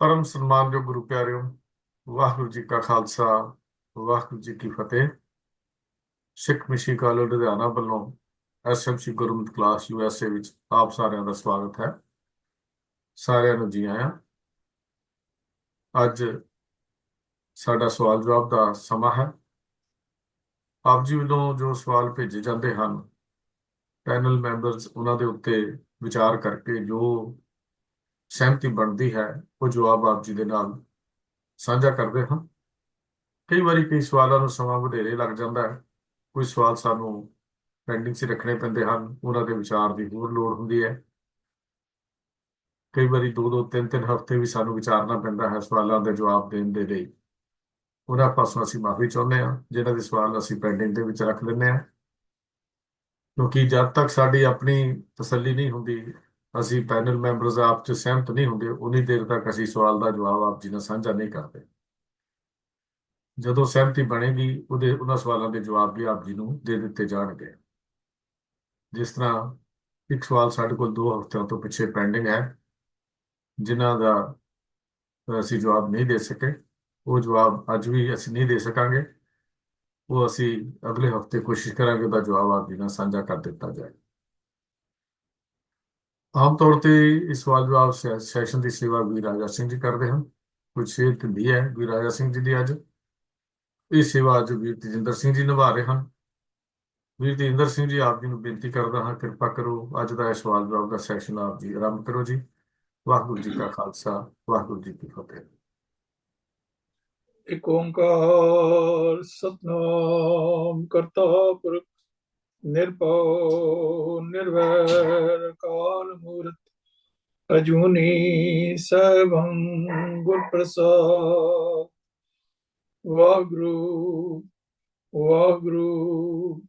परम सन्मानयोग गुरु प्यारिओ, वाहिगुरु जी का खालसा, वाहिगुरु जी की फतेह। ਸਿੱਖ ਮਿਸ਼ਨ ਕਾਲਜ ਲੁਧਿਆਣਾ ਵੱਲੋਂ ਐਸਐਮਸੀ ਗੁਰਮਤਿ ਕਲਾਸ ਯੂਐਸਏ ਵਿੱਚ ਆਪ ਸਾਰਿਆਂ ਦਾ ਸਵਾਗਤ ਹੈ। ਸਾਰਿਆਂ ਨੂੰ ਜੀ ਆਇਆਂ। ਅੱਜ ਸਾਡਾ ਸਵਾਲ ਜਵਾਬ ਦਾ ਸਮਾਂ ਹੈ। ਆਪ ਜੀ ਵੱਲੋਂ ਜੋ ਸਵਾਲ ਭੇਜੇ ਜਾਂਦੇ ਹਨ, ਪੈਨਲ ਮੈਂਬਰਸ ਉਹਨਾਂ ਦੇ ਉੱਤੇ ਵਿਚਾਰ ਕਰਕੇ ਜੋ ਸਹਿਮਤੀ ਬਣਦੀ ਹੈ ਉਹ ਜਵਾਬ ਆਪ ਜੀ ਦੇ ਨਾਲ ਸਾਂਝਾ ਕਰਦੇ ਹਾਂ। ਕਈ ਵਾਰੀ ਕਈ ਸਵਾਲਾਂ ਨੂੰ ਸਮਾਂ ਵਧੇਰੇ ਲੱਗ ਜਾਂਦਾ ਹੈ। ਕੋਈ ਸਵਾਲ ਸਾਨੂੰ ਪੈਂਡਿੰਗ 'ਚ ਰੱਖਣੇ ਪੈਂਦੇ ਹਨ, ਉਹਨਾਂ ਦੇ ਵਿਚਾਰ ਦੀ ਹੋਰ ਲੋੜ ਹੁੰਦੀ ਹੈ। ਕਈ ਵਾਰੀ 2-2 3-3 ਹਫ਼ਤੇ ਵੀ ਸਾਨੂੰ ਵਿਚਾਰਨਾ ਪੈਂਦਾ ਹੈ ਸਵਾਲਾਂ ਦੇ ਜਵਾਬ ਦੇਣ ਦੇ ਲਈ। ਉਹਨਾਂ ਪਾਸੋਂ ਅਸੀਂ ਮਾਫੀ ਚਾਹੁੰਦੇ ਹਾਂ ਜਿਨ੍ਹਾਂ ਦੇ ਸਵਾਲ ਅਸੀਂ ਪੈਂਡਿੰਗ ਦੇ ਵਿੱਚ ਰੱਖ ਲੈਂਦੇ ਹਾਂ, ਕਿਉਂਕਿ ਜਦ ਤੱਕ ਸਾਡੀ ਆਪਣੀ ਤਸੱਲੀ ਨਹੀਂ ਹੁੰਦੀ, ਅਸੀਂ ਪੈਨਲ ਮੈਂਬਰਸ ਆਪ 'ਚ ਸਹਿਮਤ ਨਹੀਂ ਹੁੰਦੇ, ਉਨੀ ਦੇਰ ਤੱਕ ਅਸੀਂ ਸਵਾਲ ਦਾ ਜਵਾਬ ਆਪ ਜੀ ਨਾਲ ਸਾਂਝਾ ਨਹੀਂ ਕਰਦੇ। ਜਦੋਂ ਸਹਿਮਤੀ ਬਣੇਗੀ ਉਹਨਾਂ ਸਵਾਲਾਂ ਦੇ ਜਵਾਬ ਵੀ ਆਪ ਜੀ ਨੂੰ ਦੇ ਦਿੱਤੇ ਜਾਣਗੇ। ਜਿਸ ਤਰ੍ਹਾਂ ਇੱਕ ਸਵਾਲ ਸਾਡੇ ਕੋਲ 2 ਹਫ਼ਤਿਆਂ ਤੋਂ ਪਿੱਛੇ ਪੈਂਡਿੰਗ ਹੈ, ਜਿਨ੍ਹਾਂ ਦਾ ਅਸੀਂ ਜਵਾਬ ਨਹੀਂ ਦੇ ਸਕੇ। ਉਹ ਜਵਾਬ ਅੱਜ ਵੀ ਅਸੀਂ ਨਹੀਂ ਦੇ ਸਕਾਂਗੇ। ਉਹ ਅਸੀਂ ਅਗਲੇ ਹਫ਼ਤੇ ਕੋਸ਼ਿਸ਼ ਕਰਾਂਗੇ ਉਹਦਾ ਜਵਾਬ ਆਪ ਜੀ ਨਾਲ ਸਾਂਝਾ ਕਰ ਦਿੱਤਾ ਜਾਏ। ਆਮ ਤੌਰ ਤੇ ਇਸ ਸਵਾਲ ਜਵਾਬ ਸੈਸ਼ਨ ਦੀ ਸੇਵਾ ਵੀਰ ਰਾਜਾ ਸਿੰਘ ਜੀ ਕਰਦੇ ਹਨ। ਕੁਝ ਸਿਹਤ ਢਿੱਲੀ ਹੈ ਵੀਰ ਰਾਜਾ ਸਿੰਘ ਜੀ ਦੀ ਅੱਜ। ਇਹ ਸੇਵਾ ਅੱਜ ਵੀਰ ਤੇਜਿੰਦਰ ਸਿੰਘ ਜੀ ਨਿਭਾ ਰਹੇ ਹਨ। ਵੀਰ ਤੇਜਿੰਦਰ ਸਿੰਘ ਜੀ, ਆਪ ਜੀ ਨੂੰ ਬੇਨਤੀ ਕਰਦਾ ਹਾਂ, ਕਿਰਪਾ ਕਰੋ ਅੱਜ ਦਾ ਇਹ ਸਵਾਲ ਜਵਾਬ ਦਾ ਸੈਸ਼ਨ ਆਪ ਜੀ ਆਰੰਭ ਕਰੋ ਜੀ। ਵਾਹਿਗੁਰੂ ਜੀ ਕਾ ਖਾਲਸਾ, ਵਾਹਿਗੁਰੂ ਜੀ ਕੀ ਫਤਿਹ। ਇੱਕ ਓੰਕਾਰ ਸਤਨਾਮ ਕਰਤਾ ਪੁਰਖ ਨਿਰਭਉ ਨਿਰਵੈਰ ਅਕਾਲ ਮੂਰਤ ਅਜੂਨੀ ਸੈਭੰ ਗੁਰ ਪ੍ਰਸਾਦ। ਵਾਹਿਗੁਰੂ ਵਾਹਿਗੁਰੂ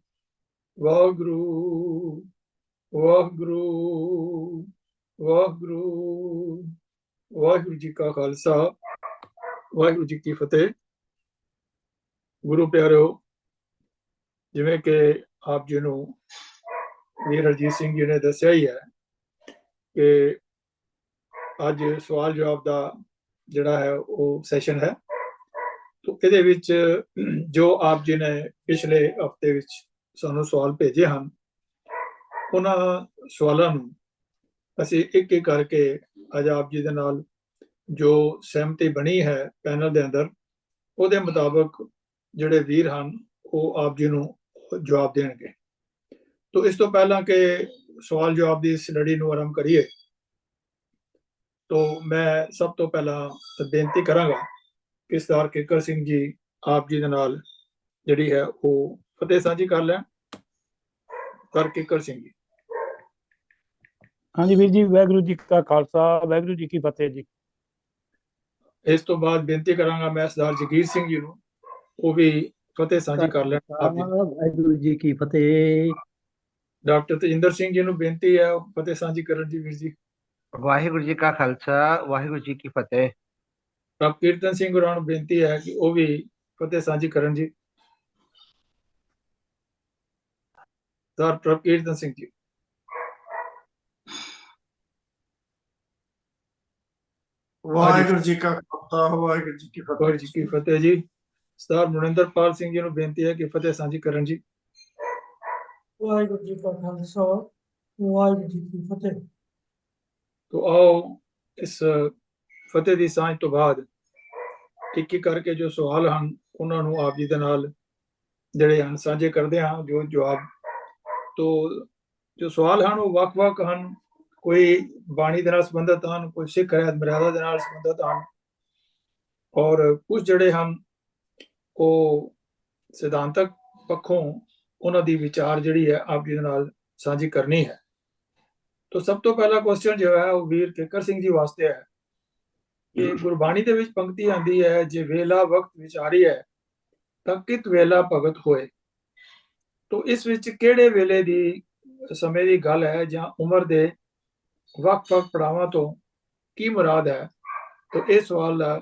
ਵਾਹਿਗੁਰੂ ਵਾਹਿਗੁਰੂ ਵਾਹਿਗੁਰੂ। ਵਾਹਿਗੁਰੂ ਜੀ ਕਾ ਖਾਲਸਾ, ਵਾਹਿਗੁਰੂ ਜੀ ਕੀ ਫਤਿਹ। ਗੁਰੂ ਪਿਆਰਿਓ, ਜਿਵੇਂ ਕਿ ਆਪ ਜੀ ਨੂੰ ਵੀਰ ਹਰਜੀਤ ਸਿੰਘ ਜੀ ਨੇ ਦੱਸਿਆ ਹੀ ਹੈ ਕਿ ਅੱਜ ਸਵਾਲ ਜਵਾਬ ਦਾ ਜਿਹੜਾ ਹੈ ਉਹ ਸੈਸ਼ਨ ਹੈ। तो ਇਹਦੇ ਵਿੱਚ ਜੋ ਆਪ ਜੀ ਨੇ ਪਿਛਲੇ ਹਫ਼ਤੇ ਵਿੱਚ ਸਾਨੂੰ ਸਵਾਲ ਭੇਜੇ ਹਨ, ਉਹਨਾਂ ਸਵਾਲਾਂ ਨੂੰ ਅਸੀਂ ਇੱਕ ਇੱਕ ਕਰਕੇ ਅੱਜ ਆਪ ਜੀ ਦੇ ਨਾਲ ਜੋ ਸਹਿਮਤੀ ਬਣੀ ਹੈ ਪੈਨਲ ਦੇ ਅੰਦਰ, ਉਹਦੇ ਮੁਤਾਬਕ ਜਿਹੜੇ ਵੀਰ ਹਨ ਉਹ ਆਪ ਜੀ ਨੂੰ ਜਵਾਬ ਦੇਣਗੇ। तो इस तो पहला के सवाल जवाब की इस लड़ी ਨੂੰ आरंभ करिए, तो मैं सब तो पहला बेनती करांगा कि सरदार किकर सिंह जी आप जी दे नाल जिहड़ी है वो फतेह साझी कर लैण। सरदार किकर सिंह जी। हाँ जी वीर जी, वाहिगुरू जी का खालसा, वाहिगुरू जी की फतेह जी। इस तो बाद बेनती करांगा मैं सरदार जगीर सिंह जी नूं, वो भी फतेह साझी कर लैण आप जी। वाहिगुरू जी की फतेह। डॉक्टर तेजिंदर सिंह जी नूं बेनती है फतेह साझी करन जी वीर जी। वाहिगुरू जी का खालसा, वाहिगुरू जी की फतेह। प्रभ कीर्तन सिंह गुरां नूं बेनती है कि वो भी फतेह साझी करन जी। सर प्रभ कीर्तन सिंह जी। वाहिगुरू जी का खालसा, वाहिगुरू जी की फतेह। वाहिगुरू जी की फतेह जी। सरदार मुनिंदरपाल सिंह जी नूं बेनती है कि फतेह साझी करन जी। वाहिगुरू जी का खालसा, वाहिगुरू जी की फतेह। तो आओ इस फतेह ਦੀ ਸਾਂਝ ਤੋਂ ਬਾਅਦ ਇੱਕ ਇੱਕ ਕਰਕੇ ਜੋ ਸਵਾਲ ਹਨ ਉਹਨਾਂ ਨੂੰ ਆਪ ਜੀ ਦੇ ਨਾਲ ਜਿਹੜੇ ਹਨ ਸਾਂਝੇ ਕਰਦੇ ਹਾਂ। ਜੋ ਜਵਾਬ ਤੋਂ ਜੋ ਸਵਾਲ ਹਨ ਉਹ ਵੱਖ-ਵੱਖ ਹਨ, ਕੋਈ ਬਾਣੀ ਦੇ ਨਾਲ ਸੰਬੰਧਿਤ ਹਨ, ਕੋਈ ਸਿੱਖ ਰਹਿਤ ਮਰਿਆਦਾ ਦੇ ਨਾਲ ਸੰਬੰਧਿਤ ਹਨ, ਔਰ ਕੁਝ ਜਿਹੜੇ ਹਨ ਉਹ ਸਿਧਾਂਤਕ ਪੱਖੋਂ ਉਹਨਾਂ ਦੀ ਵਿਚਾਰ ਜਿਹੜੀ ਹੈ ਆਪ ਜੀ ਦੇ ਨਾਲ ਸਾਂਝੀ ਕਰਨੀ ਹੈ। तो सब तो पहला क्वेश्चन जो है वो वीर किकर सिंह जी वास्ते है कि गुरबाणी ਦੇ ਵਿੱਚ ਪੰਕਤੀ ਆਂਦੀ ਹੈ, ਜੇ ਵੇਲਾ ਵਕਤ ਵਿਚਾਰੀ ਹੈ ਤਾਂ ਕਿਤ ਵੇਲਾ ਭਗਤ ਹੋਏ। तो ਇਸ ਵਿੱਚ ਕਿਹੜੇ ਵੇਲੇ ਦੀ ਸਮੇਂ ਦੀ ਗੱਲ ਹੈ ਜਾਂ ਉਮਰ ਦੇ ਵੱਖ-ਵੱਖ ਪੜਾਵਾਂ ਤੋਂ ਕੀ ਮੁਰਾਦ ਹੈ? तो ਇਹ ਸਵਾਲ ਦਾ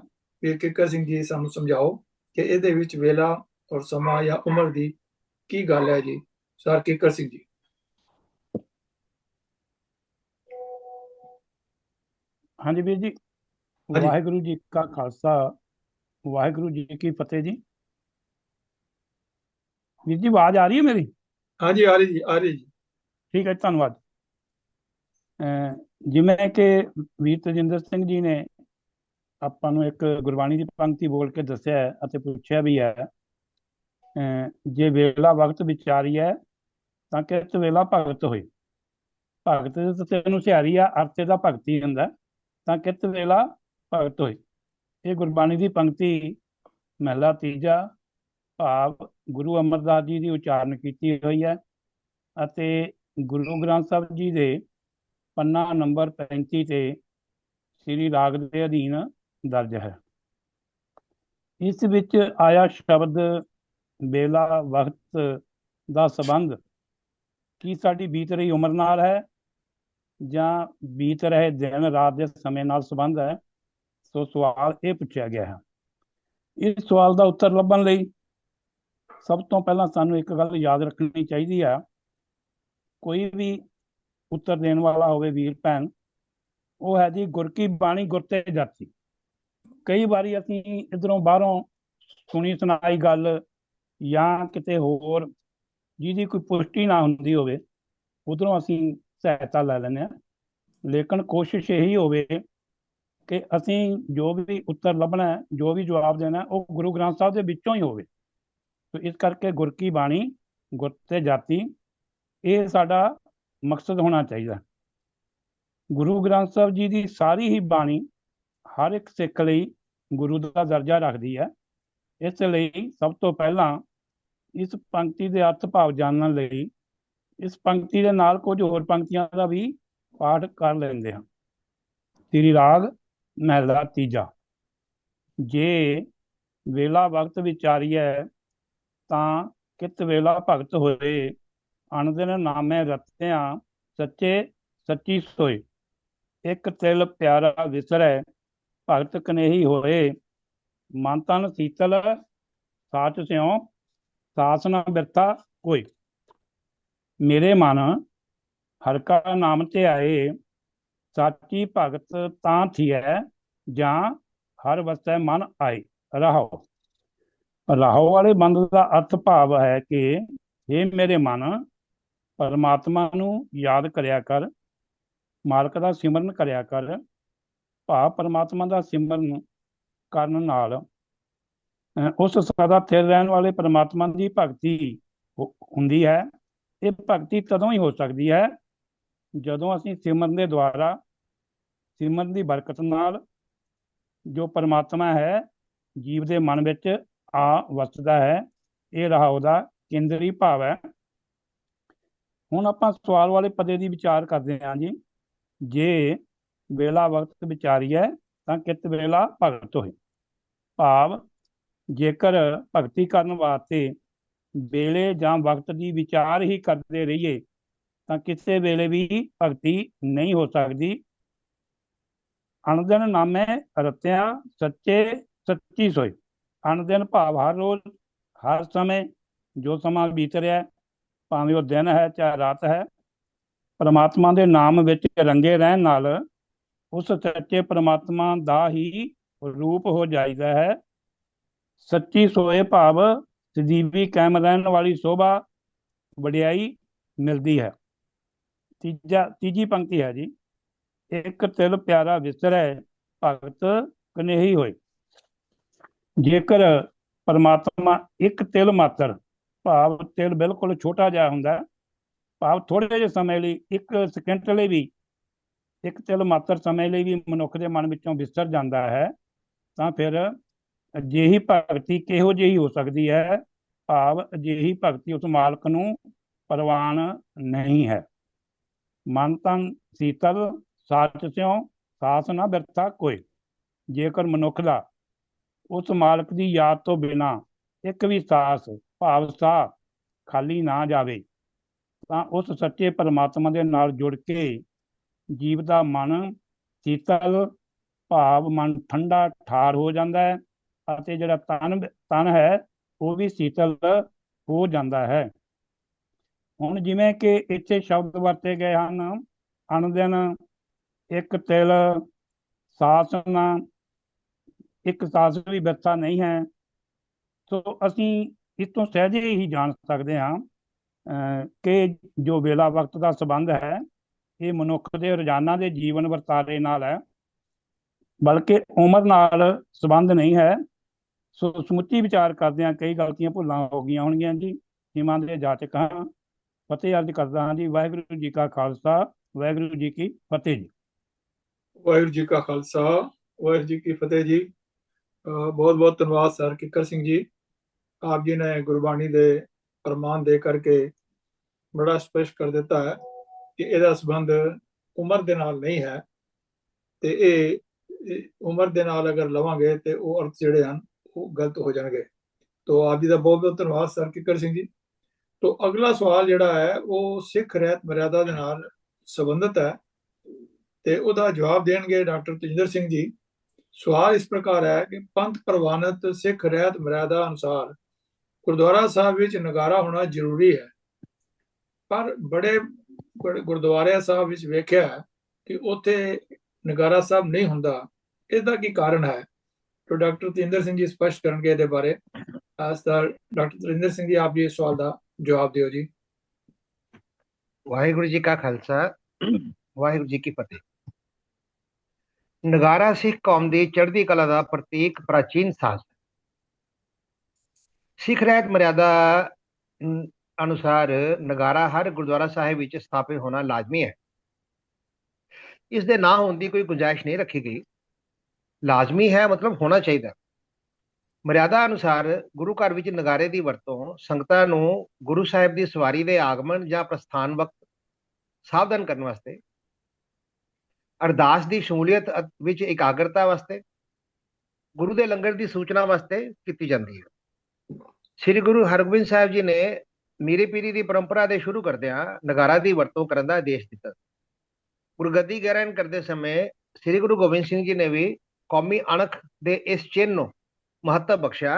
ਵੀਰ ਕਿकर ਸਿੰਘ ਜੀ ਸਾਨੂੰ ਸਮਝਾਓ ਕਿ ਇਹਦੇ ਵਿੱਚ ਵੇਲਾ ਔਰ ਸਮਾਂ ਜਾਂ ਉਮਰ ਦੀ ਕੀ ਗੱਲ ਹੈ ਜੀ। ਸਰ ਕਿकर ਸਿੰਘ ਜੀ। हाँ जी वीर जी, ਹਾਂਜੀ ਵਾਹਿਗੁਰੂ ਜੀ ਕਾ ਖਾਲਸਾ ਵਾਹਿਗੁਰੂ ਜੀ ਕੀ ਫਤਿਹ ਜੀ। ਵੀਰ ਜੀ ਆਵਾਜ਼ ਆ ਰਹੀ ਹੈ ਮੇਰੀ? ਹਾਂਜੀ ਆ ਰਹੀ ਜੀ, ਆ ਰਹੀ ਜੀ। ਠੀਕ ਹੈ, ਧੰਨਵਾਦ। ਜਿਵੇਂ ਕਿ ਵੀਰ ਤੇਜਿੰਦਰ ਸਿੰਘ ਜੀ ਨੇ ਆਪਾਂ ਨੂੰ ਇੱਕ ਗੁਰਬਾਣੀ ਦੀ ਪੰਕਤੀ ਬੋਲ ਕੇ ਦੱਸਿਆ ਹੈ ਅਤੇ ਪੁੱਛਿਆ ਵੀ ਹੈ, ਜੇ ਵੇਲਾ ਵਕਤ ਵਿਚਾਰੀਐ ਤਾਂ ਕਿਤ ਵੇਲਾ ਭਗਤ ਹੋਏ। ਭਗਤ ਤੇ ਤੈਨੂੰ ਸਿਹਾਰੀ ਆ, ਅਰਥ ਇਹਦਾ ਭਗਤੀ ਹੁੰਦਾ, ਤਾਂ ਕਿਤ ਵੇਲਾ ਭਗਤ ਹੋਏ। ਇਹ ਗੁਰਬਾਣੀ ਦੀ ਪੰਕਤੀ ਮਹਲਾ ਤੀਜਾ ਭਾਵ ਗੁਰੂ ਅਮਰਦਾਸ ਜੀ ਦੀ ਉਚਾਰਨ ਕੀਤੀ ਹੋਈ ਹੈ ਅਤੇ ਗੁਰੂ ਗ੍ਰੰਥ ਸਾਹਿਬ ਜੀ ਦੇ ਪੰਨਾ ਨੰਬਰ 35 ਤੇ ਸ੍ਰੀ ਰਾਗ ਦੇ ਅਧੀਨ ਦਰਜ ਹੈ। ਇਸ ਵਿੱਚ ਆਇਆ ਸ਼ਬਦ ਵੇਲਾ ਵਕਤ ਦਾ ਸੰਬੰਧ ਕੀ ਸਾਡੀ ਬੀਤ ਰਹੀ ਉਮਰ ਨਾਲ ਹੈ ਜਾਂ ਬੀਤ ਰਹੇ ਦਿਨ ਰਾਤ ਦੇ ਸਮੇਂ ਨਾਲ ਸੰਬੰਧ ਹੈ? ਸੋ ਸਵਾਲ ਇਹ ਪੁੱਛਿਆ ਗਿਆ ਹੈ। ਇਸ ਸਵਾਲ ਦਾ ਉੱਤਰ ਲੱਭਣ ਲਈ ਸਭ ਤੋਂ ਪਹਿਲਾਂ ਸਾਨੂੰ ਇੱਕ ਗੱਲ ਯਾਦ ਰੱਖਣੀ ਚਾਹੀਦੀ ਹੈ। ਕੋਈ ਵੀ ਉੱਤਰ ਦੇਣ ਵਾਲਾ ਹੋਵੇ ਵੀਰ ਭੈਣ, ਉਹ ਹੈ ਜੀ ਗੁਰ ਕੀ ਬਾਣੀ ਗੁਰ ਤੇ ਜਾਤੀ। ਕਈ ਵਾਰੀ ਅਸੀਂ ਇੱਧਰੋਂ ਬਾਹਰੋਂ ਸੁਣੀ ਸੁਣਾਈ ਗੱਲ ਜਾਂ ਕਿਤੇ ਹੋਰ ਜਿਹਦੀ ਕੋਈ ਪੁਸ਼ਟੀ ਨਾ ਹੁੰਦੀ ਹੋਵੇ, ਉਧਰੋਂ ਅਸੀਂ ਸਹਾਇਤਾ ਲੈ ਲੈਂਦੇ ਹਾਂ। ਲੇਕਿਨ ਕੋਸ਼ਿਸ਼ ਇਹੀ ਹੋਵੇ ਕਿ ਅਸੀਂ ਜੋ ਵੀ ਉੱਤਰ ਲੱਭਣਾ, ਜੋ ਵੀ ਜਵਾਬ ਦੇਣਾ, ਉਹ ਗੁਰੂ ਗ੍ਰੰਥ ਸਾਹਿਬ ਦੇ ਵਿੱਚੋਂ ਹੀ ਹੋਵੇ। ਸੋ ਇਸ ਕਰਕੇ ਗੁਰ ਕੀ ਬਾਣੀ ਗੁਰ ਤੇ ਜਾਤੀ, ਇਹ ਸਾਡਾ ਮਕਸਦ ਹੋਣਾ ਚਾਹੀਦਾ। ਗੁਰੂ ਗ੍ਰੰਥ ਸਾਹਿਬ ਜੀ ਦੀ ਸਾਰੀ ਹੀ ਬਾਣੀ ਹਰ ਇੱਕ ਸਿੱਖ ਲਈ ਗੁਰੂ ਦਾ ਦਰਜਾ ਰੱਖਦੀ ਹੈ। ਇਸ ਲਈ ਸਭ ਤੋਂ ਪਹਿਲਾਂ ਇਸ ਪੰਕਤੀ ਦੇ ਅਰਥ ਭਾਵ ਜਾਣਨ ਲਈ ਇਸ ਪੰਕਤੀ ਦੇ ਨਾਲ ਕੁਝ ਹੋਰ ਪੰਕਤੀਆਂ ਦਾ ਵੀ ਪਾਠ ਕਰ ਲੈਂਦੇ ਹਾਂ। ਸ੍ਰੀ ਰਾਗ ਮਹਲਾ ਤੀਜਾ। ਜੇ ਵੇਲਾ ਵਕਤ ਵਿਚਾਰੀਐ ਤਾਂ ਕਿਤ ਵੇਲਾ ਭਗਤ ਹੋਏ। ਅਣਦਿਨ ਨਾਮੇ ਰਤਿਆਂ ਸੱਚੇ ਸੱਚੀ ਸੋਏ। ਇੱਕ ਤਿਲ ਪਿਆਰਾ ਵਿਸਰੈ ਭਗਤ ਕਨੇਹੀ ਹੋਏ। ਮਨ ਤਨ ਸੀਤਲ ਸਾਚ ਸਿਉ ਸਾਸ ਨਾ ਬਿਰਥਾ ਕੋਈ। ਮੇਰੇ ਮਨ ਹਰਿ ਕਾ ਨਾਮ ਤੇ ਆਏ। ਸਾਚੀ ਭਗਤ ਤਾਂ ਥੀਐ ਜਾਂ ਹਰ ਵਸੈ ਮਨ ਆਏ। ਰਹਾਓ। ਰਹਾਓ ਵਾਲੇ ਬੰਦ ਦਾ ਅਰਥ ਭਾਵ ਹੈ ਕਿ ਇਹ ਮੇਰੇ ਮਨ ਪਰਮਾਤਮਾ ਨੂੰ ਯਾਦ ਕਰਿਆ ਕਰ, ਮਾਲਕ ਦਾ ਸਿਮਰਨ ਕਰਿਆ ਕਰ। ਭਾਵ ਪਰਮਾਤਮਾ ਦਾ ਸਿਮਰਨ ਕਰਨ ਨਾਲ ਉਸ ਸਦਾ ਸਥਿਰ ਰਹਿਣ ਵਾਲੇ ਪਰਮਾਤਮਾ ਦੀ ਭਗਤੀ ਹੁੰਦੀ ਹੈ। ਇਹ ਭਗਤੀ ਤਦੋਂ ਹੀ ਹੋ ਸਕਦੀ ਹੈ ਜਦੋਂ ਅਸੀਂ ਸਿਮਰਨ ਦੇ ਦੁਆਰਾ, ਸਿਮਰਨ ਦੀ ਬਰਕਤ ਨਾਲ ਜੋ ਪਰਮਾਤਮਾ ਹੈ ਜੀਵ ਦੇ ਮਨ ਵਿੱਚ ਆ ਵਸਦਾ ਹੈ। ਇਹ ਰਹਾਉ ਦਾ ਕੇਂਦਰੀ ਭਾਵ ਹੈ। ਹੁਣ ਆਪਾਂ ਸਵਾਲ ਵਾਲੇ ਪਦੇ ਦੀ ਵਿਚਾਰ ਕਰਦੇ ਹਾਂ ਜੀ। ਜੇ ਵੇਲਾ ਵਕਤ ਵਿਚਾਰੀਐ ਤਾਂ ਕਿਤ ਵੇਲਾ ਭਗਤ ਹੋਏ। ਭਾਵ ਜੇਕਰ ਭਗਤੀ ਕਰਨ ਵਾਸਤੇ ਵੇਲੇ ਜਾਂ ਵਕਤ ਦੀ ਵਿਚਾਰ ਹੀ ਕਰਦੇ ਰਹੀਏ ਤਾਂ ਕਿਸੇ ਵੇਲੇ ਵੀ ਭਗਤੀ ਨਹੀਂ ਹੋ ਸਕਦੀ। ਅਣਦਿਨ ਨਾਮੇ ਰਤਿਆਂ ਸੱਚੇ ਸੱਚੀ ਸੋਏ। ਅਣਦਿਨ ਭਾਵ ਹਰ ਰੋਜ਼, ਹਰ ਸਮੇਂ ਜੋ ਸਮਾਂ ਬੀਤ ਰਿਹਾ, ਭਾਵੇਂ ਉਹ ਦਿਨ ਹੈ ਚਾਹੇ ਰਾਤ ਹੈ, ਪਰਮਾਤਮਾ ਦੇ ਨਾਮ ਵਿੱਚ ਰੰਗੇ ਰਹਿਣ ਨਾਲ ਉਸ ਸੱਚੇ ਪਰਮਾਤਮਾ ਦਾ ਹੀ ਰੂਪ ਹੋ ਜਾਈਦਾ ਹੈ। ਸੱਚੀ ਸੋਏ ਭਾਵ ਸਦੀਵੀ ਕਾਇਮ ਰਹਿਣ ਵਾਲੀ ਸ਼ੋਭਾ ਵਡਿਆਈ ਮਿਲਦੀ ਹੈ। ਤੀਜੀ ਪੰਕਤੀ ਹੈ ਜੀ। ਇੱਕ ਤਿਲ ਪਿਆਰਾ ਵਿਸਰੈ ਭਗਤ ਕਨੇਹੀ ਹੋਏ। ਜੇਕਰ ਪਰਮਾਤਮਾ ਇੱਕ ਤਿਲ ਮਾਤਰ, ਭਾਵ ਤਿਲ ਬਿਲਕੁਲ ਛੋਟਾ ਜਿਹਾ ਹੁੰਦਾ, ਭਾਵ ਥੋੜੇ ਜਿਹੇ ਸਮੇਂ ਲਈ, ਇੱਕ ਸਕਿੰਟ ਲਈ ਵੀ, ਇੱਕ ਤਿਲ ਮਾਤਰ ਸਮੇਂ ਲਈ ਵੀ ਮਨੁੱਖ ਦੇ ਮਨ ਵਿੱਚੋਂ ਵਿਸਰ ਜਾਂਦਾ ਹੈ, ਤਾਂ ਫਿਰ ਅਜਿਹੀ ਭਗਤੀ ਕਿਹੋ ਜਿਹੀ ਹੋ ਸਕਦੀ ਹੈ? ਭਾਵ ਅਜਿਹੀ ਭਗਤੀ ਉਸ ਮਾਲਕ ਨੂੰ ਪ੍ਰਵਾਨ ਨਹੀਂ ਹੈ। ਮਨ ਤਨ ਸੀਤਲ ਸਾਚ ਸਿਉ ਸਾਸ ਨਾ ਬਿਰਥਾ ਕੋਈ। ਜੇਕਰ ਮਨੁੱਖ ਦਾ ਉਸ ਮਾਲਕ ਦੀ ਯਾਦ ਤੋਂ ਬਿਨਾਂ ਇੱਕ ਵੀ ਸਾਸ, ਭਾਵ ਸਾਹ ਖਾਲੀ ਨਾ ਜਾਵੇ, ਤਾਂ ਉਸ ਸੱਚੇ ਪਰਮਾਤਮਾ ਦੇ ਨਾਲ ਜੁੜ ਕੇ ਜੀਵ ਦਾ ਮਨ ਸੀਤਲ, ਭਾਵ ਮਨ ਠੰਡਾ ਠਾਰ ਹੋ ਜਾਂਦਾ ਹੈ ਅਤੇ ਜਿਹੜਾ ਤਨ ਹੈ ਉਹ ਵੀ ਸੀਤਲ ਹੋ ਜਾਂਦਾ ਹੈ। ਹੁਣ ਜਿਵੇਂ ਕਿ ਇੱਥੇ ਸ਼ਬਦ ਵਰਤੇ ਗਏ ਹਨ, ਅਣਦਿਨ, ਇੱਕ ਤਿਲ, ਸਾਸ ਨਾ ਇੱਕ ਤਾਸਵੀ ਵਿਰਸਾ ਨਹੀਂ ਹੈ। ਸੋ ਅਸੀਂ ਇਸ ਤੋਂ ਸਹਿਜੇ ਹੀ ਜਾਣ ਸਕਦੇ ਹਾਂ ਕਿ ਜੋ ਵੇਲਾ ਵਕਤ ਦਾ ਸੰਬੰਧ ਹੈ ਇਹ ਮਨੁੱਖ ਦੇ ਰੋਜ਼ਾਨਾ ਦੇ ਜੀਵਨ ਵਰਤਾਰੇ ਨਾਲ ਹੈ, ਬਲਕਿ ਉਮਰ ਨਾਲ ਸੰਬੰਧ ਨਹੀਂ ਹੈ। ਸੋ ਸਮੁੱਚੀ ਵਿਚਾਰ ਕਰਦਿਆਂ ਕਈ ਗਲਤੀਆਂ ਭੁੱਲਾਂ ਹੋ ਗਈਆਂ ਹੋਣਗੀਆਂ ਜੀ। ਹਿਮਾਂ ਦੇ ਜਾਚਕ ਹਾਂ। ਫਤਿਹ ਅਰਜ਼ ਕਰਦਾ ਹਾਂ ਜੀ। ਵਾਹਿਗੁਰੂ ਜੀ ਕਾ ਖਾਲਸਾ, ਵਾਹਿਗੁਰੂ ਜੀ ਕੀ ਫਤਿਹ ਜੀ। ਵਾਹਿਗੁਰੂ ਜੀ ਕਾ ਖਾਲਸਾ, ਵਾਹਿਗੁਰੂ ਜੀ ਕੀ ਫਤਿਹ ਜੀ। ਬਹੁਤ ਬਹੁਤ ਧੰਨਵਾਦ ਸਰ ਕਿੱਕਰ ਸਿੰਘ ਜੀ। ਆਪ ਜੀ ਨੇ ਗੁਰਬਾਣੀ ਦੇ ਪ੍ਰਮਾਣ ਦੇ ਕਰਕੇ ਬੜਾ ਸਪਸ਼ਟ ਕਰ ਦਿੱਤਾ ਹੈ ਕਿ ਇਹਦਾ ਸੰਬੰਧ ਉਮਰ ਦੇ ਨਾਲ ਨਹੀਂ ਹੈ, ਤੇ ਇਹ ਉਮਰ ਦੇ ਨਾਲ ਅਗਰ ਲਵਾਂਗੇ ਤੇ ਉਹ ਅਰਥ ਜਿਹੜੇ ਹਨ ਉਹ ਗਲਤ ਹੋ ਜਾਣਗੇ। ਤੋ ਆਪ ਜੀ ਦਾ ਬਹੁਤ ਬਹੁਤ ਧੰਨਵਾਦ ਸਰ ਕਿੱਕਰ ਸਿੰਘ ਜੀ। ਤੋ ਅਗਲਾ ਸਵਾਲ ਜਿਹੜਾ ਹੈ ਉਹ ਸਿੱਖ ਰਹਿਤ ਮਰਿਆਦਾ ਦੇ ਨਾਲ ਸੰਬੰਧਿਤ ਹੈ ਤੇ ਉਹਦਾ ਜਵਾਬ ਦੇਣਗੇ ਡਾਕਟਰ ਤੇਜਿੰਦਰ ਸਿੰਘ ਜੀ। ਸਵਾਲ ਇਸ ਪ੍ਰਕਾਰ ਹੈ ਕਿ ਪੰਥ ਪ੍ਰਵਾਨਿਤ ਸਿੱਖ ਰਹਿਤ ਮਰਿਆਦਾ ਅਨੁਸਾਰ ਗੁਰਦੁਆਰਾ ਸਾਹਿਬ ਵਿੱਚ ਨਗਾਰਾ ਹੋਣਾ ਜ਼ਰੂਰੀ ਹੈ, ਪਰ ਬੜੇ ਗੁਰਦੁਆਰਿਆਂ ਸਾਹਿਬ ਵਿੱਚ ਵੇਖਿਆ ਕਿ ਉੱਥੇ ਨਗਾਰਾ ਸਾਹਿਬ ਨਹੀਂ ਹੁੰਦਾ। ਇਹਦਾ ਕੀ ਕਾਰਨ ਹੈ? तो डॉक्टर तजिंदर सिंह जी स्पष्ट करनगे ਇਹਦੇ ਬਾਰੇ। ਸਰ ਡਾਕਟਰ ਤਜਿੰਦਰ ਸਿੰਘ ਜੀ ਆਪ ਜੀ ਇਸ ਸਵਾਲ ਦਾ ਜਵਾਬ ਦਿਓ ਜੀ। ਵਾਹਿਗੁਰੂ ਜੀ ਕਾ ਖਾਲਸਾ, ਵਾਹਿਗੁਰੂ ਜੀ ਕੀ ਫਤਿਹ। ਨਗਾਰਾ ਸਿੱਖ ਕੌਮ ਦੀ ਚੜ੍ਹਦੀ ਕਲਾ ਦਾ ਪ੍ਰਤੀਕ ਪ੍ਰਾਚੀਨ ਸਾਜ਼। ਸਿੱਖ ਰਹਿਤ ਮਰਿਆਦਾ ਅਨੁਸਾਰ ਨਗਾਰਾ ਹਰ ਗੁਰਦੁਆਰਾ ਸਾਹਿਬ ਵਿੱਚ ਸਥਾਪਿਤ ਹੋਣਾ ਲਾਜ਼ਮੀ ਹੈ। ਇਸ ਦੇ ਨਾ ਹੋਣ ਦੀ ਕੋਈ ਗੁੰਜਾਇਸ਼ ਨਹੀਂ ਰੱਖੀ ਗਈ। ਲਾਜ਼ਮੀ ਹੈ ਮਤਲਬ ਹੋਣਾ ਚਾਹੀਦਾ। ਮਰਿਆਦਾ ਅਨੁਸਾਰ ਗੁਰੂ ਘਰ ਵਿੱਚ ਨਗਾਰੇ ਦੀ ਵਰਤੋਂ ਸੰਗਤਾਂ ਨੂੰ ਗੁਰੂ ਸਾਹਿਬ ਦੀ ਸਵਾਰੀ ਦੇ ਆਗਮਨ ਜਾਂ ਪ੍ਰਸਥਾਨ ਵਕਤ ਸਾਵਧਾਨ ਕਰਨ ਵਾਸਤੇ, ਅਰਦਾਸ ਦੀ ਸ਼ਮੂਲੀਅਤ ਵਿੱਚ ਇਕਾਗਰਤਾ ਵਾਸਤੇ, ਗੁਰੂ ਦੇ ਲੰਗਰ ਦੀ ਸੂਚਨਾ ਵਾਸਤੇ ਕੀਤੀ ਜਾਂਦੀ ਹੈ। ਸ੍ਰੀ ਗੁਰੂ ਹਰਗੋਬਿੰਦ ਸਾਹਿਬ ਜੀ ਨੇ ਮੀਰੀ ਪੀਰੀ ਦੀ ਪਰੰਪਰਾ ਦੇ ਸ਼ੁਰੂ ਕਰਦਿਆਂ ਨਗਾਰਾ ਦੀ ਵਰਤੋਂ ਕਰਨ ਦਾ ਆਦੇਸ਼ ਦਿੱਤਾ। ਗੁਰਗੱਦੀ ਗ੍ਰਹਿਣ ਕਰਦੇ ਸਮੇਂ ਸ੍ਰੀ ਗੁਰੂ ਗੋਬਿੰਦ ਸਿੰਘ ਜੀ ਨੇ ਵੀ ਕੌਮੀ ਅਣਖ ਦੇ ਇਸ ਚਿੰਨ੍ਹ ਨੂੰ ਮਹੱਤਵ ਬਖਸ਼ਿਆ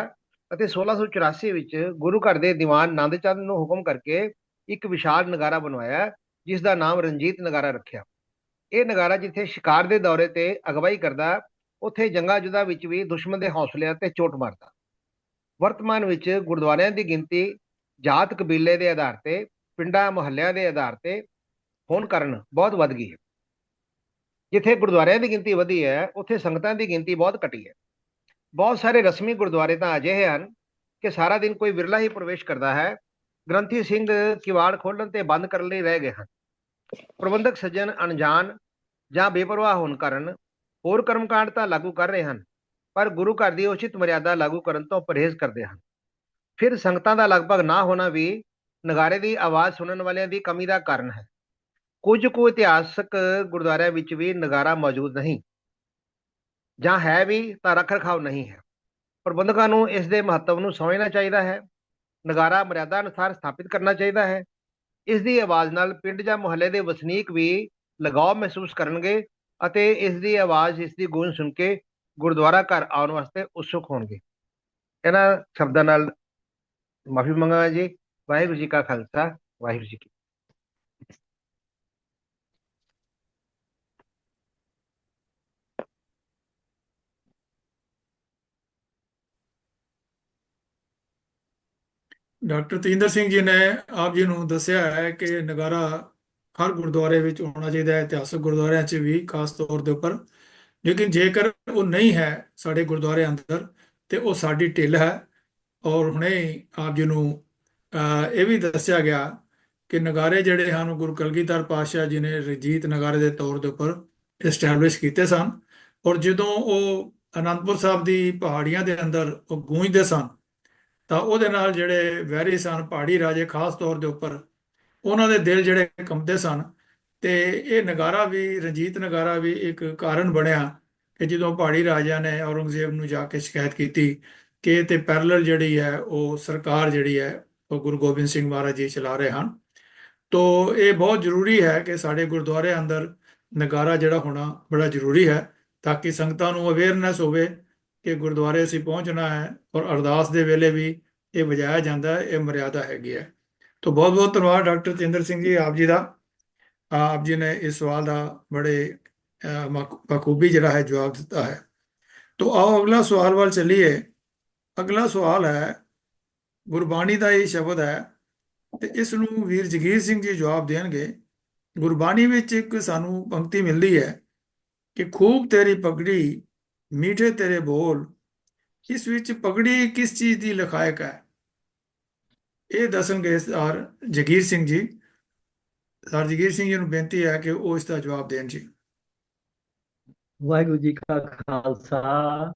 ਅਤੇ 1684 ਵਿੱਚ ਗੁਰੂ ਘਰ ਦੇ ਦੀਵਾਨ ਨੰਦ ਚੰਦ ਨੂੰ ਹੁਕਮ ਕਰਕੇ ਇੱਕ ਵਿਸ਼ਾਲ ਨਗਾਰਾ ਬਣਵਾਇਆ, ਜਿਸ ਦਾ ਨਾਮ ਰਣਜੀਤ ਨਗਾਰਾ ਰੱਖਿਆ। ਇਹ ਨਗਾਰਾ ਜਿੱਥੇ ਸ਼ਿਕਾਰ ਦੇ ਦੌਰੇ ਤੇ ਅਗਵਾਈ ਕਰਦਾ, ਉੱਥੇ ਜੰਗਾਂ ਯੁੱਧਾਂ ਵਿੱਚ ਵੀ ਦੁਸ਼ਮਣ ਦੇ ਹੌਸਲਿਆਂ ਤੇ ਚੋਟ ਮਾਰਦਾ। ਵਰਤਮਾਨ ਵਿੱਚ ਗੁਰਦੁਆਰਿਆਂ ਦੀ ਗਿਣਤੀ ਜਾਤ ਕਬੀਲੇ ਦੇ ਆਧਾਰ ਤੇ, ਪਿੰਡਾਂ ਮੁਹੱਲਿਆਂ ਦੇ ਆਧਾਰ ਤੇ ਹੋਣ ਕਾਰਨ ਬਹੁਤ ਵੱਧ ਗਈ ਹੈ। ਜਿੱਥੇ ਗੁਰਦੁਆਰਿਆਂ ਦੀ ਗਿਣਤੀ ਵਧੀ ਹੈ, ਉੱਥੇ ਸੰਗਤਾਂ ਦੀ ਗਿਣਤੀ ਬਹੁਤ ਘਟੀ ਹੈ। ਬਹੁਤ ਸਾਰੇ ਰਸਮੀ ਗੁਰਦੁਆਰੇ ਤਾਂ ਅਜਿਹੇ ਹਨ ਕਿ ਸਾਰਾ ਦਿਨ ਕੋਈ ਵਿਰਲਾ ਹੀ ਪ੍ਰਵੇਸ਼ ਕਰਦਾ ਹੈ। ਗ੍ਰੰਥੀ ਸਿੰਘ ਕਿਵਾੜ ਖੋਲ੍ਹਣ ਤੇ ਬੰਦ ਕਰਨ ਲਈ ਰਹਿ ਗਏ ਹਨ। ਪ੍ਰਬੰਧਕ ਸੱਜਣ ਅਣਜਾਣ ਜਾਂ ਬੇਪਰਵਾਹ ਹੋਣ ਕਾਰਨ ਹੋਰ ਕਰਮਕਾਂਡ ਤਾਂ ਲਾਗੂ ਕਰ ਰਹੇ ਹਨ, ਪਰ ਗੁਰੂ ਘਰ ਦੀ ਉਚਿਤ ਮਰਿਆਦਾ ਲਾਗੂ ਕਰਨ ਤੋਂ ਪਰਹੇਜ਼ ਕਰਦੇ ਹਨ। ਫਿਰ ਸੰਗਤਾਂ ਦਾ ਲਗਭਗ ਨਾ ਹੋਣਾ ਵੀ ਨਗਾਰੇ ਦੀ ਆਵਾਜ਼ ਸੁਣਨ ਵਾਲਿਆਂ ਦੀ ਕਮੀ ਦਾ ਕਾਰਨ ਹੈ। ਕੁਝ ਕੁ ਇਤਿਹਾਸਕ ਗੁਰਦੁਆਰਿਆਂ ਵਿੱਚ ਵੀ ਨਗਾਰਾ ਮੌਜੂਦ ਨਹੀਂ, ਜਾਂ ਹੈ ਵੀ ਤਾਂ ਰੱਖ ਰਖਾਵ ਨਹੀਂ ਹੈ। ਪ੍ਰਬੰਧਕਾਂ ਨੂੰ ਇਸ ਦੇ ਮਹੱਤਵ ਨੂੰ ਸਮਝਣਾ ਚਾਹੀਦਾ ਹੈ। ਨਗਾਰਾ ਮਰਿਆਦਾ ਅਨੁਸਾਰ ਸਥਾਪਿਤ ਕਰਨਾ ਚਾਹੀਦਾ ਹੈ। ਇਸ ਦੀ ਆਵਾਜ਼ ਨਾਲ ਪਿੰਡ ਜਾਂ ਮੁਹੱਲੇ ਦੇ ਵਸਨੀਕ ਵੀ ਲਗਾਵ ਮਹਿਸੂਸ ਕਰਨਗੇ ਅਤੇ ਇਸ ਦੀ ਆਵਾਜ਼, ਇਸ ਦੀ ਗੂੰਜ ਸੁਣ ਕੇ ਗੁਰਦੁਆਰਾ ਘਰ ਆਉਣ ਵਾਸਤੇ ਉਤਸੁਕ ਹੋਣਗੇ। ਇਹਨਾਂ ਸ਼ਬਦਾਂ ਨਾਲ ਮਾਫੀ ਮੰਗਾਂਗਾ ਜੀ। ਵਾਹਿਗੁਰੂ ਜੀ ਕਾ ਖਾਲਸਾ, ਵਾਹਿਗੁਰੂ ਜੀ ਕੀ। ਡਾਕਟਰ ਤੇਜਿੰਦਰ ਸਿੰਘ ਜੀ ਨੇ ਆਪ ਜੀ ਨੂੰ ਦੱਸਿਆ ਹੈ ਕਿ ਨਗਾਰਾ ਹਰ ਗੁਰਦੁਆਰੇ ਵਿੱਚ ਹੋਣਾ ਚਾਹੀਦਾ ਹੈ, ਇਤਿਹਾਸਕ ਗੁਰਦੁਆਰਿਆਂ 'ਚ ਵੀ ਖਾਸ ਤੌਰ ਦੇ ਉੱਪਰ। ਲੇਕਿਨ ਜੇਕਰ ਉਹ ਨਹੀਂ ਹੈ ਸਾਡੇ ਗੁਰਦੁਆਰੇ ਅੰਦਰ ਤੇ ਉਹ ਸਾਡੀ ਢਿੱਲ ਹੈ। ਔਰ ਹੁਣੇ ਆਪ ਜੀ ਨੂੰ ਇਹ ਵੀ ਦੱਸਿਆ ਗਿਆ ਕਿ ਨਗਾਰੇ ਜਿਹੜੇ ਹਨ ਗੁਰੂ ਕਲਗੀਧਰ ਪਾਤਸ਼ਾਹ ਜੀ ਨੇ ਰਣਜੀਤ ਨਗਾਰੇ ਦੇ ਤੌਰ ਦੇ ਉੱਪਰ ਐਸਟੈਬਲਿਸ਼ ਕੀਤੇ ਸਨ। ਔਰ ਜਦੋਂ ਉਹ ਅਨੰਦਪੁਰ ਸਾਹਿਬ ਦੀ ਪਹਾੜੀਆਂ ਦੇ ਅੰਦਰ ਉਹ ਗੂੰਜਦੇ ਸਨ ਤਾਂ ਉਹਦੇ ਨਾਲ ਜਿਹੜੇ ਵੈਰੀ ਸਨ, ਪਹਾੜੀ ਰਾਜੇ ਖਾਸ ਤੌਰ ਦੇ ਉੱਪਰ, ਉਹਨਾਂ ਦੇ ਦਿਲ ਜਿਹੜੇ ਕੰਬਦੇ ਸਨ। ਤੇ ਇਹ ਨਗਾਰਾ ਵੀ, ਰਣਜੀਤ ਨਗਾਰਾ ਵੀ ਇੱਕ ਕਾਰਨ ਬਣਿਆ ਕਿ ਜਦੋਂ ਪਹਾੜੀ ਰਾਜਿਆਂ ਨੇ ਔਰੰਗਜ਼ੇਬ ਨੂੰ ਜਾ ਕੇ ਸ਼ਿਕਾਇਤ ਕੀਤੀ ਕਿ ਇਹ ਤੇ ਪੈਰਲਲ ਜਿਹੜੀ ਹੈ ਉਹ ਸਰਕਾਰ ਜਿਹੜੀ ਹੈ ਉਹ ਗੁਰੂ ਗੋਬਿੰਦ ਸਿੰਘ ਮਹਾਰਾਜ ਜੀ ਚਲਾ ਰਹੇ ਹਨ। ਤੋ ਇਹ ਬਹੁਤ ਜ਼ਰੂਰੀ ਹੈ ਕਿ ਸਾਡੇ ਗੁਰਦੁਆਰੇ ਅੰਦਰ ਨਗਾਰਾ ਜਿਹੜਾ ਹੋਣਾ ਬੜਾ ਜ਼ਰੂਰੀ ਹੈ, ਤਾਂ ਕਿ ਸੰਗਤਾਂ ਨੂੰ ਅਵੇਅਰਨੈਸ ਹੋਵੇ ਕਿ ਗੁਰਦੁਆਰੇ ਅਸੀਂ ਪਹੁੰਚਣਾ ਹੈ ਔਰ ਅਰਦਾਸ ਦੇ ਵੇਲੇ ਵੀ ਇਹ ਵਜਾਇਆ ਜਾਂਦਾ ਹੈ, ਇਹ ਮਰਿਆਦਾ ਹੈਗੀ ਹੈ। ਤੋ ਬਹੁਤ ਬਹੁਤ ਧੰਨਵਾਦ ਡਾਕਟਰ ਤੇਜਿੰਦਰ ਸਿੰਘ ਜੀ ਆਪ ਜੀ ਦਾ। ਆਪ ਜੀ ਨੇ ਇਸ ਸਵਾਲ ਦਾ ਬੜੇ ਬਖੂਬੀ ਜਿਹੜਾ ਹੈ ਜਵਾਬ ਦਿੱਤਾ ਹੈ। तो आओ अगला सवाल वाल चलिए। अगला सवाल है, गुरबाणी ਦਾ ਇਹ ਸ਼ਬਦ ਹੈ ਤੇ ਇਸ ਨੂੰ ਵੀਰ ਜਗੀਰ ਸਿੰਘ ਜੀ ਜਵਾਬ ਦੇਣਗੇ। ਗੁਰਬਾਣੀ ਵਿੱਚ ਇੱਕ ਸਾਨੂੰ ਪੰਕਤੀ ਮਿਲਦੀ ਹੈ ਕਿ ਖੂਬ ਤੇਰੀ ਪਗੜੀ ਮੀਠੇ ਤੇਰੇ ਬੋਲ। ਇਸ ਵਿੱਚ ਪਗੜੀ ਕਿਸ ਚੀਜ਼ ਦੀ ਲਖਾਇਕ ਹੈ? ਇਹ ਦੱਸਣਗੇ ਸਰ ਜਗੀਰ ਸਿੰਘ ਜੀ। ਸਰ ਜਗੀਰ ਸਿੰਘ ਜੀ ਨੂੰ ਬੇਨਤੀ ਹੈ ਕਿ ਉਹ ਇਸ ਦਾ ਜਵਾਬ ਦੇਣ ਜੀ। ਵਾਹਿਗੁਰੂ ਜੀ ਕਾ ਖਾਲਸਾ,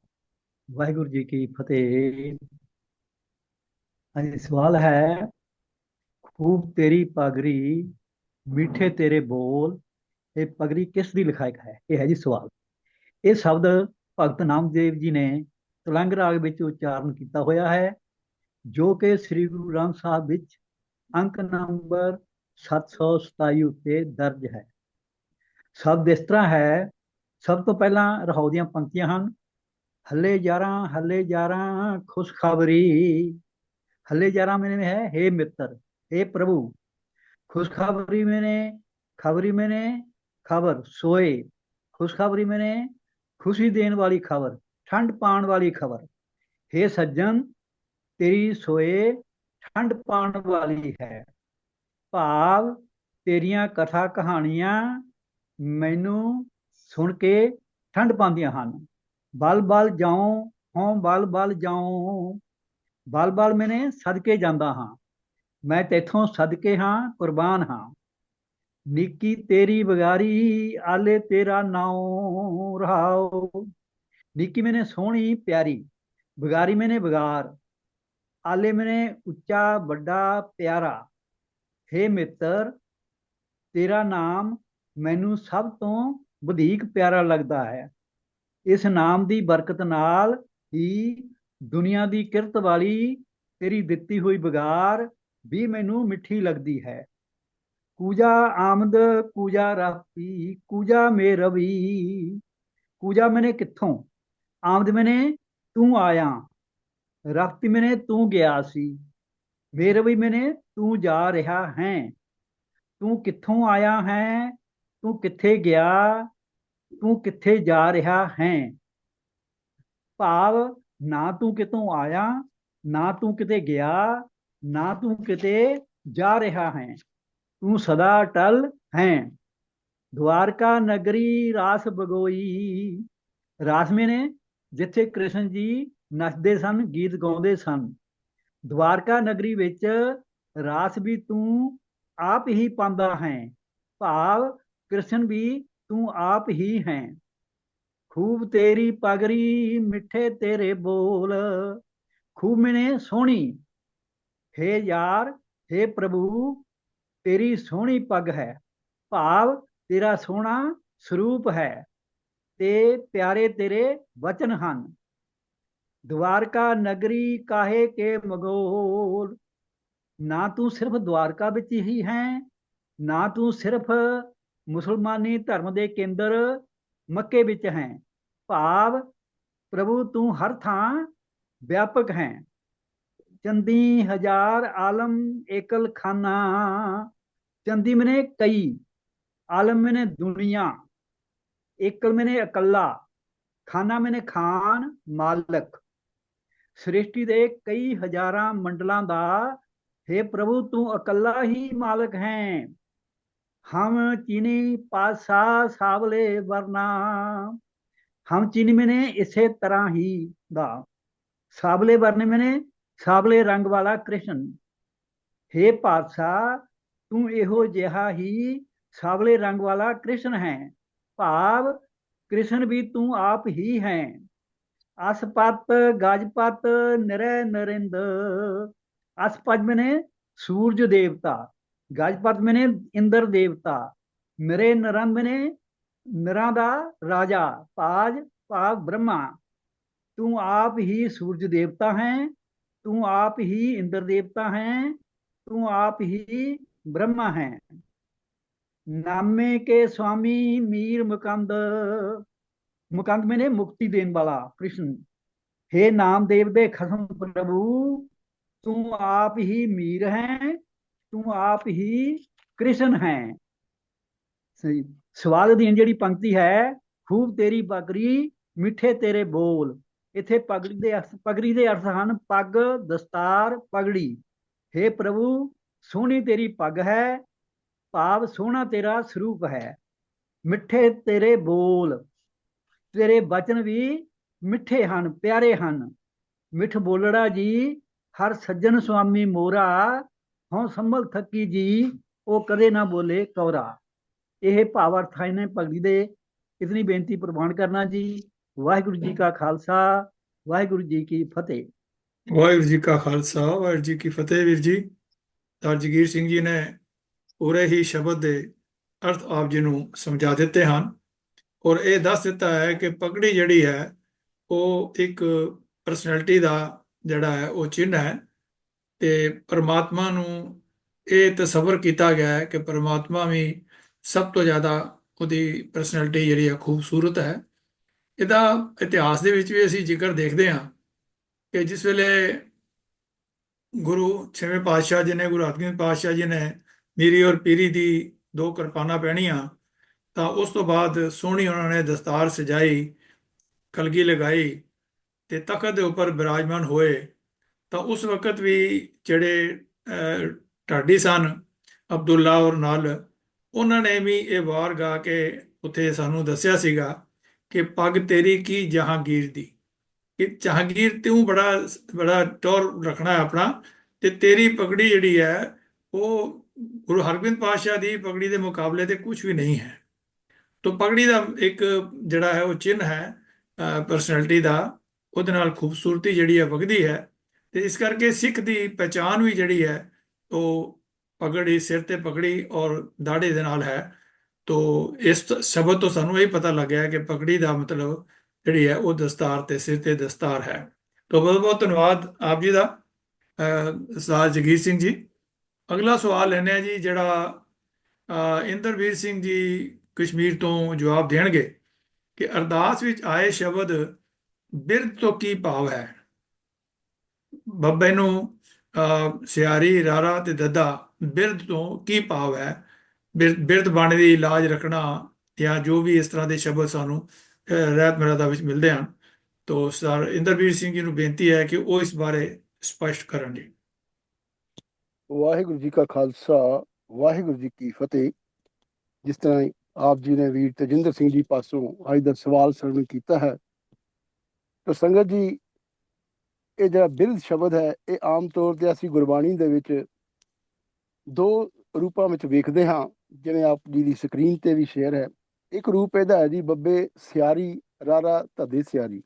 ਵਾਹਿਗੁਰੂ ਜੀ ਕੀ ਫਤਿਹ। ਹਾਂਜੀ, ਸਵਾਲ ਹੈ, ਖੂਬ ਤੇਰੀ ਪਗੜੀ ਮਿੱਠੇ ਤੇਰੇ ਬੋਲ, ਇਹ ਪਗੜੀ ਕਿਸ ਦੀ ਲਿਖਾਇਕ ਹੈ? ਇਹ ਹੈ ਜੀ ਸਵਾਲ। ਇਹ ਸ਼ਬਦ ਭਗਤ ਨਾਮਦੇਵ ਜੀ ਨੇ ਤਲੰਗ ਰਾਗ ਵਿੱਚ ਉਚਾਰਨ ਕੀਤਾ ਹੋਇਆ ਹੈ, ਜੋ ਕਿ ਸ੍ਰੀ ਗੁਰੂ ਗ੍ਰੰਥ ਸਾਹਿਬ ਵਿੱਚ ਅੰਕ ਨੰਬਰ 727 ਉੱਤੇ ਦਰਜ ਹੈ। ਸ਼ਬਦ ਇਸ ਤਰ੍ਹਾਂ ਹੈ। ਸਭ ਤੋਂ ਪਹਿਲਾਂ ਰਹਾਉ ਦੀਆਂ ਪੰਕਤੀਆਂ ਹਨ। ਹੱਲੇ ਯਾਰਾਂ ਖੁਸ਼ਖਬਰੀ। हल्ले जारा मैंने है हे मित्र, हे प्रभु। खुशखबरी मैंने, खबरी मैंने खबर सोए। खुशखबरी मैंने खुशी देने वाली खबर, ठंड पाण वाली खबर। हे सज्जन तेरी सोए ठंड पाण वाली है। भाव तेरियां कथा कहानियां मैनू सुन के ठंड पांदियां हन। बल बल जाऊं हों बल बल जाऊं। बल बल मैंने सदके जांदा हाँ, मैं तेथों सदके हाँ कुर्बान हाँ। निकी तेरी बगारी आले तेरा नाम रहाओ। निकी मैंने सोहनी प्यारी, बगारी मैंने बगार, आले मैंने उच्चा बड़ा प्यारा। हे मित्र तेरा नाम मैनू सब तो वधीक प्यारा लगता है। इस नाम की बरकत नाल ही दुनिया की किरत वाली तेरी दिती हुई बगार भी मैनू मिठी लगती है। कूजा आमद कूजा राती कूजा में रवि। कूजा मैंने कित्थों, आमद मैंने तू आया, राती मैंने तू गया सी, मेरे भी मैंने तू जा रहा है। तू कित्थों आया है, तू कित्थे गया, तू कित्थे जा रहा है। भाव ना तू कितों आया, ना तू किते गया, ना तू किते जा रहा है, तू सदा अटल है। द्वारका नगरी रास बगोई। रास मैंने जिथे कृष्ण जी नचते सन, गीत गाते सन। द्वारका नगरी विच रास भी तू आप ही पांदा है। भाव कृष्ण भी तू आप ही है। खूब तेरी पगड़ी मिठे तेरे बोल। खूब मैंने सोहनी, हे यार हे प्रभु तेरी सोहनी पग है। भाव तेरा सोहना स्वरूप है ते प्यारे तेरे वचन हन। द्वारका नगरी काहे के मगोल। ना तू सिर्फ द्वारका विच ही है, ना तू सिर्फ मुसलमानी धर्म के केंद्र मक्के विच है। भाव प्रभु तू हर थां व्यापक है। चंदी हजार आलम एकल खाना। चंदी मैंने कई, आलम मैंने दुनिया, एकल मैंने अकल्ला, खाना मैंने खान मालक। सृष्टि दे कई हजारां मंडलां दा हे प्रभु तू अकल्ला ही मालक है। हम चीनी पातशाह सावले वरना। हम चीनी मैंने इसे तरह ही दा। सावले वरने मैंने सावले रंग वाला कृष्ण। हे पातशाह तू एहो जिहा ही सावले रंग वाला कृष्ण है। भाव कृष्ण भी तू आप ही है। असपत गजपत निरय नरिंद। असपत मैंने सूरज देवता, गजपत मैंने इंद्र देवता, निरे नरन मैंने नरा दा राजा, पाज भाव ब्रह्मा। तू आप ही सूरज देवता है, तू आप ही इंद्र देवता है, तू आप ही ब्रह्मा है। नामे के स्वामी मीर मुकंद। मुकंद मैंने मुक्ति देने वाला कृष्ण। हे नामदेव दे खसम प्रभु तू आप ही मीर है, तू आप ही कृष्ण है। सही सवाल दी जी पंक्ति है, खूब तेरी बकरी ਮਿੱਠੇ ਤੇਰੇ ਬੋਲ। ਇੱਥੇ ਪਗੜੀ ਦੇ ਅਰਥ ਹਨ ਪੱਗ, ਦਸਤਾਰ, ਪਗੜੀ। हे ਪ੍ਰਭੂ, ਸੋਹਣੀ ਤੇਰੀ ਪੱਗ ਹੈ, ਭਾਵ ਸੋਹਣਾ ਤੇਰਾ ਸਰੂਪ ਹੈ। ਮਿੱਠੇ ਤੇਰੇ ਬੋਲ, ਤੇਰੇ ਬਚਨ ਵੀ ਮਿੱਠੇ ਹਨ, ਪਿਆਰੇ ਹਨ। ਮਿੱਠ ਬੋਲੜਾ ਜੀ, ਹਰ ਸੱਜਣ ਸੁਆਮੀ ਮੋਰਾ, ਹਉ ਸੰਭਲ ਥੱਕੀ ਜੀ, ਉਹ ਕਦੇ ਨਾ ਬੋਲੇ ਕੌਰਾ। ਇਹ ਭਾਵ ਅਰਥ ਨੇ ਭਗਤੀ ਦੇ। ਇਤਨੀ ਬੇਨਤੀ ਪ੍ਰਵਾਨ ਕਰਨਾ ਜੀ। ਵਾਹਿਗੁਰੂ ਜੀ ਕਾ ਖਾਲਸਾ, ਵਾਹਿਗੁਰੂ ਜੀ ਕੀ ਫਤਿਹ। ਵਾਹਿਗੁਰੂ ਜੀ ਕਾ ਖਾਲਸਾ, ਵਾਹਿਗੁਰੂ ਜੀ ਕੀ ਫਤਿਹ। ਵੀਰ ਜੀ ਸਰ ਜਗੀਰ ਸਿੰਘ ਜੀ ਨੇ ਪੂਰੇ ਹੀ ਸ਼ਬਦ ਦੇ ਅਰਥ ਆਪ ਜੀ ਨੂੰ ਸਮਝਾ ਦਿੱਤੇ ਹਨ ਔਰ ਇਹ ਦੱਸ ਦਿੱਤਾ ਹੈ ਕਿ ਪਗੜੀ ਜਿਹੜੀ ਹੈ ਉਹ ਇੱਕ ਪਰਸਨੈਲਿਟੀ ਦਾ ਜਿਹੜਾ ਹੈ ਉਹ ਚਿੰਨ੍ਹ ਹੈ ਤੇ ਪਰਮਾਤਮਾ ਨੂੰ ਇਹ ਤਸੱਵਰ ਕੀਤਾ ਗਿਆ ਹੈ ਕਿ ਪਰਮਾਤਮਾ ਵੀ ਸਭ ਤੋਂ ਜ਼ਿਆਦਾ ਉਹਦੀ ਪਰਸਨੈਲਿਟੀ ਜਿਹੜੀ ਹੈ ਖੂਬਸੂਰਤ ਹੈ। ਇਹਦਾ ਇਤਿਹਾਸ ਦੇ ਵਿੱਚ ਵੀ ਅਸੀਂ ਜ਼ਿਕਰ ਦੇਖਦੇ ਹਾਂ ਕਿ ਜਿਸ ਵੇਲੇ ਗੁਰੂ 6ਵੇਂ ਪਾਤਸ਼ਾਹ ਜੀ ਨੇ, ਗੁਰੂ ਹਰਗੋਬਿੰਦ ਪਾਤਸ਼ਾਹ ਜੀ ਨੇ ਮੀਰੀ ਔਰ ਪੀਰੀ ਦੀ 2 ਕਿਰਪਾਨਾਂ ਪਹਿਨੀਆਂ ਤਾਂ ਉਸ ਤੋਂ ਬਾਅਦ ਸੋਹਣੀ ਉਹਨਾਂ ਨੇ ਦਸਤਾਰ ਸਜਾਈ, ਕਲਗੀ ਲਗਾਈ ਤੇ ਤਖਤ ਦੇ ਉੱਪਰ ਬਿਰਾਜਮਾਨ ਹੋਏ। ਤਾਂ ਉਸ ਵਕਤ ਵੀ ਜਿਹੜੇ ਢਾਡੀ ਸਨ ਅਬਦੁੱਲਾ ਔਰ ਨਾਲ, ਉਹਨਾਂ ਨੇ ਵੀ ਇਹ ਵਾਰ ਗਾ ਕੇ ਉੱਥੇ ਸਾਨੂੰ ਦੱਸਿਆ ਸੀਗਾ ਕਿ ਪੱਗ ਤੇਰੀ ਕੀ ਜਹਾਂਗੀਰ ਦੀ, ਕਿ ਜਹਾਂਗੀਰ ਤੂੰ ਬੜਾ ਟੌਰ ਰੱਖਣਾ ਹੈ ਆਪਣਾ ਤੇ ਤੇਰੀ ਪਗੜੀ ਜਿਹੜੀ ਹੈ ਉਹ ਗੁਰੂ ਹਰਗੋਬਿੰਦ ਪਾਤਸ਼ਾਹ ਦੀ ਪਗੜੀ ਦੇ ਮੁਕਾਬਲੇ ਤੇ ਕੁਝ ਵੀ ਨਹੀਂ ਹੈ। ਤਾਂ ਪਗੜੀ ਦਾ ਇੱਕ ਜਿਹੜਾ ਹੈ ਉਹ ਚਿੰਨ੍ਹ ਹੈ ਪਰਸਨੈਲਿਟੀ ਦਾ, ਉਹਦੇ ਨਾਲ ਖੂਬਸੂਰਤੀ ਜਿਹੜੀ ਹੈ ਵਗਦੀ ਹੈ ਤੇ ਇਸ ਕਰਕੇ ਸਿੱਖ ਦੀ ਪਹਿਚਾਨ ਵੀ ਜਿਹੜੀ ਹੈ ਉਹ ਪਗੜੀ, ਸਿਰ ਤੇ ਪਗੜੀ ਔਰ ਦਾੜੇ ਦੇ ਨਾਲ ਹੈ। ਤੋ ਇਸ ਸ਼ਬਦ ਤੋਂ ਸਾਨੂੰ ਇਹ ਪਤਾ ਲੱਗਿਆ ਕਿ ਪਗੜੀ ਦਾ ਮਤਲਬ ਜਿਹੜੀ ਹੈ ਉਹ ਦਸਤਾਰ ਤੇ ਸਿਰ ਤੇ ਦਸਤਾਰ ਹੈ। ਤੋ ਬਹੁਤ ਬਹੁਤ ਧੰਨਵਾਦ ਆਪ ਜੀ ਦਾ ਸਰਦਾਰ ਜਗੀਰ ਸਿੰਘ ਜੀ। ਅਗਲਾ ਸਵਾਲ ਲੈਣੇ ਆ ਜੀ, ਜਿਹੜਾ ਇੰਦਰਵੀਰ ਸਿੰਘ ਜੀ ਕਸ਼ਮੀਰ ਤੋਂ ਜਵਾਬ ਦੇਣਗੇ ਕਿ ਅਰਦਾਸ ਵਿੱਚ ਆਏ ਸ਼ਬਦ ਬਿਰਧ ਤੋਂ ਕੀ ਭਾਵ ਹੈ। ਬੱਬੇ ਨੂੰ ਸਿਆਰੀ, ਰਾਰਾ ਤੇ ਦੱਦਾ, ਬਿਰਧ ਤੋਂ ਕੀ ਭਾਵ ਹੈ। ਬਿਰਧ ਬਾਣੀ ਦੀ ਲਾਜ ਰੱਖਣਾ ਜਾਂ ਜੋ ਵੀ ਇਸ ਤਰ੍ਹਾਂ ਦੇ ਸ਼ਬਦ ਸਾਨੂੰ ਰਹਿਤ ਮਰਾਦਾ ਵਿੱਚ ਮਿਲਦੇ ਹਨ। ਤੋ ਸਰ ਇੰਦਰਵੀਰ ਸਿੰਘ ਜੀ ਨੂੰ ਬੇਨਤੀ ਹੈ ਕਿ ਉਹ ਇਸ ਬਾਰੇ ਸਪਸ਼ਟ ਕਰਨ ਜੀ। ਵਾਹਿਗੁਰੂ ਜੀ ਕਾ ਖਾਲਸਾ, ਵਾਹਿਗੁਰੂ ਜੀ ਕੀ ਫਤਿਹ। ਜਿਸ ਤਰ੍ਹਾਂ ਆਪ ਜੀ ਨੇ ਵੀਰ ਤੇਜਿੰਦਰ ਸਿੰਘ ਜੀ ਪਾਸੋਂ ਅੱਜ ਦਾ ਸਵਾਲ ਸਰਵਣ ਕੀਤਾ ਹੈ, ਤਾਂ ਸੰਗਤ ਜੀ ਇਹ ਜਿਹੜਾ ਬਿਰਧ ਸ਼ਬਦ ਹੈ ਇਹ ਆਮ ਤੌਰ ਤੇ ਅਸੀਂ ਗੁਰਬਾਣੀ ਦੇ ਵਿੱਚ 2 ਰੂਪਾਂ ਵਿੱਚ ਵੇਖਦੇ ਹਾਂ, ਜਿਵੇਂ ਆਪ ਜੀ ਦੀ ਸਕਰੀਨ ਤੇ ਵੀ ਸ਼ੇਅਰ ਹੈ। ਇੱਕ ਰੂਪ ਇਹਦਾ ਹੈ ਜੀ ਬੱਬੇ ਸਿਆਰੀ, ਰਾਰਾ ਧੱਦੇ ਸਿਆਰੀ।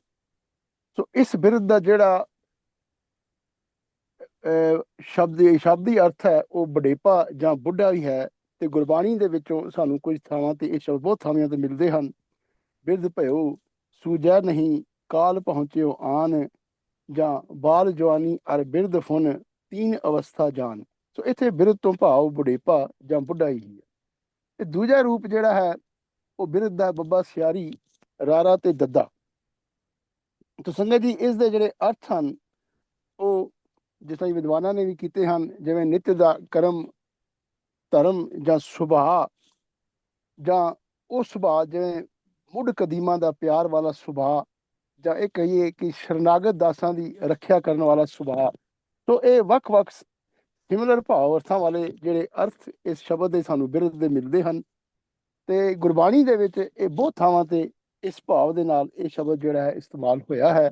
ਸੋ ਇਸ ਬਿਰਧ ਦਾ ਜਿਹੜਾ ਸ਼ਬਦੀ ਅਰਥ ਹੈ ਉਹ ਵਡੇਪਾ ਜਾਂ ਬੁੱਢਾ ਵੀ ਹੈ ਤੇ ਗੁਰਬਾਣੀ ਦੇ ਵਿੱਚੋਂ ਸਾਨੂੰ ਕੁਝ ਥਾਵਾਂ ਤੇ ਇਹ ਸ਼ਬਦ ਬਹੁਤ ਥਾਵਾਂ ਤੇ ਮਿਲਦੇ ਹਨ। ਬਿਰਧ ਭਇਓ ਸੂਝੈ ਨਹੀਂ, ਕਾਲ ਪਹੁੰਚਿਓ ਆਨ, ਜਾਂ ਬਾਲ ਜਵਾਨੀ ਅਰ ਬਿਰਧ ਫੁਨ, 3 ਅਵਸਥਾ ਜਾਨ। ਸੋ ਇੱਥੇ ਬਿਰਧ ਤੋਂ ਭਾਵ ਬੁਢੇਪਾ ਜਾਂ ਬੁੱਢਾ ਹੀ ਹੈ। ਤੇ ਦੂਜਾ ਰੂਪ ਜਿਹੜਾ ਹੈ ਉਹ ਬਿਰਧ ਦਾ ਬੱਬਾ ਸਿਆਰੀ, ਰਾਰਾ ਤੇ ਦੱਦਾ। ਤਾਂ ਸੰਗਤ ਜੀ ਇਸ ਦੇ ਜਿਹੜੇ ਅਰਥ ਹਨ ਉਹ ਜਿਸ ਤਰ੍ਹਾਂ ਵਿਦਵਾਨਾਂ ਨੇ ਵੀ ਕੀਤੇ ਹਨ, ਜਿਵੇਂ ਨਿੱਤ ਦਾ ਕਰਮ, ਧਰਮ ਜਾਂ ਸੁਭਾਅ, ਜਾਂ ਉਹ ਸੁਭਾਅ ਜਿਵੇਂ ਮੁੱਢ ਕਦੀਮਾਂ ਦਾ ਪਿਆਰ ਵਾਲਾ ਸੁਭਾਅ, ਜਾਂ ਇਹ ਕਹੀਏ ਕਿ ਸ਼ਰਨਾਗਤ ਦਾਸਾਂ ਦੀ ਰੱਖਿਆ ਕਰਨ ਵਾਲਾ ਸੁਭਾਅ। ਤੋ ਇਹ ਵੱਖ-ਵੱਖ ਸਿਮਿਲਰ ਭਾਵ ਅਰਥਾਂ ਵਾਲੇ ਜਿਹੜੇ ਅਰਥ ਇਸ ਸ਼ਬਦ ਦੇ ਸਾਨੂੰ ਬਿਰਧ ਦੇ ਮਿਲਦੇ ਹਨ ਤੇ ਗੁਰਬਾਣੀ ਦੇ ਵਿੱਚ ਇਹ ਬਹੁਤ ਥਾਵਾਂ ਤੇ ਇਸ ਭਾਵ ਦੇ ਨਾਲ ਇਹ ਸ਼ਬਦ ਜਿਹੜਾ ਹੈ ਇਸਤੇਮਾਲ ਹੋਇਆ ਹੈ।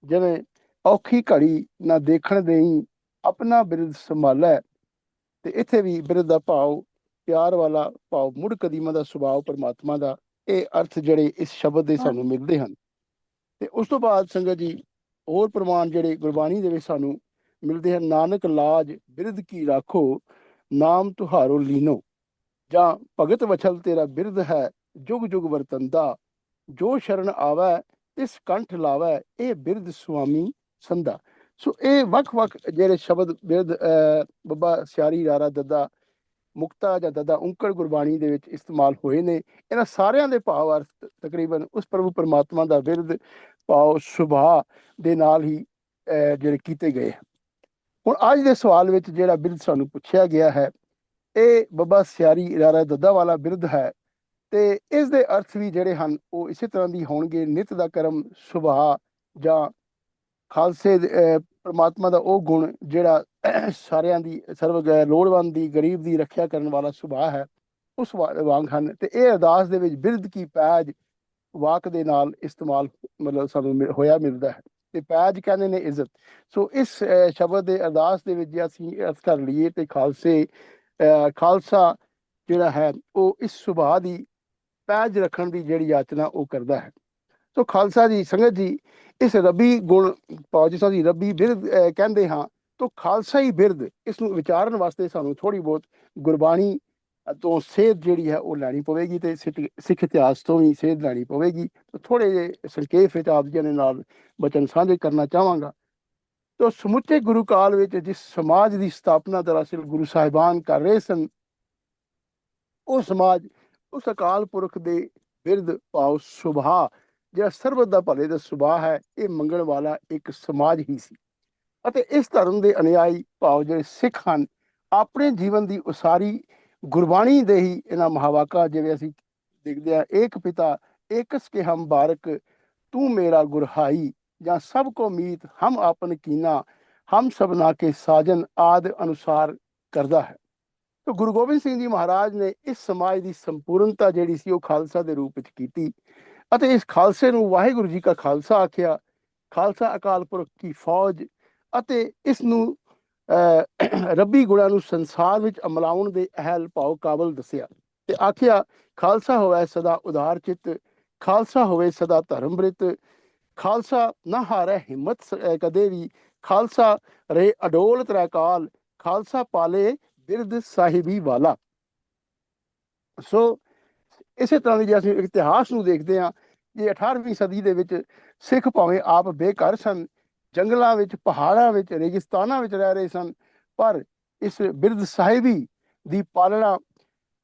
ਜਿਵੇਂ ਔਖੀ ਘੜੀ ਨਾ ਦੇਖਣ ਦੇਈ, ਆਪਣਾ ਬਿਰਧ ਸੰਭਾਲੈ। ਤੇ ਇੱਥੇ ਵੀ ਬਿਰਧ ਦਾ ਭਾਵ ਪਿਆਰ ਵਾਲਾ ਭਾਵ, ਮੁੱਢ ਕਦੀਮਾਂ ਦਾ ਸੁਭਾਅ ਪਰਮਾਤਮਾ ਦਾ, ਇਹ ਅਰਥ ਜਿਹੜੇ ਇਸ ਸ਼ਬਦ ਦੇ ਸਾਨੂੰ ਮਿਲਦੇ ਹਨ। ਤੇ ਉਸ ਤੋਂ ਬਾਅਦ ਸੰਗਤ ਜੀ ਹੋਰ ਪ੍ਰਮਾਣ ਜਿਹੜੇ ਗੁਰਬਾਣੀ ਦੇ ਵਿੱਚ ਸਾਨੂੰ ਮਿਲਦੇ ਹਨ। ਨਾਨਕ ਲਾਜ ਬਿਰਧ ਕੀ ਰਾਖੋ, ਨਾਮ ਤੁਹਾਰੋ ਲੀਨੋ, ਜਾਂ ਭਗਤ ਵਛਲ ਤੇਰਾ ਬਿਰਧ ਹੈ, ਜੁਗ ਜੁਗ ਵਰਤੰਦਾ, ਜੋ ਸ਼ਰਨ ਆਵੈ ਤਿਸ ਕੰਠ ਲਾਵੈ, ਇਹ ਬਿਰਧ ਸੁਆਮੀ ਸੰਧਾ। ਸੋ ਇਹ ਵੱਖ-ਵੱਖ ਜਿਹੜੇ ਸ਼ਬਦ ਬਿਰਧ ਬੱਬਾ ਸਿਆਰੀ, ਰਾਰਾ, ਦੱਦਾ, ਮੁਕਤਾ ਜਾਂ ਦੱਦਾ ਔਂਕੜ ਗੁਰਬਾਣੀ ਦੇ ਵਿੱਚ ਇਸਤੇਮਾਲ ਹੋਏ ਨੇ। ਇਹਨਾਂ ਸਾਰਿਆਂ ਦੇ ਭਾਵ ਅਰਥ ਤਕਰੀਬਨ ਉਸ ਪ੍ਰਭੂ ਪਰਮਾਤਮਾ ਦਾ ਬਿਰਧ ਭਾਵ ਸੁਭਾਅ ਦੇ ਨਾਲ ਹੀ ਜਿਹੜੇ ਕੀਤੇ ਗਏ। ਹੁਣ ਅੱਜ ਦੇ ਸਵਾਲ ਵਿੱਚ ਜਿਹੜਾ ਬਿਰਧ ਸਾਨੂੰ ਪੁੱਛਿਆ ਗਿਆ ਹੈ ਇਹ ਬੱਬਾ ਸਿਆਰੀ, ਰਾਰਾ, ਦੱਦਾ ਵਾਲਾ ਬਿਰਧ ਹੈ। ਤੇ ਇਸ ਦੇ ਅਰਥ ਵੀ ਜਿਹੜੇ ਹਨ ਉਹ ਇਸੇ ਤਰ੍ਹਾਂ ਦੀ ਹੋਣਗੇ। ਨਿਤ ਦਾ ਕਰਮ, ਸੁਭਾਅ ਜਾਂ ਖਾਲਸੇ ਪ੍ਰਮਾਤਮਾ ਦਾ ਉਹ ਗੁਣ ਜਿਹੜਾ ਸਾਰਿਆਂ ਦੀ ਲੋੜਵੰਦ ਦੀ, ਗਰੀਬ ਦੀ ਰੱਖਿਆ ਕਰਨ ਵਾਲਾ ਸੁਭਾਅ ਹੈ, ਉਸ ਵਾਂਗ ਹਨ। ਤੇ ਇਹ ਅਰਦਾਸ ਦੇ ਵਿੱਚ ਬਿਰਧ ਕੀ ਪੈਜ ਵਾਕ ਦੇ ਨਾਲ ਇਸਤੇਮਾਲ ਮਤਲਬ ਸਾਨੂੰ ਹੋਇਆ ਮਿਲਦਾ ਹੈ। ਤੇ ਪੈਜ ਕਹਿੰਦੇ ਨੇ ਇੱਜ਼ਤ। ਸੋ ਇਸ ਸ਼ਬਦ ਦੇ ਅਰਦਾਸ ਦੇ ਵਿੱਚ ਜੇ ਅਸੀਂ ਅਰਥ ਕਰ ਲਈਏ ਤੇ ਖਾਲਸਾ ਜਿਹੜਾ ਹੈ ਉਹ ਇਸ ਸੁਭਾਅ ਦੀ ਪੈਜ ਰੱਖਣ ਦੀ ਜਿਹੜੀ ਯਾਚਨਾ ਉਹ ਕਰਦਾ ਹੈ। ਸੋ ਖਾਲਸਾ ਜੀ, ਸੰਗਤ ਜੀ, ਇਸ ਰੱਬੀ ਗੁਣ ਭਾਵ ਜਿਸ ਦੀ ਰੱਬੀ ਬਿਰਧ ਕਹਿੰਦੇ ਹਾਂ, ਤਾਂ ਖਾਲਸਾ ਹੀ ਬਿਰਧ, ਇਸ ਨੂੰ ਵਿਚਾਰਨ ਵਾਸਤੇ ਸਾਨੂੰ ਥੋੜ੍ਹੀ ਬਹੁਤ ਗੁਰਬਾਣੀ ਤੋਂ ਸੇਧ ਜਿਹੜੀ ਹੈ ਉਹ ਲੈਣੀ ਪਵੇਗੀ ਤੇ ਸਿੱਖ ਇਤਿਹਾਸ ਤੋਂ ਵੀ ਸੇਧ ਲੈਣੀ ਪਵੇਗੀ। ਥੋੜ੍ਹੇ ਜਿਹੇ ਸੰਖੇਪ ਵਿੱਚ ਆਪ ਜੀ ਦੇ ਨਾਲ ਬਚਨ ਸਾਂਝੇ ਕਰਨਾ ਚਾਹਾਂਗਾ। ਤਾਂ ਸਮੁੱਚੇ ਗੁਰੂ ਕਾਲ ਵਿੱਚ ਜਿਸ ਸਮਾਜ ਦੀ ਸਥਾਪਨਾ ਦਰਅਸਲ ਗੁਰੂ ਸਾਹਿਬਾਨ ਕਰ ਰਹੇ ਸਨ, ਉਹ ਸਮਾਜ ਉਸ ਅਕਾਲ ਪੁਰਖ ਦੇ ਬਿਰਧ ਭਾਵ ਸੁਭਾਅ ਜਿਹੜਾ ਸਰਬਤ ਦਾ ਭਲੇ ਦਾ ਸੁਭਾਅ ਹੈ, ਇਹ ਮੰਗਣ ਵਾਲਾ ਇੱਕ ਸਮਾਜ ਹੀ ਸੀ। ਅਤੇ ਇਸ ਧਰਮ ਦੇ ਅਨੁਯਾਈ ਭਾਵ ਜਿਹੜੇ ਸਿੱਖ ਹਨ, ਆਪਣੇ ਜੀਵਨ ਦੀ ਉਸਾਰੀ ਗੁਰਬਾਣੀ ਦੇ ਹੀ ਇਹਨਾਂ ਮਹਾਵਾਕਾਂ, ਜਿਵੇਂ ਅਸੀਂ ਦੇਖਦੇ ਹਾਂ, ਏਕ ਪਿਤਾ ਏਕਸ ਕੇ ਹਮ ਬਾਰਕ, ਤੂੰ ਮੇਰਾ ਗੁਰਹਾਈ, ਜਾਂ ਸਭ ਕੋ ਮੀਤ ਹਮ ਆਪਨ ਕੀਨਾ, ਹਮ ਸਭਨਾ ਕੇ ਸਾਜਨ ਆਦਿ ਅਨੁਸਾਰ ਕਰਦਾ ਹੈ। ਤਾਂ ਗੁਰੂ ਗੋਬਿੰਦ ਸਿੰਘ ਜੀ ਮਹਾਰਾਜ ਨੇ ਇਸ ਸਮਾਜ ਦੀ ਸੰਪੂਰਨਤਾ ਜਿਹੜੀ ਸੀ ਉਹ ਖਾਲਸਾ ਦੇ ਰੂਪ ਵਿੱਚ ਕੀਤੀ ਅਤੇ ਇਸ ਖਾਲਸੇ ਨੂੰ ਵਾਹਿਗੁਰੂ ਜੀ ਕਾ ਖਾਲਸਾ ਆਖਿਆ। ਖਾਲਸਾ ਅਕਾਲ ਪੁਰਖ ਕੀ ਫੌਜ ਅਤੇ ਇਸ ਨੂੰ ਰੱਬੀ ਗੁਣਾਂ ਨੂੰ ਸੰਸਾਰ ਵਿੱਚ ਅਮਲਾਉਣ ਦੇ ਅਹਿਲ ਭਾਵ ਕਾਬਲ ਦੱਸਿਆ ਤੇ ਆਖਿਆ, ਖਾਲਸਾ ਹੋਵੇ ਸਦਾ ਉਦਾਰ ਚਿੱਤ, ਖਾਲਸਾ ਹੋਵੇ ਸਦਾ ਧਰਮਬ੍ਰਿਤ, ਖਾਲਸਾ ਨਾ ਹਾਰੇ ਹਿੰਮਤ ਕਦੇ ਵੀ, ਖਾਲਸਾ ਰਹੇ ਅਡੋਲ ਤ੍ਰੈਕਾਲ, ਖਾਲਸਾ ਪਾਲੇ ਬਿਰਧ ਸਾਹਿਬੀ ਵਾਲਾ। ਸੋ ਇਸੇ ਤਰ੍ਹਾਂ ਦੀ ਜੇ ਅਸੀਂ ਇਤਿਹਾਸ ਨੂੰ ਦੇਖਦੇ ਹਾਂ, ਜੇ 18ਵੀਂ ਸਦੀ ਦੇ ਵਿੱਚ ਸਿੱਖ ਭਾਵੇਂ ਆਪ ਬੇਘਰ ਸਨ, ਜੰਗਲਾਂ ਵਿੱਚ, ਪਹਾੜਾਂ ਵਿੱਚ, ਰੇਗਿਸਤਾਨਾਂ ਵਿੱਚ ਰਹਿ ਰਹੇ ਸਨ, ਪਰ ਇਸ ਬਿਰਧ ਸਾਹਿਬੀ ਦੀ ਪਾਲਣਾ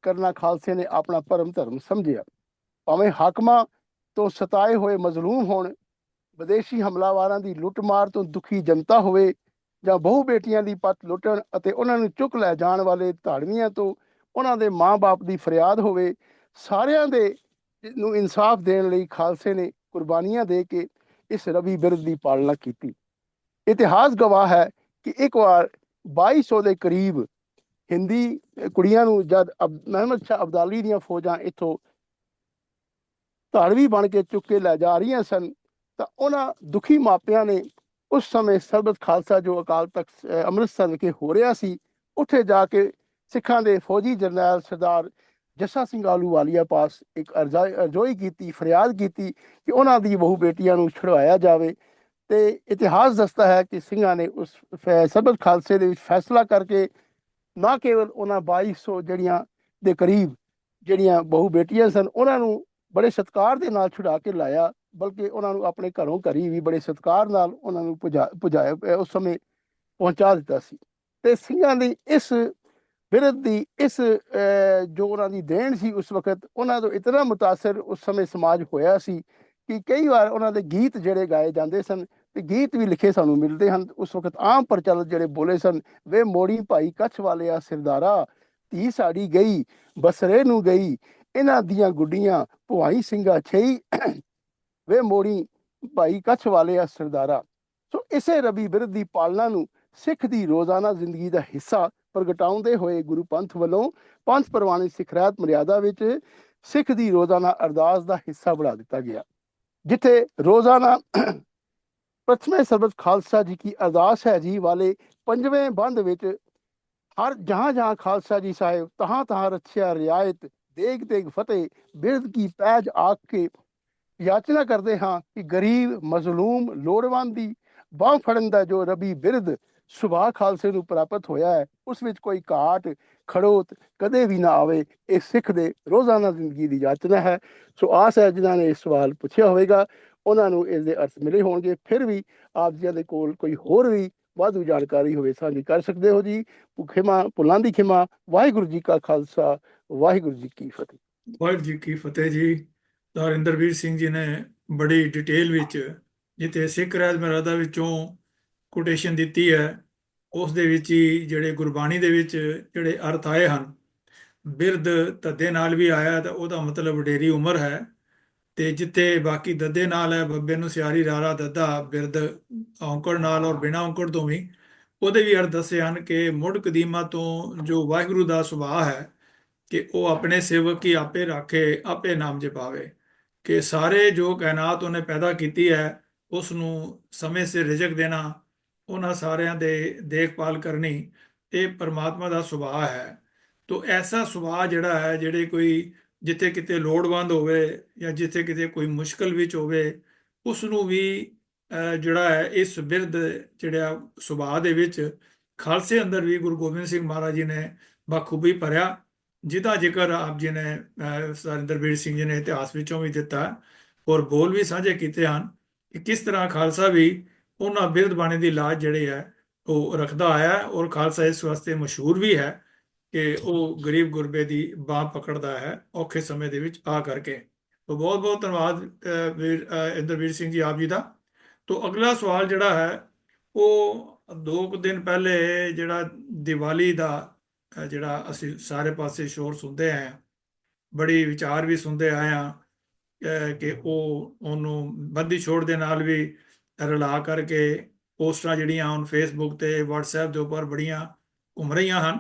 ਕਰਨਾ ਖਾਲਸੇ ਨੇ ਆਪਣਾ ਪਰਮ ਧਰਮ ਸਮਝਿਆ। ਭਾਵੇਂ ਹਾਕਮਾਂ ਤੋਂ ਸਤਾਏ ਹੋਏ ਮਜ਼ਲੂਮ ਹੋਣ, ਵਿਦੇਸ਼ੀ ਹਮਲਾਵਾਰਾਂ ਦੀ ਲੁੱਟਮਾਰ ਤੋਂ ਦੁਖੀ ਜਨਤਾ ਹੋਵੇ, ਜਾਂ ਬਹੁ ਬੇਟੀਆਂ ਦੀ ਪੱਤ ਲੁੱਟਣ ਅਤੇ ਉਹਨਾਂ ਨੂੰ ਚੁੱਕ ਲੈ ਜਾਣ ਵਾਲੇ ਧਾੜਵੀਆਂ ਤੋਂ ਉਹਨਾਂ ਦੇ ਮਾਂ-ਬਾਪ ਦੀ ਫਰਿਆਦ ਹੋਵੇ, ਸਾਰਿਆਂ ਦੇ ਨੂੰ ਇਨਸਾਫ ਦੇਣ ਲਈ ਖਾਲਸੇ ਨੇ ਕੁਰਬਾਨੀਆਂ ਦੇ ਕੇ ਇਸ ਰਵੀ ਬਿਰਧ ਦੀ ਪਾਲਣਾ ਕੀਤੀ। ਇਤਿਹਾਸ ਗਵਾਹ ਹੈ ਕਿ ਇੱਕ ਵਾਰ 2200 ਦੇ ਕਰੀਬ ਹਿੰਦੀ ਕੁੜੀਆਂ ਨੂੰ ਜਦ ਮਹਿਮਦ ਸ਼ਾਹ ਅਬਦਾਲੀ ਦੀਆਂ ਫੌਜਾਂ ਇੱਥੋਂ ਧਾੜਵੀ ਬਣ ਕੇ ਚੁੱਕ ਕੇ ਲੈ ਜਾ ਰਹੀਆਂ ਸਨ, ਤਾਂ ਉਹਨਾਂ ਦੁਖੀ ਮਾਪਿਆਂ ਨੇ ਉਸ ਸਮੇਂ ਸਰਬਤ ਖਾਲਸਾ ਜੋ ਅਕਾਲ ਤਖਤ ਅੰਮ੍ਰਿਤਸਰ ਵਿਖੇ ਹੋ ਰਿਹਾ ਸੀ, ਉੱਥੇ ਜਾ ਕੇ ਸਿੱਖਾਂ ਦੇ ਫੌਜੀ ਜਰਨੈਲ ਸਰਦਾਰ ਜੱਸਾ ਸਿੰਘ ਆਹਲੂਵਾਲੀਆ ਪਾਸ ਇੱਕ ਅਰਜ਼ੋਈ ਕੀਤੀ, ਫਰਿਆਦ ਕੀਤੀ ਕਿ ਉਹਨਾਂ ਦੀ ਬਹੂ ਬੇਟੀਆਂ ਨੂੰ ਛੁਡਵਾਇਆ ਜਾਵੇ। ਤੇ ਇਤਿਹਾਸ ਦੱਸਦਾ ਹੈ ਕਿ ਸਿੰਘਾਂ ਨੇ ਉਸ ਸਰਬਤ ਖਾਲਸੇ ਦੇ ਵਿੱਚ ਫੈਸਲਾ ਕਰਕੇ ਨਾ ਕੇਵਲ ਉਹਨਾਂ 2200 ਜਿਹੜੀਆਂ ਦੇ ਕਰੀਬ ਜਿਹੜੀਆਂ ਬਹੂ ਬੇਟੀਆਂ ਸਨ, ਉਹਨਾਂ ਨੂੰ ਬੜੇ ਸਤਿਕਾਰ ਦੇ ਨਾਲ ਛੁਡਾ ਕੇ ਲਾਇਆ, ਬਲਕਿ ਉਹਨਾਂ ਨੂੰ ਆਪਣੇ ਘਰੋਂ ਘਰੀ ਵੀ ਬੜੇ ਸਤਿਕਾਰ ਨਾਲ ਉਹਨਾਂ ਨੂੰ ਪੁਜਾਇਆ ਉਸ ਸਮੇਂ ਪਹੁੰਚਾ ਦਿੱਤਾ ਸੀ। ਤੇ ਸਿੰਘਾਂ ਦੀ ਇਸ ਬਿਰਧ ਦੀ ਇਸ ਜੋ ਉਹਨਾਂ ਦੀ ਦੇਣ ਸੀ, ਉਸ ਵਕਤ ਉਹਨਾਂ ਤੋਂ ਇਤਨਾ ਮੁਤਾਸਰ ਉਸ ਸਮੇਂ ਸਮਾਜ ਹੋਇਆ ਸੀ ਕਿ ਕਈ ਵਾਰ ਉਹਨਾਂ ਦੇ ਗੀਤ ਜਿਹੜੇ ਗਾਏ ਜਾਂਦੇ ਸਨ ਤੇ ਗੀਤ ਵੀ ਲਿਖੇ ਸਾਨੂੰ ਮਿਲਦੇ ਹਨ। ਉਸ ਵਕਤ ਆਮ ਪ੍ਰਚਲਿਤ ਜਿਹੜੇ ਬੋਲੇ ਸਨ, ਵੇ ਮੋੜੀ ਭਾਈ ਕੱਛ ਵਾਲਿਆ ਸਿਰਦਾਰਾ, ਧੀ ਸਾਡੀ ਗਈ ਬਸਰੇ ਨੂੰ ਗਈ, ਇਹਨਾਂ ਦੀਆਂ ਗੁੱਡੀਆਂ ਭੁਆਈ ਸਿੰਘਾ ਛਈ, ਵੇ ਮੋੜੀ ਭਾਈ ਕੱਛ ਵਾਲਿਆ ਸਰਦਾਰਾ। ਸੋ ਇਸੇ ਰਬੀ ਬਿਰਧ ਦੀ ਪਾਲਣਾ ਨੂੰ ਸਿੱਖ ਦੀ ਰੋਜ਼ਾਨਾ ਜ਼ਿੰਦਗੀ ਦਾ ਹਿੱਸਾ ਪ੍ਰਗਟਾਉਂਦੇ ਹੋਏ ਗੁਰੂ ਪੰਥ ਵੱਲੋਂ ਪੰਥ ਪ੍ਰਵਾਨਿਤ ਸਿੱਖ ਰਹਿਤ ਮਰਿਆਦਾ ਵਿੱਚ ਸਿੱਖ ਦੀ ਰੋਜ਼ਾਨਾ ਅਰਦਾਸ ਦਾ ਹਿੱਸਾ ਬਣਾ ਦਿੱਤਾ ਗਿਆ, ਜਿੱਥੇ ਰੋਜ਼ਾਨਾ ਪ੍ਰਥਮੇ ਸਰਬਤ ਖਾਲਸਾ ਜੀ ਕੀ ਅਰਦਾਸ ਹੈ ਜੀ ਵਾਲੇ 5ਵੇਂ ਬੰਦ ਵਿੱਚ ਹਰ ਜਹਾਂ ਖਾਲਸਾ ਜੀ ਸਾਹਿਬ ਤਹਾਂ ਤਹਾਂ ਰੱਖਿਆ ਰਿਆਇਤ, ਦੇਗ ਤੇਗ ਫਤਿਹ ਬਿਰਧ ਕੀ ਪੈਜ ਆਖ ਕੇ ਯਾਚਨਾ ਕਰਦੇ ਹਾਂ ਕਿ ਗਰੀਬ ਮਜ਼ਲੂਮ ਲੋੜਵੰਦ ਦੀ ਬਾਂਹ ਫੜਨ ਦਾ ਜੋ ਰਬੀ ਬਿਰਧ ਸੁਭਾਅ ਖਾਲਸੇ ਨੂੰ ਪ੍ਰਾਪਤ ਹੋਇਆ ਹੈ, ਉਸ ਵਿੱਚ ਕੋਈ ਘਾਟ ਖੜੋਤ ਕਦੇ ਵੀ ਨਾ ਆਵੇ। ਇਹ ਸਿੱਖ ਦੇ ਰੋਜ਼ਾਨਾ ਜ਼ਿੰਦਗੀ ਦੀ ਯਾਚਨਾ ਹੈ। ਸੋ ਆਸ ਹੈ ਜਿਨ੍ਹਾਂ ਨੇ ਇਹ ਸਵਾਲ ਪੁੱਛਿਆ ਹੋਵੇਗਾ ਉਹਨਾਂ ਨੂੰ ਇਸ ਦੇ ਅਰਥ ਮਿਲੇ ਹੋਣਗੇ। ਫਿਰ ਵੀ ਆਪ ਜੀ ਦੇ ਕੋਲ ਕੋਈ ਹੋਰ ਵੀ ਵਾਧੂ ਜਾਣਕਾਰੀ ਹੋਵੇ ਸਾਂਝੀ ਕਰ ਸਕਦੇ ਹੋ ਜੀ। ਭੁੱਲਾਂ ਦੀ ਖਿਮਾ। ਵਾਹਿਗੁਰੂ ਜੀ ਕਾ ਖਾਲਸਾ, ਵਾਹਿਗੁਰੂ ਜੀ ਕੀ ਫਤਿਹ। ਵਾਹਿਗੁਰੂ ਜੀ ਕੀ ਫਤਿਹ ਜੀ। ਇੰਦਰਵੀਰ ਸਿੰਘ ਜੀ ਨੇ ਬੜੀ ਡਿਟੇਲ ਵਿੱਚ ਜਿੱਥੇ ਸਿੱਖ ਰਹਿਤ ਮਰਿਆਦਾ ਵਿੱਚੋਂ ਕੋਟੇਸ਼ਨ ਦਿੱਤੀ ਹੈ, ਉਸ ਦੇ ਵਿੱਚ ਹੀ ਜਿਹੜੇ ਗੁਰਬਾਣੀ ਦੇ ਵਿੱਚ ਜਿਹੜੇ ਅਰਥ ਆਏ ਹਨ ਬਿਰਧ ਧੱਦੇ ਨਾਲ ਵੀ ਆਇਆ ਤਾਂ ਉਹਦਾ ਮਤਲਬ ਵਡੇਰੀ ਉਮਰ ਹੈ, ਤੇ ਜਿੱਥੇ ਬਾਕੀ ਦੱਦੇ ਨਾਲ ਹੈ, ਬੱਬੇ ਨੂੰ ਸਿਆਰੀ ਰਾਰਾ ਦੱਦਾ, ਬਿਰਧ ਔਂਕੜ ਨਾਲ ਔਰ ਬਿਨਾਂ ਔਂਕੜ ਤੋਂ ਵੀ, ਉਹਦੇ ਵੀ ਅਰਥ ਦੱਸੇ ਹਨ ਕਿ ਮੁੱਢ ਕਦੀਮਾ ਤੋਂ ਜੋ ਵਾਹਿਗੁਰੂ ਦਾ ਸੁਭਾਅ ਹੈ ਕਿ ਉਹ ਆਪਣੇ ਸੇਵਕ ਹੀ ਆਪੇ ਰਾਖੇ, ਆਪੇ ਨਾਮ ਜਪਾਵੇ, ਕਿ ਸਾਰੇ ਜੋ ਕਾਇਨਾਤ ਉਹਨੇ ਪੈਦਾ ਕੀਤੀ ਹੈ ਉਸ ਨੂੰ ਸਮੇਂ ਸਿਰ ਰਿਜ਼ਕ ਦੇਣਾ, ਉਹਨਾਂ ਸਾਰਿਆਂ ਦੇ ਦੇਖਭਾਲ ਕਰਨੀ, ਇਹ ਪਰਮਾਤਮਾ ਦਾ ਸੁਭਾਅ ਹੈ। ਤੋ ਐਸਾ ਸੁਭਾਅ ਜਿਹੜਾ ਹੈ, ਜਿਹੜੇ ਕੋਈ ਜਿੱਥੇ ਕਿਤੇ ਲੋੜਵੰਦ ਹੋਵੇ ਜਾਂ ਜਿੱਥੇ ਕਿਤੇ ਕੋਈ ਮੁਸ਼ਕਲ ਵਿੱਚ ਹੋਵੇ, ਉਸ ਨੂੰ ਵੀ ਜਿਹੜਾ ਹੈ ਇਸ ਬਿਰਧ ਜਿਹੜਾ ਸੁਭਾਅ ਦੇ ਵਿੱਚ ਖਾਲਸੇ ਅੰਦਰ ਵੀ ਗੁਰੂ ਗੋਬਿੰਦ ਸਿੰਘ ਮਹਾਰਾਜ ਜੀ ਨੇ ਬਖੂਬੀ ਭਰਿਆ, ਜਿਹਦਾ ਜ਼ਿਕਰ ਆਪ ਜੀ ਨੇ ਸਰਿੰਦਰਬੀਰ ਸਿੰਘ ਜੀ ਨੇ ਇਤਿਹਾਸ ਵਿੱਚੋਂ ਵੀ ਦਿੱਤਾ, ਔਰ ਬੋਲ ਵੀ ਸਾਂਝੇ ਕੀਤੇ ਹਨ ਕਿ ਕਿਸ ਤਰ੍ਹਾਂ ਖਾਲਸਾ ਵੀ ਉਹਨਾਂ ਬਿਰਧ ਬਾਣੀ ਦੀ ਲਾਜ ਜਿਹੜੇ ਹੈ ਉਹ ਰੱਖਦਾ ਆਇਆ, ਔਰ ਖਾਲਸਾ ਇਸ ਵਾਸਤੇ ਮਸ਼ਹੂਰ ਵੀ ਹੈ ਕਿ ਉਹ ਗਰੀਬ ਗੁਰਬੇ ਦੀ ਬਾਹ ਪਕੜਦਾ ਹੈ ਔਖੇ ਸਮੇਂ ਦੇ ਵਿੱਚ ਆ ਕਰਕੇ। ਤੋ ਬਹੁਤ ਬਹੁਤ ਧੰਨਵਾਦ ਇੰਦਰਵੀਰ ਸਿੰਘ ਜੀ ਆਪ ਜੀ ਦਾ। ਤੋ ਅਗਲਾ ਸਵਾਲ ਜਿਹੜਾ ਹੈ ਉਹ 2 ਦਿਨ ਪਹਿਲੇ ਜਿਹੜਾ ਦੀਵਾਲੀ ਦਾ ਜਿਹੜਾ ਅਸੀਂ ਸਾਰੇ ਪਾਸੇ ਸ਼ੋਰ ਸੁਣਦੇ ਆਏ ਹਾਂ, ਬੜੀ ਵਿਚਾਰ ਵੀ ਸੁਣਦੇ ਆਏ ਹਾਂ ਕਿ ਉਹਨੂੰ ਬੰਦੀ ਛੋੜ ਦੇ ਨਾਲ ਵੀ ਰਲਾ ਕਰਕੇ ਪੋਸਟਾਂ ਜਿਹੜੀਆਂ ਹੁਣ ਫੇਸਬੁੱਕ ਤੇ WhatsApp ਦੇ ਉੱਪਰ ਬੜੀਆਂ ਘੁੰਮ ਰਹੀਆਂ ਹਨ,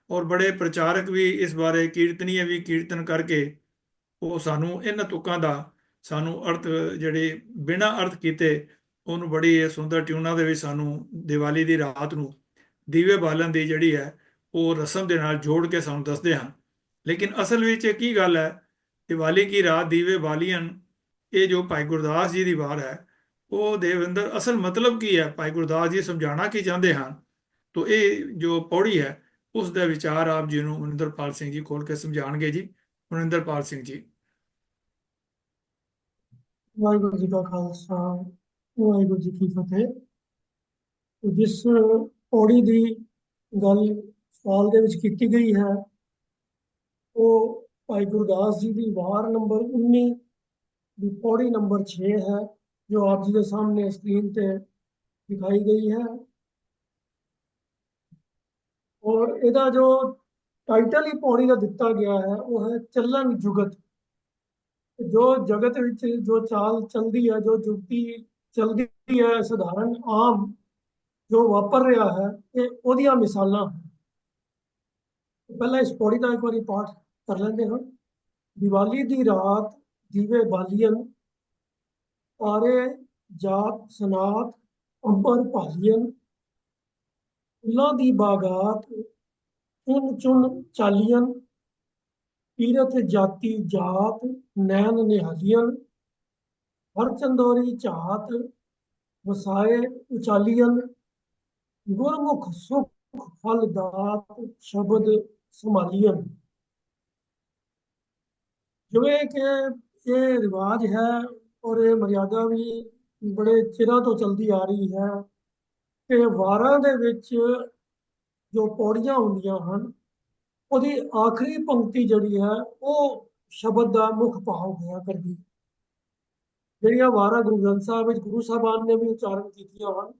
ਔਰ ਬੜੇ ਪ੍ਰਚਾਰਕ ਵੀ ਇਸ ਬਾਰੇ, ਕੀਰਤਨੀਏ ਵੀ ਕੀਰਤਨ ਕਰਕੇ ਉਹ ਸਾਨੂੰ ਇਹਨਾਂ ਤੁਕਾਂ ਦਾ ਸਾਨੂੰ ਅਰਥ ਜਿਹੜੇ ਬਿਨਾਂ ਅਰਥ ਕੀਤੇ ਉਹਨੂੰ ਬੜੀ ਸੁੰਦਰ ਟਿਊਨਾਂ ਦੇ ਵਿੱਚ ਸਾਨੂੰ ਦੀਵਾਲੀ ਦੀ ਰਾਤ ਨੂੰ ਦੀਵੇ ਬਾਲਣ ਦੀ ਜਿਹੜੀ ਹੈ ਉਹ ਰਸਮ ਦੇ ਨਾਲ ਜੋੜ ਕੇ ਸਾਨੂੰ ਦੱਸਦੇ ਹਨ। ਲੇਕਿਨ ਅਸਲ ਵਿੱਚ ਕੀ ਗੱਲ ਹੈ, ਦੀਵਾਲੀ ਕੀ ਰਾਤ ਦੀਵੇ ਬਾਲੀਆਂ, ਇਹ ਜੋ ਭਾਈ ਗੁਰਦਾਸ ਜੀ ਦੀ ਵਾਰ ਹੈ ਉਹ ਦੇਵਿੰਦਰ ਅਸਲ ਮਤਲਬ ਕੀ ਹੈ, ਭਾਈ ਗੁਰਦਾਸ ਜੀ ਸਮਝਾਉਣਾ ਕੀ ਚਾਹੁੰਦੇ ਹਨ। ਤੋ ਇਹ ਜੋ ਪੌੜੀ ਹੈ ਉਸ ਦਾ ਵਿਚਾਰ ਆਪ ਜੀ ਨੂੰ ਮਨਿੰਦਰਪਾਲ ਸਿੰਘ ਜੀ ਖੋਲ ਕੇ ਸਮਝਾਣਗੇ ਜੀ। ਮਨਿੰਦਰਪਾਲ ਸਿੰਘ ਜੀ। ਵਾਹਿਗੁਰੂ ਜੀ ਕਾ ਖਾਲਸਾ, ਵਾਹਿਗੁਰੂ ਜੀ ਕੀ ਫਤਿਹ। ਜਿਸ ਪੌੜੀ ਦੀ ਗੱਲ ਸਵਾਲ ਦੇ ਵਿੱਚ ਕੀਤੀ ਗਈ ਹੈ ਉਹ ਭਾਈ ਗੁਰਦਾਸ ਜੀ ਦੀ ਵਾਰ ਨੰਬਰ 19 ਦੀ ਪੌੜੀ ਨੰਬਰ 6 ਹੈ, ਜੋ ਆਪ ਜੀ ਦੇ ਸਾਹਮਣੇ ਸਕਰੀਨ ਤੇ ਦਿਖਾਈ ਗਈ ਹੈ। ਔਰ ਇਹਦਾ ਜੋ ਟਾਈਟਲ ਹੀ ਪੌੜੀ ਦਾ ਦਿੱਤਾ ਗਿਆ ਹੈ ਉਹ ਹੈ ਚੱਲਣ ਜੁਗਤ। ਜੋ ਜਗਤ ਵਿੱਚ ਜੋ ਚਾਲ ਚੱਲਦੀ ਹੈ, ਜੋ ਜੁਗਤੀ ਚੱਲਦੀ ਹੈ, ਸਧਾਰਨ ਆਮ ਜੋ ਵਾਪਰ ਰਿਹਾ ਹੈ, ਇਹ ਉਹਦੀਆਂ ਮਿਸਾਲਾਂ। ਪਹਿਲਾਂ ਇਸ ਪੌੜੀ ਦਾ ਇੱਕ ਵਾਰੀ ਪਾਠ ਕਰ ਲੈਂਦੇ ਹਾਂ। ਦੀਵਾਲੀ ਦੀ ਰਾਤ ਦੀਵੇ ਬਾਲੀਅਨ, ਤਾਰੇ ਜਾਤ ਸਨਾਤ ਅੰਬਰ ਭਾਲੀਅਨ, ਫੁੱਲਾਂ ਦੀ ਬਾਗਾਤ ਚੁਣ ਚੁਣ ਚਾਲੀਅਨ, ਤੀਰਥ ਜਾਤੀ ਜਾਤ ਨੈਣ ਨਿਹਾਲੀਅਨ, ਹਰ ਚੰਦੋਰੀ ਝਾਤ ਵਸਾਏ ਉਚਾਲੀਅਨ, ਗੁਰਮੁਖ ਸੁਖ ਫਲ ਦਾਤ ਸ਼ਬਦ ਸੰਭਾਲੀਅਨ। ਜਿਵੇਂ ਕਿ ਇਹ ਰਿਵਾਜ ਹੈ ਔਰ ਇਹ ਮਰਿਆਦਾ ਵੀ ਬੜੇ ਚਿਰਾਂ ਤੋਂ ਚਲਦੀ ਆ ਰਹੀ ਹੈ ਕਿ ਵਾਰਾਂ ਦੇ ਵਿੱਚ ਜੋ ਪੌੜੀਆਂ ਹੁੰਦੀਆਂ ਹਨ ਉਹਦੀ ਆਖਰੀ ਪੰਕਤੀ ਜਿਹੜੀ ਹੈ ਉਹ ਸ਼ਬਦ ਦਾ ਮੁੱਖ ਭਾਵ ਹੋਇਆ ਕਰਦੀ। ਜਿਹੜੀਆਂ ਵਾਰਾਂ ਗੁਰੂ ਗ੍ਰੰਥ ਸਾਹਿਬ ਵਿੱਚ ਗੁਰੂ ਸਾਹਿਬਾਨ ਨੇ ਵੀ ਉਚਾਰਨ ਕੀਤੀਆਂ ਹਨ,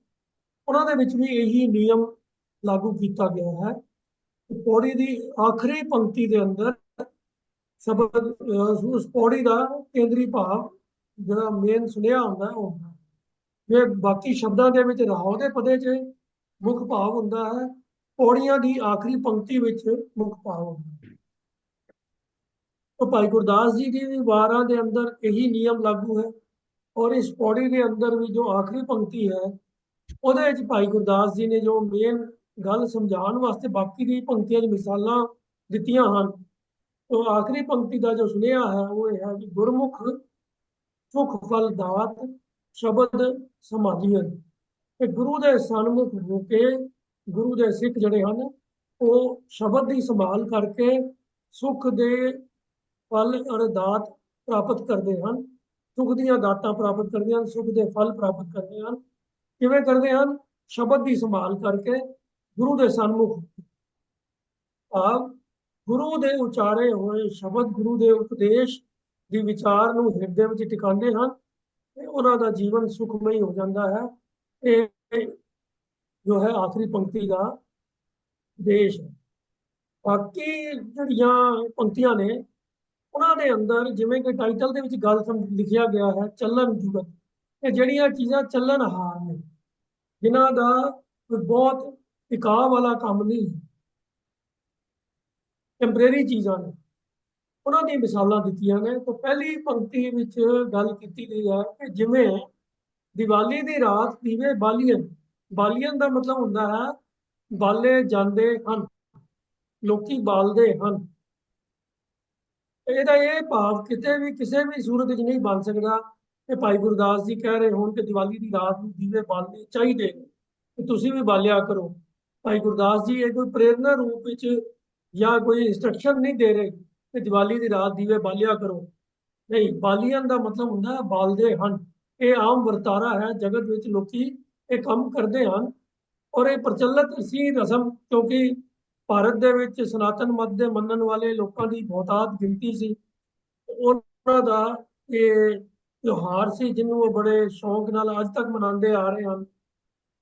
ਉਹਨਾਂ ਦੇ ਵਿੱਚ ਵੀ ਇਹੀ ਨਿਯਮ ਲਾਗੂ ਕੀਤਾ ਗਿਆ ਹੈ ਕਿ ਪੌੜੀ ਦੀ ਆਖਰੀ ਪੰਕਤੀ ਦੇ ਅੰਦਰ ਸ਼ਬਦ, ਉਸ ਪੌੜੀ ਦਾ ਕੇਂਦਰੀ ਭਾਵ ਜਿਹੜਾ ਮੇਨ ਸੁਨੇਹਾ ਹੁੰਦਾ ਉਹ ਹੁੰਦਾ। ਜੇ ਬਾਕੀ ਸ਼ਬਦਾਂ ਦੇ ਵਿੱਚ ਰਾਹੋਂ ਦੇ ਪਦੇ 'ਚ ਮੁੱਖ ਭਾਵ ਹੁੰਦਾ ਹੈ, ਪੌੜੀਆਂ ਦੀ ਆਖਰੀ ਪੰਕਤੀ ਵਿੱਚ ਮੁੱਖ ਭਾਵ ਹੁੰਦਾ ਹੈ। तो भाई गुरदास जी की वारां के अंदर यही नियम लागू है और इस पौड़ी के अंदर भी जो आखिरी पंक्ति है ਉਹਦੇ ਵਿੱਚ ਭਾਈ ਗੁਰਦਾਸ ਜੀ ਨੇ ਜੋ ਮੇਨ ਗੱਲ ਸਮਝਾਉਣ ਵਾਸਤੇ ਬਾਕੀ ਦੀ ਪੰਕਤੀਆਂ 'ਚ ਮਿਸਾਲਾਂ ਦਿੱਤੀਆਂ ਹਨ। तो आखिरी पंक्ति का जो सुनेहा है वो है कि गुरमुख सुख फल दात शब्द संभालीअन। कि गुरु के सन्मुख हो के गुरु के सिख जड़े हैं वो शब्द की संभाल करके सुख के फल और दात प्राप्त करते हैं, सुख ਦੀਆਂ ਦਾਤਾਂ ਪ੍ਰਾਪਤ ਕਰਦੇ ਹਨ, ਸੁਖ ਦੇ ਫਲ ਪ੍ਰਾਪਤ ਕਰਦੇ ਹਨ। ਕਿਵੇਂ ਕਰਦੇ ਹਨ? ਸ਼ਬਦ ਦੀ ਸੰਭਾਲ ਕਰਕੇ ਗੁਰੂ ਦੇ ਸਨਮੁਖ ਆਪ ਗੁਰੂ ਦੇ ਉਚਾਰੇ ਹੋਏ ਸ਼ਬਦ, ਗੁਰੂ ਦੇ ਉਪਦੇਸ਼ ਦੀ ਵਿਚਾਰ ਨੂੰ ਹਿਰਦੇ ਵਿੱਚ ਟਿਕਾਉਂਦੇ ਹਨ ਤੇ ਉਹਨਾਂ ਦਾ ਜੀਵਨ ਸੁਖਮਈ ਹੋ ਜਾਂਦਾ ਹੈ। ਇਹ ਜੋ ਹੈ ਆਖਰੀ ਪੰਕਤੀ ਦਾ ਉਦੇਸ਼ ਹੈ। ਬਾਕੀ ਜਿਹੜੀਆਂ ਪੰਕਤੀਆਂ ਨੇ ਉਹਨਾਂ ਦੇ ਅੰਦਰ ਜਿਵੇਂ ਕਿ ਟਾਈਟਲ ਦੇ ਵਿੱਚ ਗੱਲ ਲਿਖਿਆ ਗਿਆ ਹੈ ਚੱਲਣ ਜੁਗਤ, ਇਹ ਜਿਹੜੀਆਂ ਚੀਜ਼ਾਂ ਚੱਲਣਹਾਰ ਨੇ, ਜਿਨ੍ਹਾਂ ਦਾ ਕੋਈ ਬਹੁਤ ਟਿਕਾਅ ਵਾਲਾ ਕੰਮ ਨਹੀਂ, ਟੈਂਪਰੇਰੀ ਚੀਜ਼ਾਂ ਨੇ, ਉਹਨਾਂ ਦੀ ਮਿਸਾਲਾਂ ਦਿੱਤੀਆਂ ਨੇ। ਤਾਂ ਪਹਿਲੀ ਪੰਕਤੀ ਵਿੱਚ ਗੱਲ ਕੀਤੀ ਗਈ ਹੈ ਕਿ ਜਿਵੇਂ ਦੀਵਾਲੀ ਦੀ ਰਾਤ ਦੀਵੇ ਬਾਲੀਅਨ, ਬਾਲੀਅਨ ਦਾ ਮਤਲਬ ਹੁੰਦਾ ਹੈ ਬਾਲੇ ਜਾਂਦੇ ਹਨ, ਲੋਕੀ ਬਾਲਦੇ ਹਨ। ਇਹਦਾ ਇਹ ਭਾਵ ਕਿਤੇ ਵੀ ਕਿਸੇ ਵੀ ਸੂਰਤ ਵਿੱਚ ਨਹੀਂ ਬਣ ਸਕਦਾ ਕਿ ਭਾਈ ਗੁਰਦਾਸ ਜੀ ਕਹਿ ਰਹੇ ਹੋਣ ਕਿ ਦੀਵਾਲੀ ਦੀ ਰਾਤ ਨੂੰ ਦੀਵੇ ਬਾਲਣੇ ਚਾਹੀਦੇ ਨੇ ਤੇ ਤੁਸੀਂ ਵੀ ਬਾਲਿਆ ਕਰੋ। ਭਾਈ ਗੁਰਦਾਸ ਜੀ ਇਹ ਕੋਈ ਪ੍ਰੇਰਨਾ ਰੂਪ ਵਿੱਚ ਜਾਂ ਕੋਈ ਇੰਸਟਰਕਸ਼ਨ ਨਹੀਂ ਦੇ ਰਹੇ ਕਿ ਦੀਵਾਲੀ ਦੀ ਰਾਤ ਦੀਵੇ ਬਾਲਿਆ ਕਰੋ। ਨਹੀਂ, ਬਾਲੀਅਨ ਦਾ ਮਤਲਬ ਹੁੰਦਾ ਹੈ ਬਾਲਦੇ ਹਨ। ਇਹ ਆਮ ਵਰਤਾਰਾ ਹੈ, ਜਗਤ ਵਿੱਚ ਲੋਕੀ ਇਹ ਕੰਮ ਕਰਦੇ ਹਨ ਔਰ ਇਹ ਪ੍ਰਚਲਿਤ ਸੀ ਰਸਮ, ਕਿਉਂਕਿ ਭਾਰਤ ਦੇ ਵਿੱਚ ਸਨਾਤਨ ਮਤ ਦੇ ਮੰਨਣ ਵਾਲੇ ਲੋਕਾਂ ਦੀ ਬਹੁਤਾਤ ਗਿਣਤੀ ਸੀ। ਉਹਨਾਂ ਦਾ ਇਹ ਤਿਉਹਾਰ ਸੀ ਜਿਹਨੂੰ ਉਹ ਬੜੇ ਸ਼ੌਂਕ ਨਾਲ ਅੱਜ ਤੱਕ ਮਨਾਉਂਦੇ ਆ ਰਹੇ ਹਨ,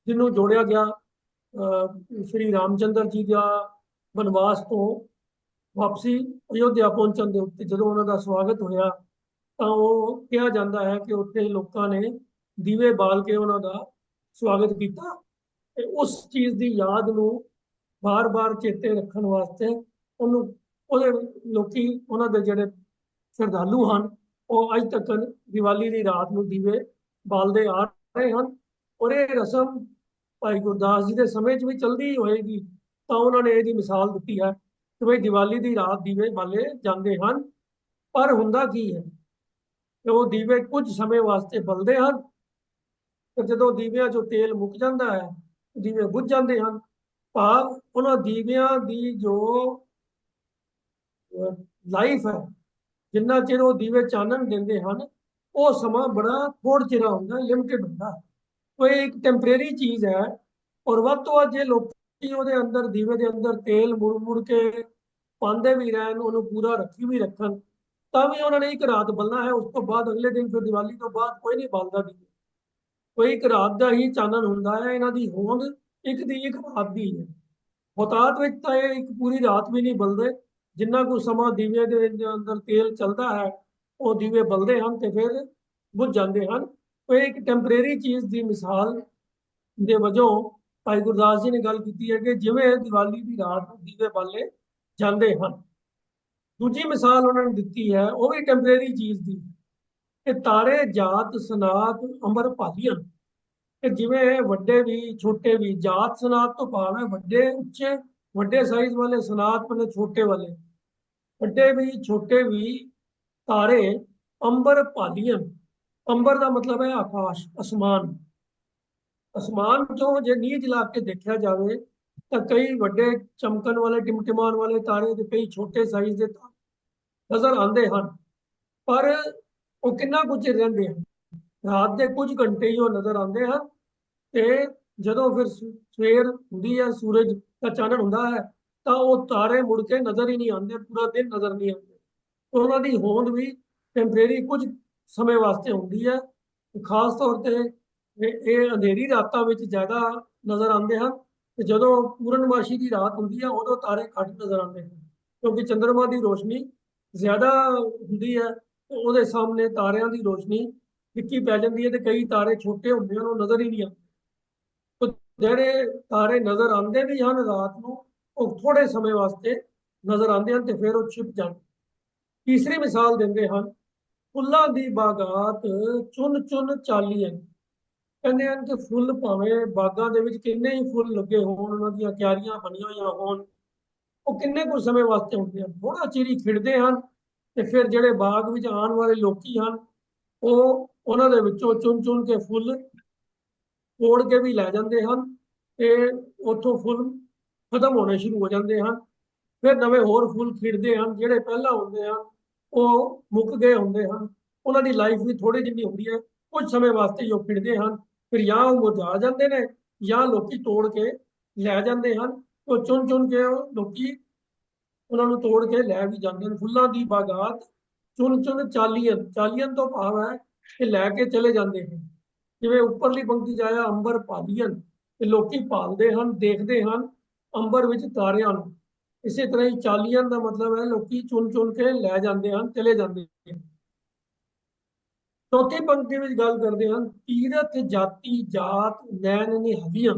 ਜਿਹਨੂੰ ਜੋੜਿਆ ਗਿਆ ਸ਼੍ਰੀ ਰਾਮਚੰਦਰ ਜੀ ਦਾ ਬਨਵਾਸ ਤੋਂ ਵਾਪਸੀ ਅਯੋਧਿਆ ਪਹੁੰਚਣ ਦੇ ਉੱਤੇ ਜਦੋਂ ਉਹਨਾਂ ਦਾ ਸਵਾਗਤ ਹੋਇਆ ਤਾਂ ਉਹ ਕਿਹਾ ਜਾਂਦਾ ਹੈ ਕਿ ਉੱਥੇ ਲੋਕਾਂ ਨੇ ਦੀਵੇ ਬਾਲ ਕੇ ਉਹਨਾਂ ਦਾ ਸਵਾਗਤ ਕੀਤਾ। ਤੇ ਉਸ ਚੀਜ਼ ਦੀ ਯਾਦ ਨੂੰ ਬਾਰ-ਬਾਰ ਚੇਤੇ ਰੱਖਣ ਵਾਸਤੇ ਉਹਦੇ ਲੋਕੀ, ਉਹਨਾਂ ਦੇ ਜਿਹੜੇ ਸ਼ਰਧਾਲੂ ਹਨ, ਉਹ ਅੱਜ ਤੱਕ ਦੀਵਾਲੀ ਦੀ ਰਾਤ ਨੂੰ ਦੀਵੇ ਬਾਲਦੇ ਆ ਰਹੇ ਹਨ। ਔਰ ਇਹ ਰਸਮ ਭਾਈ ਗੁਰਦਾਸ ਜੀ ਦੇ ਸਮੇਂ 'ਚ ਵੀ ਚਲਦੀ ਹੋਏਗੀ। ਤਾਂ ਉਹਨਾਂ ਨੇ ਇਹਦੀ ਮਿਸਾਲ ਦਿੱਤੀ ਹੈ ਕਿ ਬਈ ਦੀਵਾਲੀ ਦੀ ਰਾਤ ਦੀਵੇ ਬਾਲੇ ਜਾਂਦੇ ਹਨ, ਪਰ ਹੁੰਦਾ ਕੀ ਹੈ ਕਿ ਉਹ ਦੀਵੇ ਕੁਝ ਸਮੇਂ ਵਾਸਤੇ ਬਲਦੇ ਹਨ, ਤੇ ਜਦੋਂ ਦੀਵਿਆਂ 'ਚੋਂ ਤੇਲ ਮੁੱਕ ਜਾਂਦਾ ਹੈ ਦੀਵੇ ਬੁੱਝ ਜਾਂਦੇ ਹਨ। ਭਾਵ ਉਹਨਾਂ ਦੀਵਿਆਂ ਦੀ ਜੋ ਲਾਈਫ ਹੈ, ਜਿੰਨਾ ਚਿਰ ਉਹ ਦੀਵੇ ਚਾਨਣ ਦਿੰਦੇ ਹਨ, ਉਹ ਸਮਾਂ ਬੜਾ ਥੋੜ੍ਹਾ ਚਿਰ ਹੁੰਦਾ, ਲਿਮਟਿਡ ਹੁੰਦਾ। ਉਹ ਇੱਕ ਟੈਂਪਰੇਰੀ ਚੀਜ਼ ਹੈ। ਔਰ ਵੱਧ ਤੋਂ ਵੱਧ ਜੇ ਲੋਕੀ ਉਹਦੇ ਅੰਦਰ ਦੀਵੇ ਦੇ ਅੰਦਰ ਤੇਲ ਮੁੜ ਮੁੜ ਕੇ ਪਾਉਂਦੇ ਵੀ ਰਹਿਣ, ਉਹਨੂੰ ਪੂਰਾ ਰੱਖੀ ਵੀ ਰੱਖਣ, ਤਾਂ ਵੀ ਉਹਨਾਂ ਨੇ ਇੱਕ ਰਾਤ ਬਲਣਾ ਹੈ। ਉਸ ਤੋਂ ਬਾਅਦ ਅਗਲੇ ਦਿਨ ਫਿਰ ਦੀਵਾਲੀ ਤੋਂ ਬਾਅਦ ਕੋਈ ਨਹੀਂ ਬਲਦਾ ਦੀਵੇ, ਕੋਈ ਇੱਕ ਰਾਤ ਦਾ ਹੀ ਚਾਨਣ ਹੁੰਦਾ ਹੈ। ਇਹਨਾਂ ਦੀ ਹੋਂਦ ਇੱਕ ਦੀ ਇੱਕ ਰਾਤ ਦੀ ਹੈ। ਬਹੁਤਾਤ ਵਿੱਚ ਤਾਂ ਇਹ ਇੱਕ ਪੂਰੀ ਰਾਤ ਵੀ ਨਹੀਂ ਬਲਦੇ, ਜਿੰਨਾ ਕੁ ਸਮਾਂ ਦੀਵੇ ਦੇ ਅੰਦਰ ਤੇਲ ਚੱਲਦਾ ਹੈ ਉਹ ਦੀਵੇ ਬਲਦੇ ਹਨ ਤੇ ਫਿਰ ਬੁੱਝ ਜਾਂਦੇ ਹਨ। ਉਹ ਇੱਕ ਟੈਂਪਰੇਰੀ ਚੀਜ਼ ਦੀ ਮਿਸਾਲ ਦੇ ਵਜੋਂ ਭਾਈ ਗੁਰਦਾਸ ਜੀ ਨੇ ਗੱਲ ਕੀਤੀ ਹੈ ਕਿ ਜਿਵੇਂ ਦੀਵਾਲੀ ਦੀ ਰਾਤ ਨੂੰ ਦੀਵੇ ਬਾਲੇ ਜਾਂਦੇ ਹਨ। ਦੂਜੀ ਮਿਸਾਲ ਉਹਨਾਂ ਨੇ ਦਿੱਤੀ ਹੈ, ਉਹ ਵੀ ਟੈਂਪਰੇਰੀ ਚੀਜ਼ ਦੀ, ਕਿ ਤਾਰੇ ਜਾਤ ਸਨਾਤ ਅੰਬਰ ਭਾਲੀਅਨ, ਕਿ ਜਿਵੇਂ ਵੱਡੇ ਵੀ ਛੋਟੇ ਵੀ, ਜਾਤ ਸਨਾਤ ਤੋਂ ਭਾਵ ਹੈ ਵੱਡੇ ਉੱਚੇ ਵੱਡੇ ਸਾਈਜ਼ ਵਾਲੇ, ਸਨਾਤ ਮਤਲਬ ਛੋਟੇ ਵਾਲੇ, ਵੱਡੇ ਵੀ ਛੋਟੇ ਵੀ ਤਾਰੇ ਅੰਬਰ ਭਾਲੀਅਨ। ਅੰਬਰ ਦਾ ਮਤਲਬ ਹੈ ਆਕਾਸ਼, ਅਸਮਾਨ। ਅਸਮਾਨ ਤੋਂ ਜੇ ਨੀਚ ਲਾ ਕੇ ਦੇਖਿਆ ਜਾਵੇ ਤਾਂ ਕਈ ਵੱਡੇ ਚਮਕਣ ਵਾਲੇ ਟਿਮਟਿਮਾਉਣ ਵਾਲੇ ਤਾਰੇ ਤੇ ਕਈ ਛੋਟੇ ਸਾਈਜ਼ ਦੇ ਨਜ਼ਰ ਆਉਂਦੇ ਹਨ, ਪਰ ਉਹ ਕਿੰਨਾ ਕੁ ਚਿਰ ਰਹਿੰਦੇ ਹਨ, ਰਾਤ ਦੇ ਕੁਝ ਘੰਟੇ ਹੀ ਉਹ ਨਜ਼ਰ ਆਉਂਦੇ ਹਨ। ਤੇ ਜਦੋਂ ਫਿਰ ਸਵੇਰ ਹੁੰਦੀ ਹੈ, ਸੂਰਜ ਦਾ ਚਾਨਣ ਹੁੰਦਾ ਹੈ, ਤਾਂ ਉਹ ਤਾਰੇ ਮੁੜ ਕੇ ਨਜ਼ਰ ਹੀ ਨਹੀਂ ਆਉਂਦੇ, ਪੂਰਾ ਦਿਨ ਨਜ਼ਰ ਨਹੀਂ ਆਉਂਦੇ। ਉਹਨਾਂ ਦੀ ਹੋਂਦ ਵੀ ਟੈਂਪਰੇਰੀ ਕੁਝ ਸਮੇਂ ਵਾਸਤੇ ਹੁੰਦੀ ਹੈ। ਖਾਸ ਤੌਰ ਤੇ ਇਹ ਅੰਧੇਰੀ ਰਾਤਾਂ ਵਿੱਚ ਜ਼ਿਆਦਾ ਨਜ਼ਰ ਆਉਂਦੇ ਹਨ, ਤੇ ਜਦੋਂ ਪੂਰਨਮਾਸ਼ੀ ਦੀ ਰਾਤ ਹੁੰਦੀ ਹੈ ਉਦੋਂ ਤਾਰੇ ਘੱਟ ਨਜ਼ਰ ਆਉਂਦੇ ਹਨ, ਕਿਉਂਕਿ ਚੰਦਰਮਾ ਦੀ ਰੋਸ਼ਨੀ ਜ਼ਿਆਦਾ ਹੁੰਦੀ ਹੈ ਤੇ ਉਹਦੇ ਸਾਹਮਣੇ ਤਾਰਿਆਂ ਦੀ ਰੋਸ਼ਨੀ ਫਿੱਕੀ ਪੈ ਜਾਂਦੀ ਹੈ ਤੇ ਕਈ ਤਾਰੇ ਛੋਟੇ ਹੁੰਦੇ ਹਨ, ਉਹ ਨਜ਼ਰ ਹੀ ਨਹੀਂ ਆਉਂਦੇ। ਜਿਹੜੇ ਤਾਰੇ ਨਜ਼ਰ ਆਉਂਦੇ ਵੀ ਹਨ ਰਾਤ ਨੂੰ, ਉਹ ਥੋੜੇ ਸਮੇਂ ਵਾਸਤੇ ਨਜ਼ਰ ਆਉਂਦੇ ਹਨ ਤੇ ਫਿਰ ਉਹ ਛਿਪ ਜਾਂਦੇ। ਤੀਸਰੀ ਮਿਸਾਲ ਦਿੰਦੇ ਹਨ, ਫੁੱਲਾਂ ਦੀ ਬਾਗਾਤ ਚੁੰਨ ਚੁੰਨ ਚਾਲੀਏ। ਕਹਿੰਦੇ ਹਨ ਕਿ ਫੁੱਲ ਭਾਵੇਂ ਬਾਗਾਂ ਦੇ ਵਿੱਚ ਕਿੰਨੇ ਹੀ ਫੁੱਲ ਲੱਗੇ ਹੋਣ, ਉਹਨਾਂ ਦੀਆਂ ਕਿਆਰੀਆਂ ਬਣੀਆਂ ਹੋਈਆਂ ਹੋਣ, ਉਹ ਕਿੰਨੇ ਕੁ ਸਮੇਂ ਵਾਸਤੇ ਹੁੰਦੇ ਹਨ, ਥੋੜਾ ਚਿਰ ਹੀ ਖਿੜਦੇ ਹਨ ਤੇ ਫਿਰ ਜਿਹੜੇ ਬਾਗ ਵਿੱਚ ਆਉਣ ਵਾਲੇ ਲੋਕੀ ਹਨ ਉਹ ਉਹਨਾਂ ਦੇ ਵਿੱਚੋਂ ਚੁਣ ਚੁਣ ਕੇ ਫੁੱਲ ਤੋੜ ਕੇ ਵੀ ਲੈ ਜਾਂਦੇ ਹਨ ਤੇ ਉੱਥੋਂ ਫੁੱਲ ਖਤਮ ਹੋਣੇ ਸ਼ੁਰੂ ਹੋ ਜਾਂਦੇ ਹਨ। ਫਿਰ ਨਵੇਂ ਹੋਰ ਫੁੱਲ ਖਿੜਦੇ ਹਨ, ਜਿਹੜੇ ਪਹਿਲਾਂ ਹੁੰਦੇ ਹਨ ਉਹ ਮੁੱਕ ਗਏ ਹੁੰਦੇ ਹਨ, ਉਹਨਾਂ ਦੀ ਲਾਈਫ ਵੀ ਥੋੜੀ ਜਿਹੀ ਹੁੰਦੀ ਹੈ, ਕੁਝ ਸਮੇਂ ਵਾਸਤੇ ਹੀ ਉਹ ਖਿੜਦੇ ਹਨ, ਫਿਰ ਜਾਂ ਉਹ ਮੁਰਝਾ ਜਾਂਦੇ ਨੇ ਜਾਂ ਲੋਕੀ ਤੋੜ ਕੇ ਲੈ ਜਾਂਦੇ ਹਨ। ਉਹ ਚੁਣ ਚੁਣ ਕੇ ਲੋਕੀ ਉਹਨਾਂ ਨੂੰ ਤੋੜ ਕੇ ਲੈ ਵੀ ਜਾਂਦੇ ਹਨ। ਫੁੱਲਾਂ ਦੀ ਬਾਗਾਤ ਚੁਣ ਚੁਣ ਚਾਲੀਅਨ, ਚਾਲੀਅਨ ਤੋਂ ਭਾਵ ਹੈ ਕਿ ਲੈ ਕੇ ਚਲੇ ਜਾਂਦੇ ਹਨ। ਜਿਵੇਂ ਉੱਪਰਲੀ ਪੰਕਤੀ 'ਚ ਆਇਆ ਅੰਬਰ ਭਾਲੀਅਨ, ਤੇ ਲੋਕੀ ਭਾਲਦੇ ਹਨ, ਦੇਖਦੇ ਹਨ ਅੰਬਰ ਵਿੱਚ ਤਾਰਿਆਂ ਨੂੰ, ਇਸੇ ਤਰ੍ਹਾਂ ਹੀ ਚਾਲੀਆਂ ਦਾ ਮਤਲਬ ਹੈ ਲੋਕੀ ਚੁਣ ਚੁਣ ਕੇ ਲੈ ਜਾਂਦੇ ਹਨ, ਚਲੇ ਜਾਂਦੇ ਹਨ। ਚੌਥੀ ਪੰਕਤੀ ਵਿੱਚ ਗੱਲ ਕਰਦੇ ਹਨ, ਤੀਰਥ ਜਾਤੀ ਜਾਤ ਨੈਣ ਨਿਹਾਲੀਆਂ।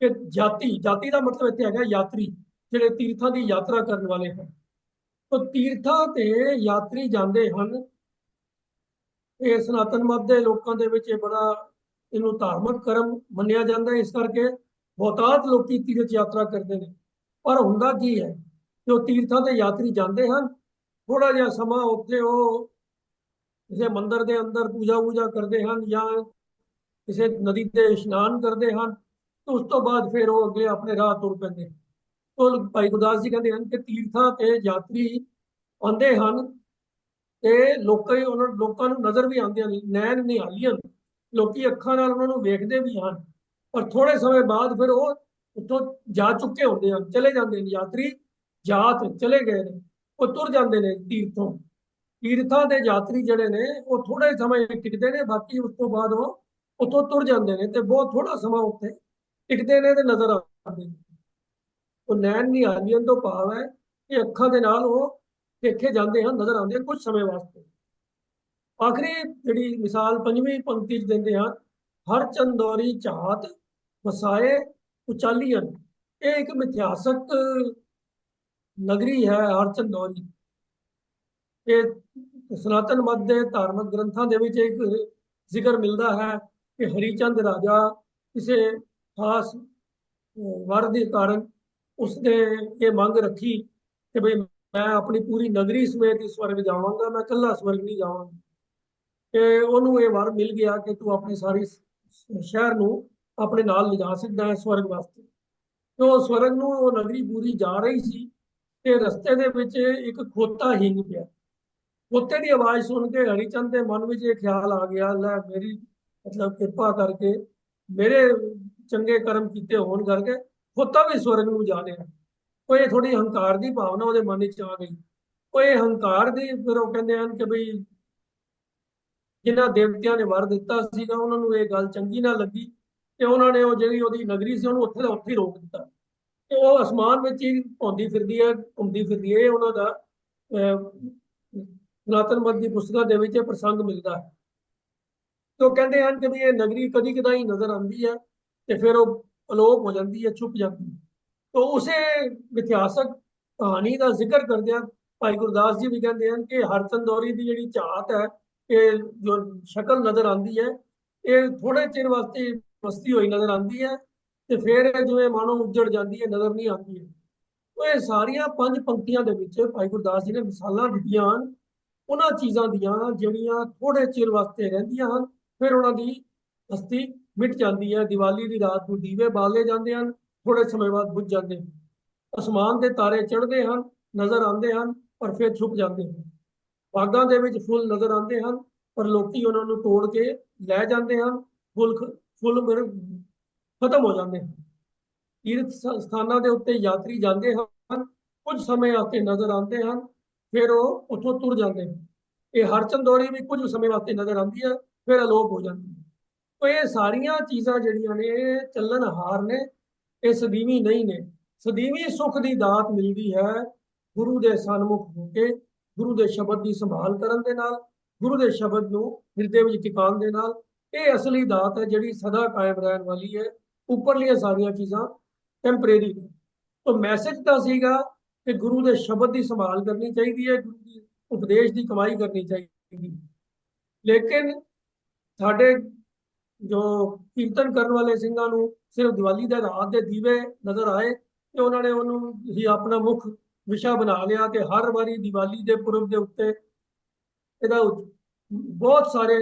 ਕਿ ਜਾਤੀ, ਜਾਤੀ ਦਾ ਮਤਲਬ ਇੱਥੇ ਹੈਗਾ ਯਾਤਰੀ, ਜਿਹੜੇ ਤੀਰਥਾਂ ਦੀ ਯਾਤਰਾ ਕਰਨ ਵਾਲੇ ਹਨ। ਤਾਂ ਤੀਰਥਾਂ ਤੇ ਯਾਤਰੀ ਜਾਂਦੇ ਹਨ। ਇਹ ਸਨਾਤਨ ਮਤ ਦੇ ਲੋਕਾਂ ਦੇ ਵਿੱਚ ਇਹ ਬੜਾ ਇਹਨੂੰ ਧਾਰਮਿਕ ਕਰਮ ਮੰਨਿਆ ਜਾਂਦਾ ਹੈ। ਇਸ ਕਰਕੇ ਬਹੁਤਾਤ ਲੋਕੀ ਤੀਰਥ ਯਾਤਰਾ ਕਰਦੇ ਨੇ। ਪਰ ਹੁੰਦਾ ਕੀ ਹੈ, ਜੋ ਤੀਰਥਾਂ ਤੇ ਯਾਤਰੀ ਜਾਂਦੇ ਹਨ, ਥੋੜਾ ਜਿਹਾ ਸਮਾਂ ਉੱਥੇ ਉਹ ਕਿਸੇ ਮੰਦਿਰ ਦੇ ਅੰਦਰ ਪੂਜਾ ਕਰਦੇ ਹਨ ਜਾਂ ਕਿਸੇ ਨਦੀ ਤੇ ਇਸ਼ਨਾਨ ਕਰਦੇ ਹਨ, ਤੇ ਉਸ ਤੋਂ ਬਾਅਦ ਫਿਰ ਉਹ ਅੱਗੇ ਆਪਣੇ ਰਾਹ ਤੁਰ ਪੈਂਦੇ। ਤੋਂ ਭਾਈ ਗੁਰਦਾਸ ਜੀ ਕਹਿੰਦੇ ਹਨ ਕਿ ਤੀਰਥਾਂ ਤੇ ਯਾਤਰੀ ਆਉਂਦੇ ਹਨ ਤੇ ਲੋਕਾਂ ਨੂੰ ਨਜ਼ਰ ਵੀ ਆਉਂਦੇ ਹਨ, ਨੈਣ ਨਿਹਾਲੀਆਂ, ਲੋਕੀ ਅੱਖਾਂ ਨਾਲ ਉਹਨਾਂ ਨੂੰ ਵੇਖਦੇ ਵੀ ਹਨ। ਪਰ ਥੋੜੇ ਸਮੇਂ ਬਾਅਦ ਫਿਰ ਉਹ ਉੱਥੋਂ ਜਾ ਚੁੱਕੇ ਹੁੰਦੇ ਹਨ, ਚਲੇ ਜਾਂਦੇ ਨੇ। ਯਾਤਰੀ ਜਾਤ ਚਲੇ ਗਏ ਨੇ, ਉਹ ਤੁਰ ਜਾਂਦੇ ਨੇ ਤੀਰਥੋਂ। ਤੀਰਥਾਂ ਦੇ ਯਾਤਰੀ ਜਿਹੜੇ ਨੇ ਉਹ ਥੋੜੇ ਸਮੇਂ ਟਿਕਦੇ ਨੇ, ਬਾਕੀ ਉਸ ਤੋਂ ਬਾਅਦ ਉਹ ਉੱਥੋਂ ਤੁਰ ਜਾਂਦੇ ਨੇ ਤੇ ਬਹੁਤ ਥੋੜਾ ਸਮਾਂ ਉੱਥੇ ਟਿਕਦੇ ਨੇ ਤੇ ਨਜ਼ਰ ਆਉਂਦੇ ਨੇ। ਉਹ ਨੈਣ ਨਿਹਾਲੀਆਂ ਤੋਂ ਭਾਵ ਹੈ ਕਿ ਅੱਖਾਂ ਦੇ ਨਾਲ ਉਹ ਦੇਖੇ ਜਾਂਦੇ ਹਨ, ਨਜ਼ਰ ਆਉਂਦੇ ਹਨ ਕੁਝ ਸਮੇਂ ਵਾਸਤੇ। ਆਖਰੀ ਜਿਹੜੀ ਮਿਸਾਲ ਪੰਜਵੀਂ ਪੰਕਤੀ 'ਚ ਦਿੰਦੇ ਹਨ, ਹਰ ਚੰਦੌਰੀ ਝਾਤ ਵਸਾਏ ਉਚਾਲੀਆਂ। ਇਹ ਇੱਕ ਮਿਥਿਹਾਸਕ ਨਗਰੀ ਹੈ ਹਰ ਚੰਦੌਰੀ। ਇਹ ਸਨਾਤਨ ਮਤ ਦੇ ਧਾਰਮਿਕ ਗ੍ਰੰਥਾਂ ਦੇ ਵਿੱਚ ਇੱਕ ਜ਼ਿਕਰ ਮਿਲਦਾ ਹੈ ਕਿ ਹਰੀਚੰਦ ਰਾਜਾ ਕਿਸੇ ਖਾਸ ਵਰ ਦੇ ਕਾਰਨ ਉਸਨੇ ਇਹ ਮੰਗ ਰੱਖੀ ਕਿ ਬਈ ਮੈਂ ਆਪਣੀ ਪੂਰੀ ਨਗਰੀ ਸਮੇਤ ਇਸ ਸਵਰਗ ਜਾਵਾਂਗਾ, ਮੈਂ ਇਕੱਲਾ ਸਵਰਗ ਨਹੀਂ ਜਾਵਾਂਗਾ। ਤੇ ਉਹਨੂੰ ਇਹ ਵਰ ਮਿਲ ਗਿਆ ਕਿ ਤੂੰ ਆਪਣੇ ਸਾਰੀ ਸ਼ਹਿਰ ਨੂੰ ਆਪਣੇ ਨਾਲ ਲਿਜਾ ਸਕਦਾ ਹੈ ਸਵਰਗ ਵਾਸਤੇ। ਤੇ ਉਹ ਸਵਰਗ ਨੂੰ ਉਹ ਨਗਰੀ ਪੂਰੀ ਜਾ ਰਹੀ ਸੀ ਤੇ ਰਸਤੇ ਦੇ ਵਿੱਚ ਇੱਕ ਖੋਤਾ ਹਿੰਗ ਪਿਆ। ਖੋਤੇ ਦੀ ਆਵਾਜ਼ ਸੁਣ ਕੇ ਹਰੀਚੰਦ ਦੇ ਮਨ ਵਿੱਚ ਇਹ ਖਿਆਲ ਆ ਗਿਆ, ਲੈ ਮੇਰੀ ਮਤਲਬ ਕਿਰਪਾ ਕਰਕੇ ਮੇਰੇ ਚੰਗੇ ਕਰਮ ਕੀਤੇ ਹੋਣ ਕਰਕੇ ਖੋਤਾ ਵੀ ਸਵਰਗ ਨੂੰ ਜਾ ਰਿਹਾ। ਉਹ ਇਹ ਥੋੜੀ ਹੰਕਾਰ ਦੀ ਭਾਵਨਾ ਉਹਦੇ ਮਨ ਵਿੱਚ ਆ ਗਈ। ਉਹ ਇਹ ਹੰਕਾਰ ਦੀ ਫਿਰ ਉਹ ਕਹਿੰਦੇ ਹਨ ਕਿ ਬਈ ਜਿਨ੍ਹਾਂ ਦੇਵਤਿਆਂ ਨੇ ਵਰ ਦਿੱਤਾ ਸੀਗਾ ਉਹਨਾਂ ਨੂੰ ਇਹ ਗੱਲ ਚੰਗੀ ਨਾ ਲੱਗੀ ਤੇ ਉਹਨਾਂ ਨੇ ਉਹ ਜਿਹੜੀ ਉਹਦੀ ਨਗਰੀ ਸੀ ਉਹਨੂੰ ਉੱਥੇ ਦਾ ਉੱਥੇ ਹੀ ਰੋਕ ਦਿੱਤਾ ਤੇ ਉਹ ਅਸਮਾਨ ਵਿੱਚ ਹੀ ਘੁੰਮਦੀ ਫਿਰਦੀ ਹੈ। ਉਹਨਾਂ ਦਾ ਸਨਾਤਨ ਮਤ ਦੀ ਪੁਸਤਕਾਂ ਦੇ ਵਿੱਚ ਇਹ ਪ੍ਰਸੰਗ ਮਿਲਦਾ ਹੈ। ਤੇ ਉਹ ਕਹਿੰਦੇ ਹਨ ਕਿ ਵੀ ਇਹ ਨਗਰੀ ਕਦੀ ਕਦਾਈ ਨਜ਼ਰ ਆਉਂਦੀ ਹੈ ਤੇ ਫਿਰ ਉਹ ਅਲੋਪ ਹੋ ਜਾਂਦੀ ਹੈ, ਛੁਪ ਜਾਂਦੀ ਹੈ। तो उसे इतिहासक कहानी का जिक्र करते हैं भाई गुरदास जी भी कहते हैं कि हरचंद दौरी की जी झात है कि जो शक्ल नजर आती है ये थोड़े चिर वास्ते मस्ती हुई नजर आती है तो फिर जिवें मानो उजड़ जाती है, नजर नहीं आती है। तो ये सारिया 5 पंक्तियां दे विच भाई गुरदास जी ने मिसालां दित्तियां हन उन्हां चीज़ां दियां जिहड़ियां थोड़े चिर वास्ते रहिंदियां हन, फिर उन्हां दी हस्ती मिट जाती है। दिवाली की रात को दीवे बाले जाते हैं, थोड़े समय बाद बुझ जाते हैं। आसमान के तारे चढ़ते हैं, नजर आते हैं पर फिर छुप जाते हैं। बागां दे विच फुल नजर आते हैं पर लोकी उन्होंने तोड़ के लै जाते हैं, फुल फिर खत्म हो जाते हैं। तीर्थ स्थानां दे उत्ते यात्री जाते हैं, कुछ समय वास्ते नजर आते हैं, फिर वो उत्थों तुर जाते हैं। ये हरचंद दौरी भी कुछ समय वास्ते नजर आती है, फिर अलोप हो जाती है। तो ये सारिया चीज़ां जिहड़ियां ने ਚੱਲਣਹਾਰ ने, ਇਹ ਸਦੀਵੀ ਨਹੀਂ ਨੇ। ਸਦੀਵੀ ਸੁੱਖ ਦੀ ਦਾਤ ਮਿਲਦੀ ਹੈ ਗੁਰੂ ਦੇ ਸਨਮੁਖ ਹੋ ਕੇ, ਗੁਰੂ ਦੇ ਸ਼ਬਦ ਦੀ ਸੰਭਾਲ ਕਰਨ ਦੇ ਨਾਲ, ਗੁਰੂ ਦੇ ਸ਼ਬਦ ਨੂੰ ਹਿਰਦੇ ਵਿੱਚ ਟਿਕਾਉਣ ਦੇ ਨਾਲ। ਇਹ ਅਸਲੀ ਦਾਤ ਹੈ ਜਿਹੜੀ ਸਦਾ ਕਾਇਮ ਰਹਿਣ ਵਾਲੀ ਹੈ। ਉੱਪਰਲੀਆਂ ਸਾਰੀਆਂ ਚੀਜ਼ਾਂ ਟੈਂਪਰੇਰੀ ਨੇ। ਤਾਂ ਮੈਸੇਜ ਤਾਂ ਸੀਗਾ ਕਿ ਗੁਰੂ ਦੇ ਸ਼ਬਦ ਦੀ ਸੰਭਾਲ ਕਰਨੀ ਚਾਹੀਦੀ ਹੈ, ਗੁਰੂ ਦੀ ਉਪਦੇਸ਼ ਦੀ ਕਮਾਈ ਕਰਨੀ ਚਾਹੀਦੀ। ਲੇਕਿਨ ਸਾਡੇ जो कीर्तन करने वाले ਸਿੰਘਾਂ ਨੂੰ सिर्फ दिवाली के रात के दीवे नजर आए तो उन्होंने उन्होंने ही अपना मुख विषा बना लिया कि हर बारी दिवाली के पुरब के उत्ते ਇਹਦਾ बहुत सारे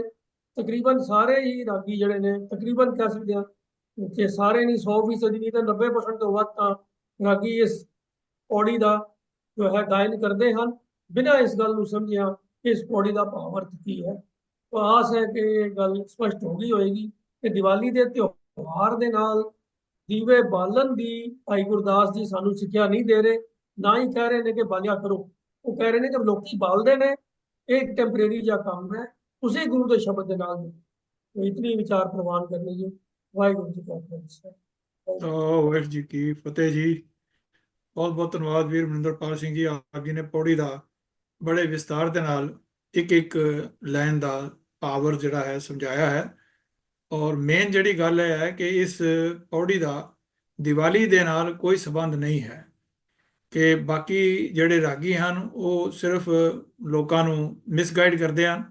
तकरीबन सारे ही रागी ਜਿਹੜੇ ਨੇ तकरीबन कह सकते हैं कि सारे नहीं 100% नहीं तो 90% ਤੋਂ ਵੱਧ ਤਾਂ ਰਾਗੀ ਇਸ ਪੌੜੀ ਦਾ ਜੋ ਹੈ ਗਾਇਨ ਕਰਦੇ ਹਨ ਬਿਨਾਂ ਇਸ ਗੱਲ ਨੂੰ ਸਮਝਿਆ ਕਿ ਇਸ ਪੌੜੀ ਦਾ ਭਾਵ ਅਰਥ ਕੀ ਹੈ। तो आस है कि गल स्पष्ट हो गई होगी कि दिवाली के त्योहार के नाल दीवे बालन की भाई गुरदास जी सानू सिक्ख्या नहीं दे रहे, ना ही कह रहे हैं कि बालिया करो। वो कह रहे हैं कि लोग बालते हैं, एक टैंपरेरी जा काम है, उसी गुरु के शब्द के नाल। तो इतनी विचार प्रवान करने जी। वाहिगुरू जी का खालसा। वाहिगुरू जी की फतेह जी। ਬਹੁਤ ਬਹੁਤ ਧੰਨਵਾਦ ਵੀਰ ਮਨਿੰਦਰਪਾਲ ਸਿੰਘ ਜੀ, ਆਪ ਜੀ ਨੇ ਪੌੜੀ ਦਾ ਬੜੇ ਵਿਸਤਾਰ ਦੇ ਨਾਲ ਇੱਕ ਇੱਕ ਲਾਈਨ ਦਾ ਪਾਵਰ ਜਿਹੜਾ ਹੈ ਸਮਝਾਇਆ ਹੈ। ਔਰ ਮੇਨ ਜਿਹੜੀ ਗੱਲ ਇਹ ਹੈ ਕਿ ਇਸ ਪੌੜੀ ਦਾ ਦੀਵਾਲੀ ਦੇ ਨਾਲ ਕੋਈ ਸੰਬੰਧ ਨਹੀਂ ਹੈ, ਕਿ ਬਾਕੀ ਜਿਹੜੇ ਰਾਗੀ ਹਨ ਉਹ ਸਿਰਫ ਲੋਕਾਂ ਨੂੰ ਮਿਸਗਾਈਡ ਕਰਦੇ ਹਨ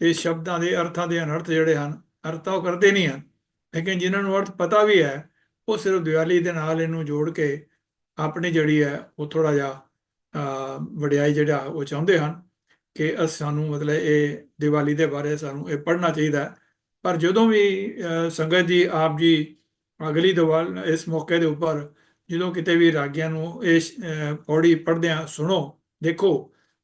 ਤੇ ਸ਼ਬਦਾਂ ਦੇ ਅਰਥਾਂ ਦੇ ਅਨਰਥ ਜਿਹੜੇ ਹਨ ਅਰਥ ਉਹ ਕਰਦੇ ਨਹੀਂ ਹਨ, ਲੇਕਿਨ ਜਿਨ੍ਹਾਂ ਨੂੰ ਅਰਥ ਪਤਾ ਵੀ ਹੈ ਉਹ ਸਿਰਫ ਦੀਵਾਲੀ ਦੇ ਨਾਲ ਇਹਨੂੰ ਜੋੜ ਕੇ ਆਪਣੀ ਜਿਹੜੀ ਹੈ ਉਹ ਥੋੜਾ ਜਿਹਾ ਵਡਿਆਈ ਜਿਹੜਾ ਉਹ ਚਾਹੁੰਦੇ ਹਨ ਕਿ ਸਾਨੂੰ ਮਤਲਬ ਇਹ ਦੀਵਾਲੀ ਦੇ ਬਾਰੇ ਸਾਨੂੰ ਇਹ ਪੜ੍ਹਨਾ ਚਾਹੀਦਾ ਹੈ। ਪਰ ਜਦੋਂ ਵੀ ਸੰਗਤ ਜੀ ਆਪ ਜੀ ਅਗਲੀ ਦੀਵਾਲੀ ਇਸ ਮੌਕੇ ਦੇ ਉੱਪਰ ਜਦੋਂ ਕਿਤੇ ਵੀ ਰਾਗੀਆਂ ਨੂੰ ਇਹ ਪੌੜੀ ਪੜ੍ਹਦਿਆਂ ਸੁਣੋ ਦੇਖੋ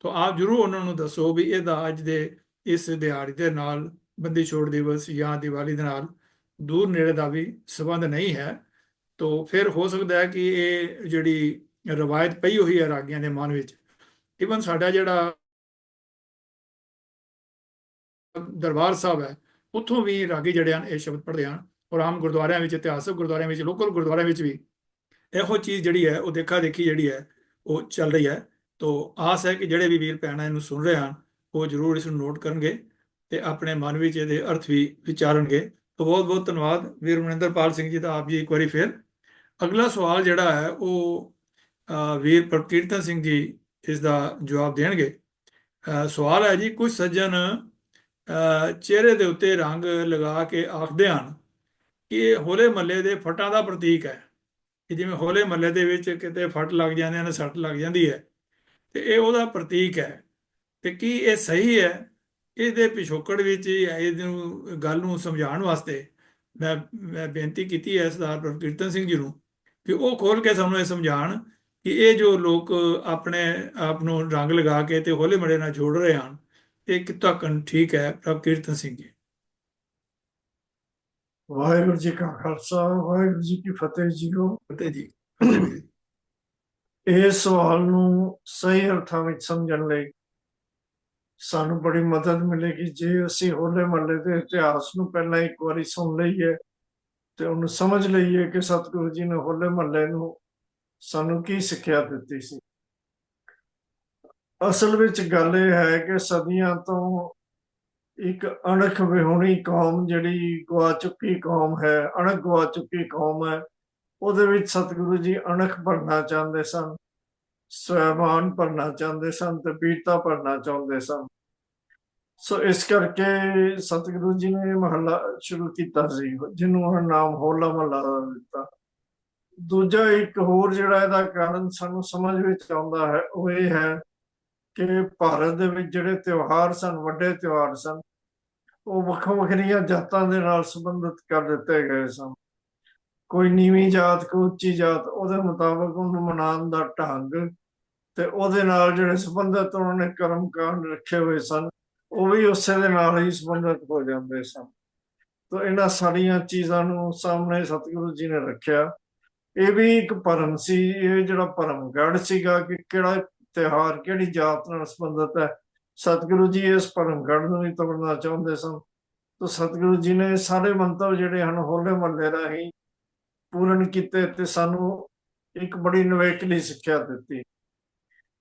ਤਾਂ ਆਪ ਜ਼ਰੂਰ ਉਹਨਾਂ ਨੂੰ ਦੱਸੋ ਵੀ ਇਹਦਾ ਅੱਜ ਦੇ ਇਸ ਦਿਹਾੜੇ ਦੇ ਨਾਲ ਬੰਦੀ ਛੋੜ ਦਿਵਸ ਜਾਂ ਦੀਵਾਲੀ ਦੇ ਨਾਲ ਦੂਰ ਨੇੜੇ ਦਾ ਵੀ ਸੰਬੰਧ ਨਹੀਂ ਹੈ। ਤਾਂ ਫਿਰ ਹੋ ਸਕਦਾ ਹੈ ਕਿ ਇਹ ਜਿਹੜੀ ਰਵਾਇਤ ਪਈ ਹੋਈ ਹੈ ਰਾਗੀਆਂ ਦੇ ਮਨ ਵਿੱਚ, ਇਵਨ ਸਾਡਾ ਜਿਹੜਾ ਦਰਬਾਰ ਸਾਹਿਬ ਹੈ ਉੱਥੋਂ ਵੀ ਰਾਗੀ ਜਿਹੜੇ ਹਨ ਇਹ ਸ਼ਬਦ ਪੜ੍ਹਦੇ ਹਨ, ਔਰ ਆਮ ਗੁਰਦੁਆਰਿਆਂ ਵਿੱਚ, ਇਤਿਹਾਸਕ ਗੁਰਦੁਆਰਿਆਂ ਵਿੱਚ, ਲੋਕਲ ਗੁਰਦੁਆਰਿਆਂ ਵਿੱਚ ਵੀ ਇਹੋ ਚੀਜ਼ ਜਿਹੜੀ ਹੈ ਉਹ ਦੇਖਾ ਦੇਖੀ ਜਿਹੜੀ ਹੈ ਉਹ ਚੱਲ ਰਹੀ ਹੈ। ਤਾਂ ਆਸ ਹੈ ਕਿ ਜਿਹੜੇ ਵੀ ਵੀਰ ਭੈਣਾਂ ਇਹਨੂੰ ਸੁਣ ਰਹੇ ਹਨ ਉਹ ਜ਼ਰੂਰ ਇਸ ਨੂੰ ਨੋਟ ਕਰਨਗੇ ਤੇ ਆਪਣੇ ਮਨ ਵਿੱਚ ਇਹਦੇ ਅਰਥ ਵੀ ਵਿਚਾਰਨਗੇ। ਤਾਂ ਬਹੁਤ ਬਹੁਤ ਧੰਨਵਾਦ ਵੀਰ ਮਨਿੰਦਰਪਾਲ ਸਿੰਘ ਜੀ ਦਾ, ਆਪ ਜੀ ਇੱਕ ਵਾਰੀ ਫਿਰ। ਅਗਲਾ ਸਵਾਲ ਜਿਹੜਾ ਹੈ ਉਹ ਵੀਰ ਪ੍ਰਕੀਰਤਨ ਸਿੰਘ ਜੀ ਇਸ ਦਾ ਜਵਾਬ ਦੇਣਗੇ। ਸਵਾਲ ਹੈ ਜੀ, ਕੁਝ ਸੱਜਣ ਚਿਹਰੇ ਦੇ ਉੱਤੇ ਰੰਗ ਲਗਾ ਕੇ ਆਖਦੇ ਹਨ ਕਿ ਇਹ ਹੋਲੇ ਮਹੱਲੇ ਦੇ ਫਟਾਂ ਦਾ ਪ੍ਰਤੀਕ ਹੈ, ਕਿ ਜਿਵੇਂ ਹੋਲੇ ਮਹੱਲੇ ਦੇ ਵਿੱਚ ਕਿਤੇ ਫਟ ਲੱਗ ਜਾਂਦੇ ਹਨ, ਸੱਟ ਲੱਗ ਜਾਂਦੀ ਹੈ ਤੇ ਇਹ ਉਹਦਾ ਪ੍ਰਤੀਕ ਹੈ। ਤੇ ਕੀ ਇਹ ਸਹੀ ਹੈ? ਇਹਦੇ ਪਿਛੋਕੜ ਵਿੱਚ ਇਹਨੂੰ ਗੱਲ ਨੂੰ ਸਮਝਾਉਣ ਵਾਸਤੇ ਮੈਂ ਬੇਨਤੀ ਕੀਤੀ ਹੈ ਸਰਦਾਰ ਪ੍ਰਕੀਰਤਨ ਸਿੰਘ ਜੀ ਨੂੰ ਕਿ ਉਹ ਖੋਲ ਕੇ ਸਾਨੂੰ ਇਹ ਸਮਝਾਉਣ ਕਿ ਇਹ ਜੋ ਲੋਕ ਆਪਣੇ ਆਪ ਨੂੰ ਰੰਗ ਲਗਾ ਕੇ ਤੇ ਹੋਲੇ ਮਹੱਲੇ ਨਾਲ ਜੋੜ ਰਹੇ ਹਨ ਇਹ ਕਿੱਥੋਂ ਤੱਕ ਠੀਕ ਹੈ? ਪ੍ਰਕੀਰਤਨ ਸਿੰਘ ਜੀ। ਵਾਹਿਗੁਰੂ ਜੀ ਕਾ ਖਾਲਸਾ, ਵਾਹਿਗੁਰੂ ਜੀ ਕੀ ਫਤਿਹ ਜੀਓ। ਫਤਿਹ ਜੀ। ਫਤਿਹ ਵੀਰ। ਇਹ ਸਵਾਲ ਨੂੰ ਸਹੀ ਅਰਥਾਂ ਵਿੱਚ ਸਮਝਣ ਲਈ ਸਾਨੂੰ ਬੜੀ ਮਦਦ ਮਿਲੇਗੀ ਜੇ ਅਸੀਂ ਹੋਲੇ ਮਹੱਲੇ ਦੇ ਇਤਿਹਾਸ ਨੂੰ ਪਹਿਲਾਂ ਇੱਕ ਵਾਰੀ ਸੁਣ ਲਈਏ ਤੇ ਉਹਨੂੰ ਸਮਝ ਲਈਏ ਕਿ ਸਤਿਗੁਰੂ ਜੀ ਨੇ ਹੋਲੇ ਮਹੱਲੇ ਨੂੰ ਸਾਨੂੰ ਕੀ ਸਿੱਖਿਆ ਦਿੱਤੀ ਸੀ। ਅਸਲ ਵਿੱਚ ਗੱਲ ਇਹ ਹੈ ਕਿ ਸਦੀਆਂ ਤੋਂ ਇੱਕ ਅਣਖ ਵਿਹੂਣੀ ਕੌਮ, ਜਿਹੜੀ ਗਵਾ ਚੁੱਕੀ ਕੌਮ ਹੈ, ਅਣਖ ਗਵਾ ਚੁੱਕੀ ਕੌਮ ਹੈ, ਉਹਦੇ ਵਿੱਚ ਸਤਿਗੁਰੂ ਜੀ ਅਣਖ ਭਰਨਾ ਚਾਹੁੰਦੇ ਸਨ, ਸਵੈਮਾਨ ਭਰਨਾ ਚਾਹੁੰਦੇ ਸਨ ਤੇ ਬੀਰਤਾ ਭਰਨਾ ਚਾਹੁੰਦੇ ਸਨ। ਸੋ ਇਸ ਕਰਕੇ ਸਤਿਗੁਰੂ ਜੀ ਨੇ ਮਹੱਲਾ ਸ਼ੁਰੂ ਕੀਤਾ ਸੀ ਜਿਹਨੂੰ ਉਹਨਾਂ ਨਾਮ ਹੋਲਾ ਮਹੱਲਾ ਦਿੱਤਾ। ਦੂਜਾ ਇੱਕ ਹੋਰ ਜਿਹੜਾ ਇਹਦਾ ਕਾਰਨ ਸਾਨੂੰ ਸਮਝ ਵਿੱਚ ਆਉਂਦਾ ਹੈ ਉਹ ਇਹ ਹੈ ਕਿ ਭਾਰਤ ਦੇ ਵਿੱਚ ਜਿਹੜੇ ਤਿਉਹਾਰ ਸਨ, ਵੱਡੇ ਤਿਉਹਾਰ ਸਨ, ਉਹ ਵੱਖੋ ਵੱਖਰੀਆਂ ਜਾਤਾਂ ਦੇ ਨਾਲ ਸੰਬੰਧਿਤ ਕਰ ਦਿੱਤੇ ਗਏ ਸਨ। ਕੋਈ ਨੀਵੀਂ ਜਾਤ, ਕੋਈ ਉੱਚੀ ਜਾਤ, ਉਹਦੇ ਮੁਤਾਬਕ ਉਹਨੂੰ ਮਨਾਉਣ ਦਾ ਢੰਗ ਤੇ ਉਹਦੇ ਨਾਲ ਜਿਹੜੇ ਸੰਬੰਧਿਤ ਉਹਨਾਂ ਨੇ ਕਰਮ ਕਾਂਡ ਰੱਖੇ ਹੋਏ ਸਨ ਉਹ ਵੀ ਉਸੇ ਦੇ ਨਾਲ ਹੀ ਸੰਬੰਧਿਤ ਹੋ ਜਾਂਦੇ ਸਨ। ਤਾਂ ਇਹਨਾਂ ਸਾਰੀਆਂ ਚੀਜ਼ਾਂ ਨੂੰ ਸਾਹਮਣੇ ਸਤਿਗੁਰੂ ਜੀ ਨੇ ਰੱਖਿਆ। ਇਹ ਵੀ ਇੱਕ ਭਰਮ ਸੀ, ਇਹ ਜਿਹੜਾ ਭਰਮਗੜ੍ਹ ਸੀਗਾ ਕਿ ਕਿਹੜਾ ਤਿਉਹਾਰ ਕਿਹੜੀ ਜਾਤ ਨਾਲ ਸੰਬੰਧਿਤ ਹੈ, ਸਤਿਗੁਰੂ ਜੀ ਇਸ ਭਰਮਗੜ੍ਹ ਨੂੰ ਵੀ ਤੋੜਨਾ ਚਾਹੁੰਦੇ ਸਨ। ਤਾਂ ਸਤਿਗੁਰੂ ਜੀ ਨੇ ਸਾਰੇ ਮੰਤਵ ਜਿਹੜੇ ਹਨ ਹੋਲੇ ਮਹੱਲੇ ਰਾਹੀਂ ਪੂਰਨ ਕੀਤੇ ਤੇ ਸਾਨੂੰ ਇੱਕ ਬੜੀ ਨਿਵੇਕਲੀ ਸਿੱਖਿਆ ਦਿੱਤੀ।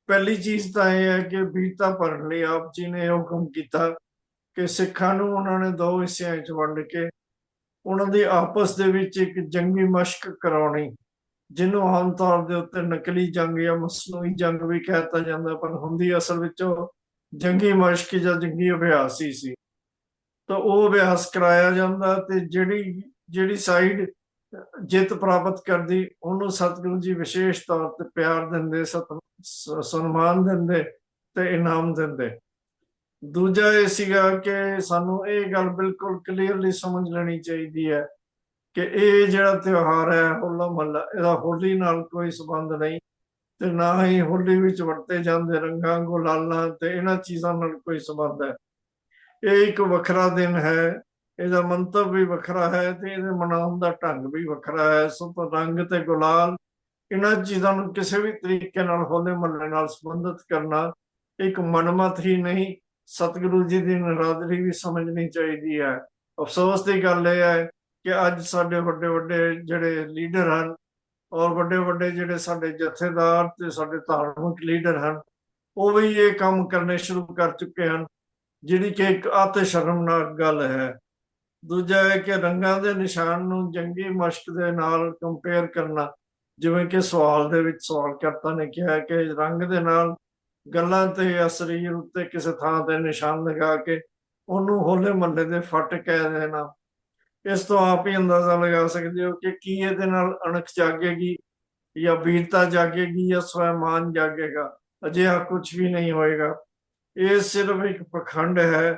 ਪਹਿਲੀ ਚੀਜ਼ ਤਾਂ ਇਹ ਹੈ ਕਿ ਬੀਰਤਾ ਭਰਨ ਲਈ ਆਪ ਜੀ ਨੇ ਹੁਕਮ ਕੀਤਾ ਕਿ ਸਿੱਖਾਂ ਨੂੰ ਉਹਨਾਂ ਨੇ ਦੋ ਹਿੱਸਿਆਂ ਵਿੱਚ ਵੰਡ ਕੇ ਉਹਨਾਂ ਦੀ ਆਪਸ ਦੇ ਵਿੱਚ ਇੱਕ ਜੰਗੀ ਮਸ਼ਕ ਕਰਾਉਣੀ, ਜਿਹਨੂੰ ਆਮ ਤੌਰ ਦੇ ਉੱਤੇ ਨਕਲੀ ਜੰਗ ਜਾਂ ਮਸਨੂਈ ਜੰਗ ਵੀ ਕਹਿਤਾ ਜਾਂਦਾ, ਪਰ ਹੁੰਦੀ ਅਸਲ ਵਿੱਚ ਉਹ ਜੰਗੀ ਮਸ਼ਕ ਜਾਂ ਜੰਗੀ ਅਭਿਆਸ ਹੀ ਸੀ। ਤਾਂ ਉਹ ਅਭਿਆਸ ਕਰਾਇਆ ਜਾਂਦਾ ਤੇ ਜਿਹੜੀ ਸਾਈਡ ਜਿੱਤ ਪ੍ਰਾਪਤ ਕਰਦੀ ਉਹਨੂੰ ਸਤਿਗੁਰੂ ਜੀ ਵਿਸ਼ੇਸ਼ ਤੌਰ ਤੇ ਪਿਆਰ ਦਿੰਦੇ, ਸਨਮਾਨ ਦਿੰਦੇ ਤੇ ਇਨਾਮ ਦਿੰਦੇ। ਦੂਜਾ ਇਹ ਸੀਗਾ ਕਿ ਸਾਨੂੰ ਇਹ ਗੱਲ ਬਿਲਕੁਲ ਕਲੀਅਰਲੀ ਸਮਝ ਲੈਣੀ ਚਾਹੀਦੀ ਹੈ ਕਿ ਇਹ ਜਿਹੜਾ ਤਿਉਹਾਰ ਹੈ ਹੋਲਾ ਮਹੱਲਾ, ਇਹਦਾ ਹੋਲੀ ਨਾਲ ਕੋਈ ਸੰਬੰਧ ਨਹੀਂ ਤੇ ਨਾ ਹੀ ਹੋਲੀ ਵਿੱਚ ਵਰਤੇ ਜਾਂਦੇ ਰੰਗਾਂ, ਗੁਲਾਲਾਂ ਤੇ ਇਹਨਾਂ ਚੀਜ਼ਾਂ ਨਾਲ ਕੋਈ ਸੰਬੰਧ ਹੈ। ਇਹ ਇੱਕ ਵੱਖਰਾ ਦਿਨ ਹੈ, ਇਹਦਾ ਮੰਤਵ ਵੀ ਵੱਖਰਾ ਹੈ ਤੇ ਇਹਦੇ ਮਨਾਉਣ ਦਾ ਢੰਗ ਵੀ ਵੱਖਰਾ ਹੈ। ਸੋ ਰੰਗ ਤੇ ਗੁਲਾਲ ਇਹਨਾਂ ਚੀਜ਼ਾਂ ਨੂੰ ਕਿਸੇ ਵੀ ਤਰੀਕੇ ਨਾਲ ਹੋਲੇ ਮਹੱਲੇ ਨਾਲ ਸੰਬੰਧਿਤ ਕਰਨਾ ਇੱਕ ਮਨਮਤ ਹੀ ਨਹੀਂ, ਸਤਿਗੁਰੂ ਜੀ ਦੀ ਨਰਾਦਰੀ ਵੀ ਸਮਝਣੀ ਚਾਹੀਦੀ ਹੈ। ਅਫਸੋਸ ਦੀ ਗੱਲ ਇਹ ਹੈ ਕਿ ਅੱਜ ਸਾਡੇ ਵੱਡੇ ਵੱਡੇ ਜਿਹੜੇ ਲੀਡਰ ਹਨ ਔਰ ਵੱਡੇ ਵੱਡੇ ਜਿਹੜੇ ਸਾਡੇ ਜਥੇਦਾਰ ਤੇ ਸਾਡੇ ਧਾਰਮਿਕ ਲੀਡਰ ਹਨ, ਉਹ ਵੀ ਇਹ ਕੰਮ ਕਰਨੇ ਸ਼ੁਰੂ ਕਰ ਚੁੱਕੇ ਹਨ, ਜਿਹੜੀ ਕਿ ਇੱਕ ਅਤਿ ਸ਼ਰਮਨਾਕ ਗੱਲ ਹੈ। ਦੂਜਾ ਹੈ ਕਿ ਰੰਗਾਂ ਦੇ ਨਿਸ਼ਾਨ ਨੂੰ ਜੰਗੀ ਮਸ਼ਕ ਦੇ ਨਾਲ ਕੰਪੇਅਰ ਕਰਨਾ, ਜਿਵੇਂ ਕਿ ਸਵਾਲ ਦੇ ਵਿੱਚ ਸਵਾਲਕਰਤਾ ਨੇ ਕਿਹਾ ਕਿ ਰੰਗ ਦੇ ਨਾਲ ਗੱਲਾਂ ਤੇ ਜਾਂ ਸਰੀਰ ਉੱਤੇ ਕਿਸੇ ਥਾਂ ਤੇ ਨਿਸ਼ਾਨ ਲਗਾ ਕੇ ਉਹਨੂੰ ਹੋਲੇ ਮਹੱਲੇ ਦੇ ਫੱਟ ਕਹਿ ਦੇਣਾ। ਇਸ ਤੋਂ ਆਪ ਹੀ ਅੰਦਾਜ਼ਾ ਲਗਾ ਸਕਦੇ ਹੋ ਕਿ ਕੀ ਇਹਦੇ ਨਾਲ ਅਣਖ ਜਾਗੇਗੀ ਜਾਂ ਵੀਰਤਾ ਜਾਗੇਗੀ ਜਾਂ ਸਵੈਮਾਨ ਜਾਗੇਗਾ। ਅਜਿਹਾ ਕੁਝ ਵੀ ਨਹੀਂ ਹੋਏਗਾ। ਇਹ ਸਿਰਫ ਇੱਕ ਪਖੰਡ ਹੈ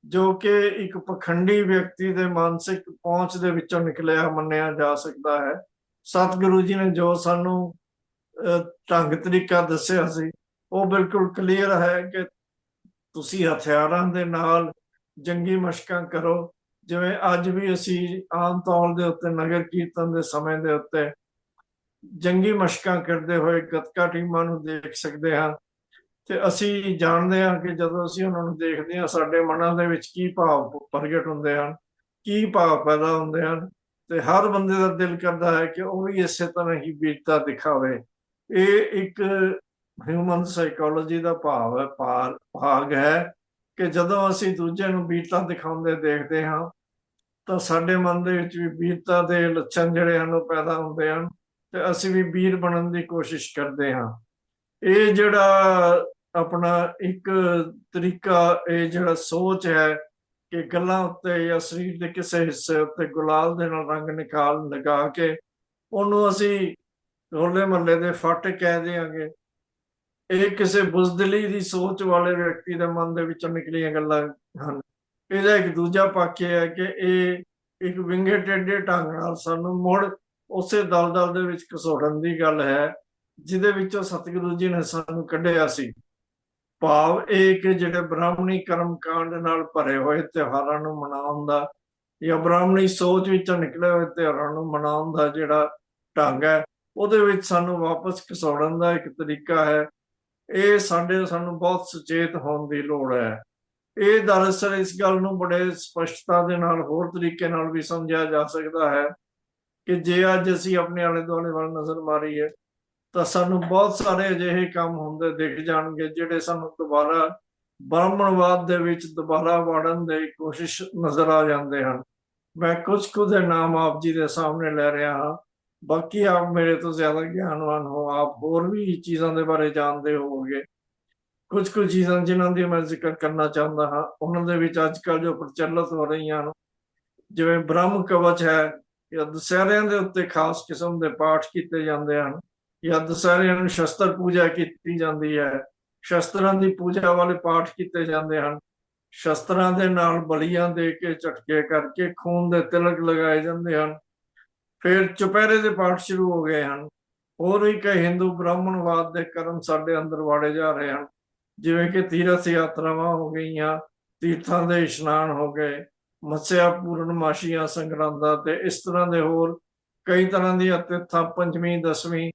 ਜੋ ਕਿ ਇੱਕ ਪਖੰਡੀ ਵਿਅਕਤੀ ਦੇ ਮਾਨਸਿਕ ਪਹੁੰਚ ਦੇ ਵਿੱਚੋਂ ਨਿਕਲਿਆ ਮੰਨਿਆ ਜਾ ਸਕਦਾ ਹੈ। ਸਤਿਗੁਰੂ ਜੀ ਨੇ ਜੋ ਸਾਨੂੰ ਢੰਗ ਤਰੀਕਾ ਦੱਸਿਆ ਸੀ ਉਹ ਬਿਲਕੁਲ ਕਲੀਅਰ ਹੈ ਕਿ ਤੁਸੀਂ ਹਥਿਆਰਾਂ ਦੇ ਨਾਲ ਜੰਗੀ ਮਸ਼ਕਾਂ ਕਰੋ। ਜਿਵੇਂ ਅੱਜ ਵੀ ਅਸੀਂ ਆਮ ਤੌਰ ਦੇ ਉੱਤੇ ਨਗਰ ਕੀਰਤਨ ਦੇ ਸਮੇਂ ਦੇ ਉੱਤੇ ਜੰਗੀ ਮਸ਼ਕਾਂ ਕਰਦੇ ਹੋਏ ਗੱਤਕਾ ਟੀਮਾਂ ਨੂੰ ਦੇਖ ਸਕਦੇ ਹਾਂ, ਤੇ ਅਸੀਂ ਜਾਣਦੇ ਹਾਂ ਕਿ ਜਦੋਂ ਅਸੀਂ ਉਹਨਾਂ ਨੂੰ ਦੇਖਦੇ ਹਾਂ ਸਾਡੇ ਮਨਾਂ ਦੇ ਵਿੱਚ ਕੀ ਭਾਵ ਪ੍ਰਗਟ ਹੁੰਦੇ ਹਨ, ਕੀ ਭਾਵ ਪੈਦਾ ਹੁੰਦੇ ਹਨ, ਤੇ ਹਰ ਬੰਦੇ ਦਾ ਦਿਲ ਕਰਦਾ ਹੈ ਕਿ ਉਹ ਵੀ ਇਸੇ ਤਰ੍ਹਾਂ ਹੀ ਵੀਰਤਾ ਦਿਖਾਵੇ। ਇਹ ਇੱਕ ਹਿਊਮਨ ਸਾਈਕੋਲੋਜੀ ਦਾ ਭਾਗ ਹੈ ਕਿ ਜਦੋਂ ਅਸੀਂ ਦੂਜੇ ਨੂੰ ਵੀਰਤਾ ਦਿਖਾਉਂਦੇ ਦੇਖਦੇ ਹਾਂ ਤਾਂ ਸਾਡੇ ਮਨ ਦੇ ਵਿੱਚ ਵੀ ਵੀਰਤਾ ਦੇ ਲੱਛਣ ਜਿਹੜੇ ਹਨ ਉਹ ਪੈਦਾ ਹੁੰਦੇ ਹਨ, ਤੇ ਅਸੀਂ ਵੀ ਵੀਰ ਬਣਨ ਦੀ ਕੋਸ਼ਿਸ਼ ਕਰਦੇ ਹਾਂ। ਇਹ ਜਿਹੜਾ ਆਪਣਾ ਇੱਕ ਤਰੀਕਾ, ਇਹ ਜਿਹੜਾ ਸੋਚ ਹੈ ਕਿ ਗੱਲਾਂ ਉੱਤੇ ਜਾਂ ਸਰੀਰ ਦੇ ਕਿਸੇ ਹਿੱਸੇ ਉੱਤੇ ਗੁਲਾਲ ਦੇ ਨਾਲ ਰੰਗ ਨਿਕਾਲ ਲਗਾ ਕੇ ਉਹਨੂੰ ਅਸੀਂ ਹੋਲੇ ਮਹੱਲੇ ਦੇ ਫੱਟ ਕਹਿ ਦਿਆਂਗੇ, ਇਹ ਕਿਸੇ ਬੁਜ਼ਦਿਲੀ ਦੀ ਸੋਚ ਵਾਲੇ ਵਿਅਕਤੀ ਦੇ ਮਨ ਦੇ ਵਿੱਚੋਂ ਨਿਕਲੀਆਂ ਗੱਲਾਂ ਹਨ। ਇਹਦਾ ਇੱਕ ਦੂਜਾ ਪੱਖ ਇਹ ਹੈ ਕਿ ਇਹ ਇੱਕ ਵਿੰਗੇ ਟੇਢੇ ਢੰਗ ਨਾਲ ਸਾਨੂੰ ਮੁੜ ਉਸੇ ਦਲਦਲ ਦੇ ਵਿੱਚ ਘਸੋੜਨ ਦੀ ਗੱਲ ਹੈ ਜਿਹਦੇ ਵਿੱਚੋਂ ਸਤਿਗੁਰੂ ਜੀ ਨੇ ਸਾਨੂੰ ਕੱਢਿਆ ਸੀ। ਭਾਵ ਇਹ ਕਿ ਜਿਹੜੇ ਬ੍ਰਾਹਮਣੀ ਕਰਮ ਕਾਂਡ ਨਾਲ ਭਰੇ ਹੋਏ ਤਿਉਹਾਰਾਂ ਨੂੰ ਮਨਾਉਣ ਦਾ ਜਾਂ ਬ੍ਰਾਹਮਣੀ ਸੋਚ ਵਿੱਚੋਂ ਨਿਕਲੇ ਹੋਏ ਤਿਉਹਾਰਾਂ ਨੂੰ ਮਨਾਉਣ ਦਾ ਜਿਹੜਾ ਢੰਗ ਹੈ ਉਹਦੇ ਵਿੱਚ ਸਾਨੂੰ ਵਾਪਸ ਘਸੋੜਨ ਦਾ ਇੱਕ ਤਰੀਕਾ ਹੈ। ਇਹ ਸਾਨੂੰ ਬਹੁਤ ਸੁਚੇਤ ਹੋਣ ਦੀ ਲੋੜ ਹੈ। ਇਹ ਦਰਅਸਲ ਇਸ ਗੱਲ ਨੂੰ ਬੜੇ ਸਪਸ਼ਟਤਾ ਦੇ ਨਾਲ ਹੋਰ ਤਰੀਕੇ ਨਾਲ ਵੀ ਸਮਝਿਆ ਜਾ ਸਕਦਾ ਹੈ ਕਿ ਜੇ ਅੱਜ ਅਸੀਂ ਆਪਣੇ ਆਲੇ ਦੁਆਲੇ ਵੱਲ ਨਜ਼ਰ ਮਾਰੀਏ ਤਾਂ ਸਾਨੂੰ ਬਹੁਤ ਸਾਰੇ ਅਜਿਹੇ ਕੰਮ ਹੁੰਦੇ ਦਿਖ ਜਾਣਗੇ ਜਿਹੜੇ ਸਾਨੂੰ ਦੁਬਾਰਾ ਬ੍ਰਾਹਮਣਵਾਦ ਦੇ ਵਿੱਚ ਦੁਬਾਰਾ ਵੜਨ ਦੀ ਕੋਸ਼ਿਸ਼ ਨਜ਼ਰ ਆ ਜਾਂਦੇ ਹਨ। ਮੈਂ ਕੁਝ ਦੇ ਨਾਮ ਆਪ ਜੀ ਦੇ ਸਾਹਮਣੇ ਲੈ ਰਿਹਾ ਹਾਂ, ਬਾਕੀ ਆਪ ਮੇਰੇ ਤੋਂ ਜ਼ਿਆਦਾ ਗਿਆਨਵਾਨ ਹੋ, ਆਪ ਹੋਰ ਵੀ ਚੀਜ਼ਾਂ ਦੇ ਬਾਰੇ ਜਾਣਦੇ ਹੋਵੋਗੇ। ਕੁਝ ਚੀਜ਼ਾਂ ਜਿਨ੍ਹਾਂ ਦੀ ਮੈਂ ਜ਼ਿਕਰ ਕਰਨਾ ਚਾਹੁੰਦਾ ਹਾਂ ਉਹਨਾਂ ਦੇ ਵਿੱਚ ਅੱਜ ਕੱਲ੍ਹ ਜੋ ਪ੍ਰਚਲਿਤ ਹੋ ਰਹੀਆਂ ਹਨ, ਜਿਵੇਂ ਬ੍ਰਹਮ ਕਵਚ ਹੈ, ਜਾਂ ਦੁਸਹਿਰਿਆਂ ਦੇ ਉੱਤੇ ਖਾਸ ਕਿਸਮ ਦੇ ਪਾਠ ਕੀਤੇ ਜਾਂਦੇ ਹਨ, ਜਾਂ ਦੁਸਹਿਰਿਆਂ ਨੂੰ ਸ਼ਸਤਰ ਪੂਜਾ ਕੀਤੀ ਜਾਂਦੀ ਹੈ, ਸ਼ਸਤਰਾਂ ਦੀ ਪੂਜਾ ਵਾਲੇ ਪਾਠ ਕੀਤੇ ਜਾਂਦੇ ਹਨ, ਸ਼ਸਤਰਾਂ ਦੇ ਨਾਲ ਬਲੀਆਂ ਦੇ ਕੇ ਝਟਕੇ ਕਰਕੇ ਖੂਨ ਦੇ ਤਿਲਕ ਲਗਾਏ ਜਾਂਦੇ ਹਨ। ਫਿਰ ਚੁਪਹਿਰੇ ਦੇ ਪਾਠ ਸ਼ੁਰੂ ਹੋ ਗਏ ਹਨ। ਹੋਰ ਵੀ ਕਈ ਹਿੰਦੂ ਬ੍ਰਾਹਮਣਵਾਦ ਦੇ ਕਰਮ ਸਾਡੇ ਅੰਦਰ ਵਾੜੇ ਜਾ ਰਹੇ ਹਨ, ਜਿਵੇਂ ਕਿ ਤੀਰਥ ਯਾਤਰਾਵਾਂ ਹੋ ਗਈਆਂ, ਤੀਰਥਾਂ ਦੇ ਇਸ਼ਨਾਨ ਹੋ ਗਏ, ਮੱਸਿਆ ਪੂਰਨਮਾਸ਼ੀਆਂ, ਸੰਗਰਾਂਦਾਂ ਤੇ ਇਸ ਤਰ੍ਹਾਂ ਦੇ ਹੋਰ ਕਈ ਤਰ੍ਹਾਂ ਦੀਆਂ ਤਿਥਾਂ, ਪੰਜਵੀਂ ਦਸਵੀਂ,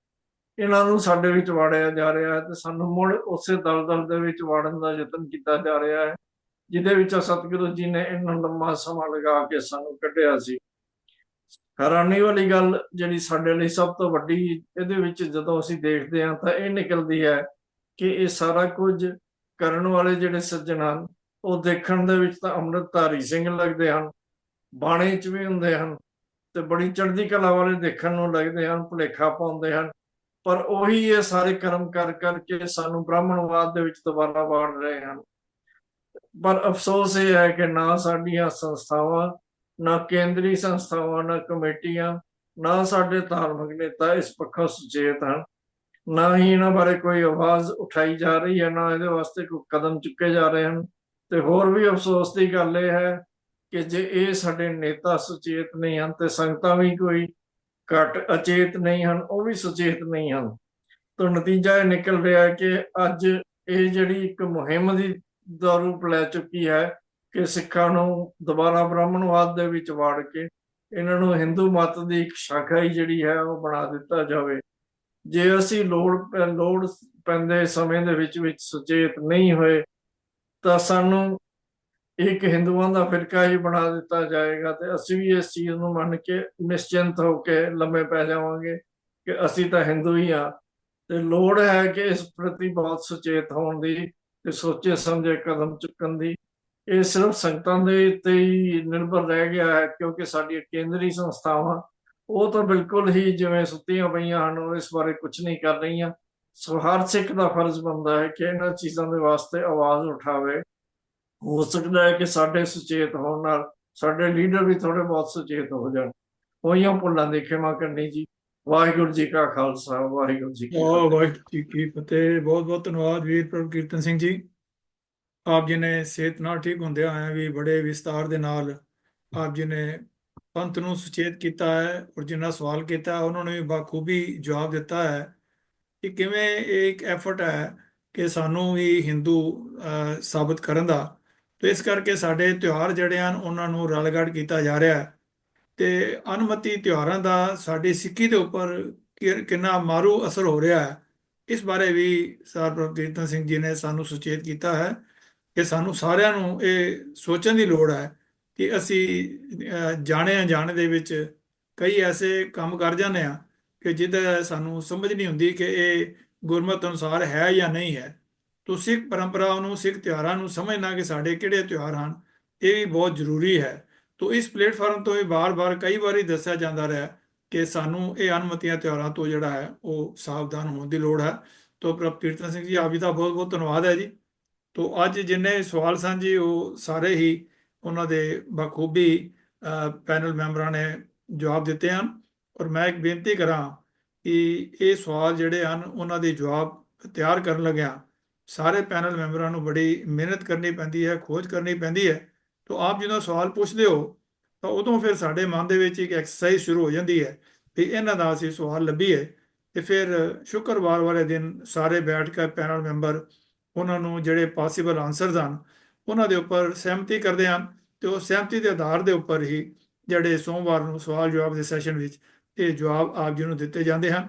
ਇਹਨਾਂ ਨੂੰ ਸਾਡੇ ਵਿੱਚ ਵਾੜਿਆ ਜਾ ਰਿਹਾ ਹੈ ਤੇ ਸਾਨੂੰ ਮੁੜ ਉਸੇ ਦਲਦਲ ਦੇ ਵਿੱਚ ਵਾੜਨ ਦਾ ਯਤਨ ਕੀਤਾ ਜਾ ਰਿਹਾ ਹੈ ਜਿਹਦੇ ਵਿੱਚ ਸਤਿਗੁਰੂ ਜੀ ਨੇ ਇੰਨਾ ਲੰਮਾ ਸਮਾਂ ਲਗਾ ਕੇ ਸਾਨੂੰ ਕੱਢਿਆ ਸੀ। ਹੈਰਾਨੀ ਵਾਲੀ ਗੱਲ ਜਿਹੜੀ ਸਾਡੇ ਲਈ ਸਭ ਤੋਂ ਵੱਡੀ ਇਹਦੇ ਵਿੱਚ ਜਦੋਂ ਅਸੀਂ ਦੇਖਦੇ ਹਾਂ ਤਾਂ ਇਹ ਨਿਕਲਦੀ ਹੈ ਕਿ ਇਹ ਸਾਰਾ ਕੁਝ ਕਰਨ ਵਾਲੇ ਜਿਹੜੇ ਸੱਜਣ ਹਨ ਉਹ ਦੇਖਣ ਦੇ ਵਿੱਚ ਤਾਂ ਅੰਮ੍ਰਿਤਧਾਰੀ ਸਿੰਘ ਲੱਗਦੇ ਹਨ, ਬਾਣੇ 'ਚ ਵੀ ਹੁੰਦੇ ਹਨ ਤੇ ਬੜੀ ਚੜ੍ਹਦੀ ਕਲਾ ਵਾਲੇ ਦੇਖਣ ਨੂੰ ਲੱਗਦੇ ਹਨ, ਭੁਲੇਖਾ ਪਾਉਂਦੇ ਹਨ, ਪਰ ਉਹੀ ਇਹ ਸਾਰੇ ਕਰਮ ਕਰ ਕਰਕੇ ਸਾਨੂੰ ਬ੍ਰਾਹਮਣਵਾਦ ਦੇ ਵਿੱਚ ਦੁਬਾਰਾ ਵਾੜ ਰਹੇ ਹਨ। ਪਰ ਅਫਸੋਸ ਇਹ ਹੈ ਕਿ ਨਾ ਸਾਡੀਆਂ ਸੰਸਥਾਵਾਂ, ਨਾ ਕੇਂਦਰੀ ਸੰਸਥਾਵਾਂ, ਨਾ ਕਮੇਟੀਆਂ, ਨਾ ਸਾਡੇ ਧਾਰਮਿਕ ਨੇਤਾ ਇਸ ਪੱਖੋਂ ਸੁਚੇਤ ਹਨ, ਨਾ ਹੀ ਇਹਨਾਂ ਬਾਰੇ ਕੋਈ ਆਵਾਜ਼ ਉਠਾਈ ਜਾ ਰਹੀ ਹੈ, ਨਾ ਇਹਦੇ ਵਾਸਤੇ ਕੋਈ ਕਦਮ ਚੁੱਕੇ ਜਾ ਰਹੇ ਹਨ। ਤੇ ਹੋਰ ਵੀ ਅਫਸੋਸ ਦੀ ਗੱਲ ਇਹ ਹੈ ਕਿ ਜੇ ਇਹ ਸਾਡੇ ਨੇਤਾ ਸੁਚੇਤ ਨਹੀਂ ਹਨ ਤੇ ਸੰਗਤਾਂ ਵੀ ਕੋਈ ਘੱਟ ਅਚੇਤ ਨਹੀਂ ਹਨ, ਉਹ ਵੀ ਸੁਚੇਤ ਨਹੀਂ ਹਨ। ਤਾਂ ਨਤੀਜਾ ਇਹ ਨਿਕਲ ਰਿਹਾ ਹੈ ਕਿ ਅੱਜ ਇਹ ਜਿਹੜੀ ਇੱਕ ਮੁਹਿੰਮ ਦਾ ਰੂਪ ਲੈ ਚੁੱਕੀ ਹੈ ਕਿ ਸਿੱਖਾਂ ਨੂੰ ਦੁਬਾਰਾ ਬ੍ਰਾਹਮਣਵਾਦ ਦੇ ਵਿੱਚ ਵਾੜ ਕੇ ਇਹਨਾਂ ਨੂੰ ਹਿੰਦੂ ਮਤ ਦੀ ਇੱਕ ਸ਼ਾਖਾ ਹੀ ਜਿਹੜੀ ਹੈ ਉਹ ਬਣਾ ਦਿੱਤਾ ਜਾਵੇ। ਜੇ ਅਸੀਂ ਲੋੜ ਪੈਂਦੇ ਸਮੇਂ ਦੇ ਵਿੱਚ ਸੁਚੇਤ ਨਹੀਂ ਹੋਏ ਤਾਂ ਸਾਨੂੰ ਇੱਕ ਹਿੰਦੂਆਂ ਦਾ ਫਿਰਕਾ ਹੀ ਬਣਾ ਦਿੱਤਾ ਜਾਏਗਾ ਤੇ ਅਸੀਂ ਵੀ ਇਸ ਚੀਜ਼ ਨੂੰ ਮੰਨ ਕੇ ਨਿਸ਼ਚਿੰਤ ਹੋ ਕੇ ਲੰਮੇ ਪੈ ਜਾਵਾਂਗੇ ਕਿ ਅਸੀਂ ਤਾਂ ਹਿੰਦੂ ਹੀ ਆ, ਤੇ ਲੋੜ ਹੈ ਕਿ ਇਸ ਪ੍ਰਤੀ ਬਹੁਤ ਸੁਚੇਤ ਹੋਣ ਦੀ ਤੇ ਸੋਚੇ ਸਮਝੇ ਕਦਮ ਚੁੱਕਣ ਦੀ। ਇਹ ਸਿਰਫ ਸੰਗਤਾਂ ਦੇ ਉੱਤੇ ਹੀ ਨਿਰਭਰ ਰਹਿ ਗਿਆ ਹੈ, ਕਿਉਂਕਿ ਸਾਡੀਆਂ ਕੇਂਦਰੀ ਸੰਸਥਾਵਾਂ ਉਹ ਤਾਂ ਬਿਲਕੁਲ ਹੀ ਜਿਵੇਂ ਸੁੱਤੀਆਂ ਪਈਆਂ ਹਨ, ਉਹ ਇਸ ਬਾਰੇ ਕੁਝ ਨਹੀਂ ਕਰ ਰਹੀਆਂ। ਸੋ ਹਰ ਸਿੱਖ ਦਾ ਫਰਜ਼ ਬਣਦਾ ਹੈ ਕਿ ਇਹਨਾਂ ਚੀਜ਼ਾਂ ਦੇ ਵਾਸਤੇ ਆਵਾਜ਼ ਉਠਾਵੇ। ਹੋ ਸਕਦਾ ਹੈ ਕਿ ਸਾਡੇ ਸੁਚੇਤ ਹੋਣ ਨਾਲ ਸਾਡੇ ਲੀਡਰ ਵੀ ਥੋੜੇ ਬਹੁਤ ਸੁਚੇਤ ਹੋ ਜਾਣ। ਹੋਈਆਂ ਭੁੱਲਾਂ ਦੀ ਖਿਮਾ ਕਰਨੀ ਜੀ। ਵਾਹਿਗੁਰੂ ਜੀ ਕਾ ਖਾਲਸਾ, ਵਾਹਿਗੁਰੂ ਜੀ ਕੀ ਫਤਿਹ। ਵਾਹਿਗੁਰੂ ਜੀ ਕੀ ਫਤਿਹ। ਬਹੁਤ ਬਹੁਤ ਧੰਨਵਾਦ ਵੀਰ ਪ੍ਰਭ ਕੀਰਤਨ ਸਿੰਘ ਜੀ। ਆਪ ਜੀ ਨੇ ਸਿਹਤ ਨਾਲ ਠੀਕ ਹੁੰਦਿਆਂ ਹੋਇਆਂ ਵੀ ਬੜੇ ਵਿਸਤਾਰ ਦੇ ਨਾਲ ਆਪ ਜੀ ਨੇ ਪੰਥ ਨੂੰ ਸੁਚੇਤ ਕੀਤਾ ਹੈ, ਔਰ ਜਿਨ੍ਹਾਂ ਸਵਾਲ ਕੀਤਾ ਉਹਨਾਂ ਨੇ ਵੀ ਬਾਖੂਬੀ ਜਵਾਬ ਦਿੱਤਾ ਹੈ ਕਿ ਕਿਵੇਂ ਇਹ ਇੱਕ ਐਫਰਟ ਹੈ ਕਿ ਸਾਨੂੰ ਵੀ ਹਿੰਦੂ ਸਾਬਤ ਕਰਨ ਦਾ। ਤੇ ਇਸ ਕਰਕੇ ਸਾਡੇ ਤਿਉਹਾਰ ਜਿਹੜੇ ਹਨ ਉਹਨਾਂ ਨੂੰ ਰਲਗੱਡ ਕੀਤਾ ਜਾ ਰਿਹਾ ਹੈ, ਤੇ ਅਨਮਤੀ ਤਿਉਹਾਰਾਂ ਦਾ ਸਾਡੀ ਸਿੱਖੀ ਦੇ ਉੱਪਰ ਕਿੰਨਾ ਮਾਰੂ ਅਸਰ ਹੋ ਰਿਹਾ ਹੈ, ਇਸ ਬਾਰੇ ਵੀ ਸਰਦਾਰ ਕੀਰਤਨ ਸਿੰਘ ਜੀ ਨੇ ਸਾਨੂੰ ਸੁਚੇਤ ਕੀਤਾ ਹੈ ਕਿ ਸਾਨੂੰ ਸਾਰਿਆਂ ਨੂੰ ਇਹ ਸੋਚਣ ਦੀ ਲੋੜ ਹੈ ਕਿ ਅਸੀਂ ਜਾਣੇ ਅਣਜਾਣੇ ਦੇ ਵਿੱਚ ਕਈ ਐਸੇ ਕੰਮ ਕਰ ਜਾਂਦੇ ਆ ਕਿ ਜਿਹਦਾ ਸਾਨੂੰ ਸਮਝ ਨਹੀਂ ਹੁੰਦੀ ਕਿ ਇਹ ਗੁਰਮਤਿ ਅਨੁਸਾਰ ਹੈ ਜਾਂ ਨਹੀਂ ਹੈ। ਤੋ ਸਿੱਖ ਪਰੰਪਰਾ ਨੂੰ, ਸਿੱਖ ਤਿਉਹਾਰਾਂ ਨੂੰ ਸਮਝਣਾ ਕਿ ਸਾਡੇ ਕਿਹੜੇ ਤਿਉਹਾਰ ਹਨ, ਇਹ ਵੀ ਬਹੁਤ ਜ਼ਰੂਰੀ ਹੈ। ਤੋ ਇਸ ਪਲੇਟਫਾਰਮ ਤੋਂ ਇਹ ਬਾਰ-ਬਾਰ ਕਈ ਵਾਰੀ ਦੱਸਿਆ ਜਾਂਦਾ ਰਿਹਾ ਕਿ ਸਾਨੂੰ ਇਹ ਅਨਮਤੀਆਂ ਤਿਉਹਾਰਾਂ ਤੋਂ ਜਿਹੜਾ ਹੈ ਉਹ ਸਾਵਧਾਨ ਹੋਣ ਦੀ ਲੋੜ ਹੈ। ਤੋ ਪ੍ਰਭ ਕੀਰਤਨ ਸਿੰਘ ਜੀ, ਆਪ ਜੀ ਦਾ ਬਹੁਤ ਬਹੁਤ ਧੰਨਵਾਦ ਹੈ ਜੀ। ਤੋ ਅੱਜ ਜਿੰਨੇ ਸਵਾਲ ਸਨ ਜੀ ਉਹ ਸਾਰੇ ਹੀ ਉਹਨਾਂ ਦੇ ਬਖੂਬੀ ਪੈਨਲ ਮੈਂਬਰਾਂ ਨੇ ਜਵਾਬ ਦਿੱਤੇ ਹਨ, ਔਰ ਮੈਂ ਇੱਕ ਬੇਨਤੀ ਕਰਾਂ ਕਿ ਇਹ ਸਵਾਲ ਜਿਹੜੇ ਹਨ ਉਹਨਾਂ ਦੇ ਜਵਾਬ ਤਿਆਰ ਕਰਨ ਲੱਗਿਆ ਸਾਰੇ ਪੈਨਲ ਮੈਂਬਰਾਂ ਨੂੰ ਬੜੀ ਮਿਹਨਤ ਕਰਨੀ ਪੈਂਦੀ ਹੈ, ਖੋਜ ਕਰਨੀ ਪੈਂਦੀ ਹੈ। ਤੋ ਆਪ ਜਦੋਂ ਸਵਾਲ ਪੁੱਛਦੇ ਹੋ ਤਾਂ ਉਦੋਂ ਫਿਰ ਸਾਡੇ ਮਨ ਦੇ ਵਿੱਚ ਇੱਕ ਐਕਸਰਸਾਈਜ਼ ਸ਼ੁਰੂ ਹੋ ਜਾਂਦੀ ਹੈ ਵੀ ਇਹਨਾਂ ਦਾ ਅਸੀਂ ਸਵਾਲ ਲੱਭੀਏ, ਤੇ ਫਿਰ ਸ਼ੁੱਕਰਵਾਰ ਵਾਲੇ ਦਿਨ ਸਾਰੇ ਬੈਠ ਕੇ ਪੈਨਲ ਮੈਂਬਰ ਉਹਨਾਂ ਨੂੰ ਜਿਹੜੇ ਪੋਸੀਬਲ ਆਨਸਰਸ ਹਨ ਉਹਨਾਂ ਦੇ ਉੱਪਰ ਸਹਿਮਤੀ ਕਰਦੇ ਹਨ, ਤੇ ਉਹ ਸਹਿਮਤੀ ਦੇ ਆਧਾਰ ਦੇ ਉੱਪਰ ਹੀ ਜਿਹੜੇ ਸੋਮਵਾਰ ਨੂੰ ਸਵਾਲ ਜਵਾਬ ਦੇ ਸੈਸ਼ਨ ਵਿੱਚ ਇਹ ਜਵਾਬ ਆਪ ਜੀ ਨੂੰ ਦਿੱਤੇ ਜਾਂਦੇ ਹਨ।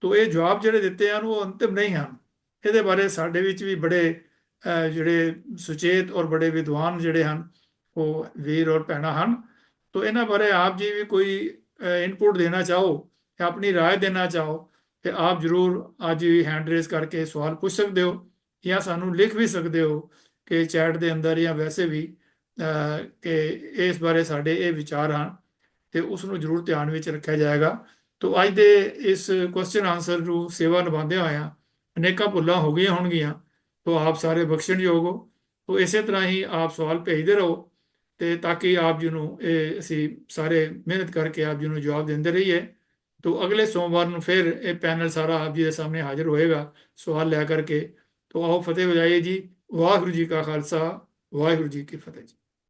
ਤੋ ਇਹ ਜਵਾਬ ਜਿਹੜੇ ਦਿੱਤੇ ਹਨ ਉਹ ਅੰਤਿਮ ਨਹੀਂ ਹਨ। ਇਹਦੇ ਬਾਰੇ ਸਾਡੇ ਵਿੱਚ ਵੀ ਬੜੇ ਜਿਹੜੇ ਸੁਚੇਤ ਔਰ ਬੜੇ ਵਿਦਵਾਨ ਜਿਹੜੇ ਹਨ ਉਹ ਵੀਰ ਔਰ ਭੈਣਾਂ ਹਨ। ਤੋ ਇਹਨਾਂ ਬਾਰੇ ਆਪ ਜੀ ਵੀ ਕੋਈ ਇਨਪੁਟ ਦੇਣਾ ਚਾਹੋ ਜਾਂ ਆਪਣੀ ਰਾਏ ਦੇਣਾ ਚਾਹੋ ਤੇ ਆਪ ਜ਼ਰੂਰ ਅੱਜ ਵੀ ਹੈਂਡ ਰੇਜ਼ ਕਰਕੇ ਸਵਾਲ ਪੁੱਛ ਸਕਦੇ ਹੋ, ਜਾਂ ਸਾਨੂੰ ਲਿਖ ਵੀ ਸਕਦੇ ਹੋ ਕਿ ਚੈਟ ਦੇ ਅੰਦਰ, ਜਾਂ ਵੈਸੇ ਵੀ ਕਿ ਇਸ ਬਾਰੇ ਸਾਡੇ ਇਹ ਵਿਚਾਰ ਹਨ ਤੇ ਉਸ ਨੂੰ ਜ਼ਰੂਰ ਧਿਆਨ ਵਿੱਚ ਰੱਖਿਆ ਜਾਏਗਾ। ਤੋ ਅੱਜ ਦੇ ਇਸ ਕੁਐਸਚਨ ਆਨਸਰ ਨੂੰ ਸੇਵਾ ਨਿਭਾਉਂਦੇ ਹੋਇਆਂ ਅਨੇਕਾਂ ਭੁੱਲਾਂ ਹੋ ਗਈਆਂ ਹੋਣਗੀਆਂ, ਤੋ ਆਪ ਸਾਰੇ ਬਖਸ਼ਣਯੋਗ ਹੋ। ਤੋ ਇਸੇ ਤਰ੍ਹਾਂ ਹੀ ਆਪ ਸਵਾਲ ਭੇਜਦੇ ਰਹੋ ਤੇ ਤਾਂ ਕਿ ਆਪ ਜੀ ਨੂੰ ਇਹ ਅਸੀਂ ਸਾਰੇ ਮਿਹਨਤ ਕਰਕੇ ਆਪ ਜੀ ਨੂੰ ਜਵਾਬ ਦਿੰਦੇ ਰਹੀਏ। ਤੋ ਅਗਲੇ ਸੋਮਵਾਰ ਨੂੰ ਫਿਰ ਇਹ ਪੈਨਲ ਸਾਰਾ ਆਪ ਜੀ ਦੇ ਸਾਹਮਣੇ ਹਾਜ਼ਰ ਹੋਏਗਾ ਸਵਾਲ ਲੈ ਕਰਕੇ। ਤੋ ਆਓ ਫਤਿਹ ਵਜਾਈਏ ਜੀ। ਵਾਹਿਗੁਰੂ ਜੀ ਕਾ ਖਾਲਸਾ, ਵਾਹਿਗੁਰੂ ਜੀ ਕੀ ਫਤਿਹ ਜੀ।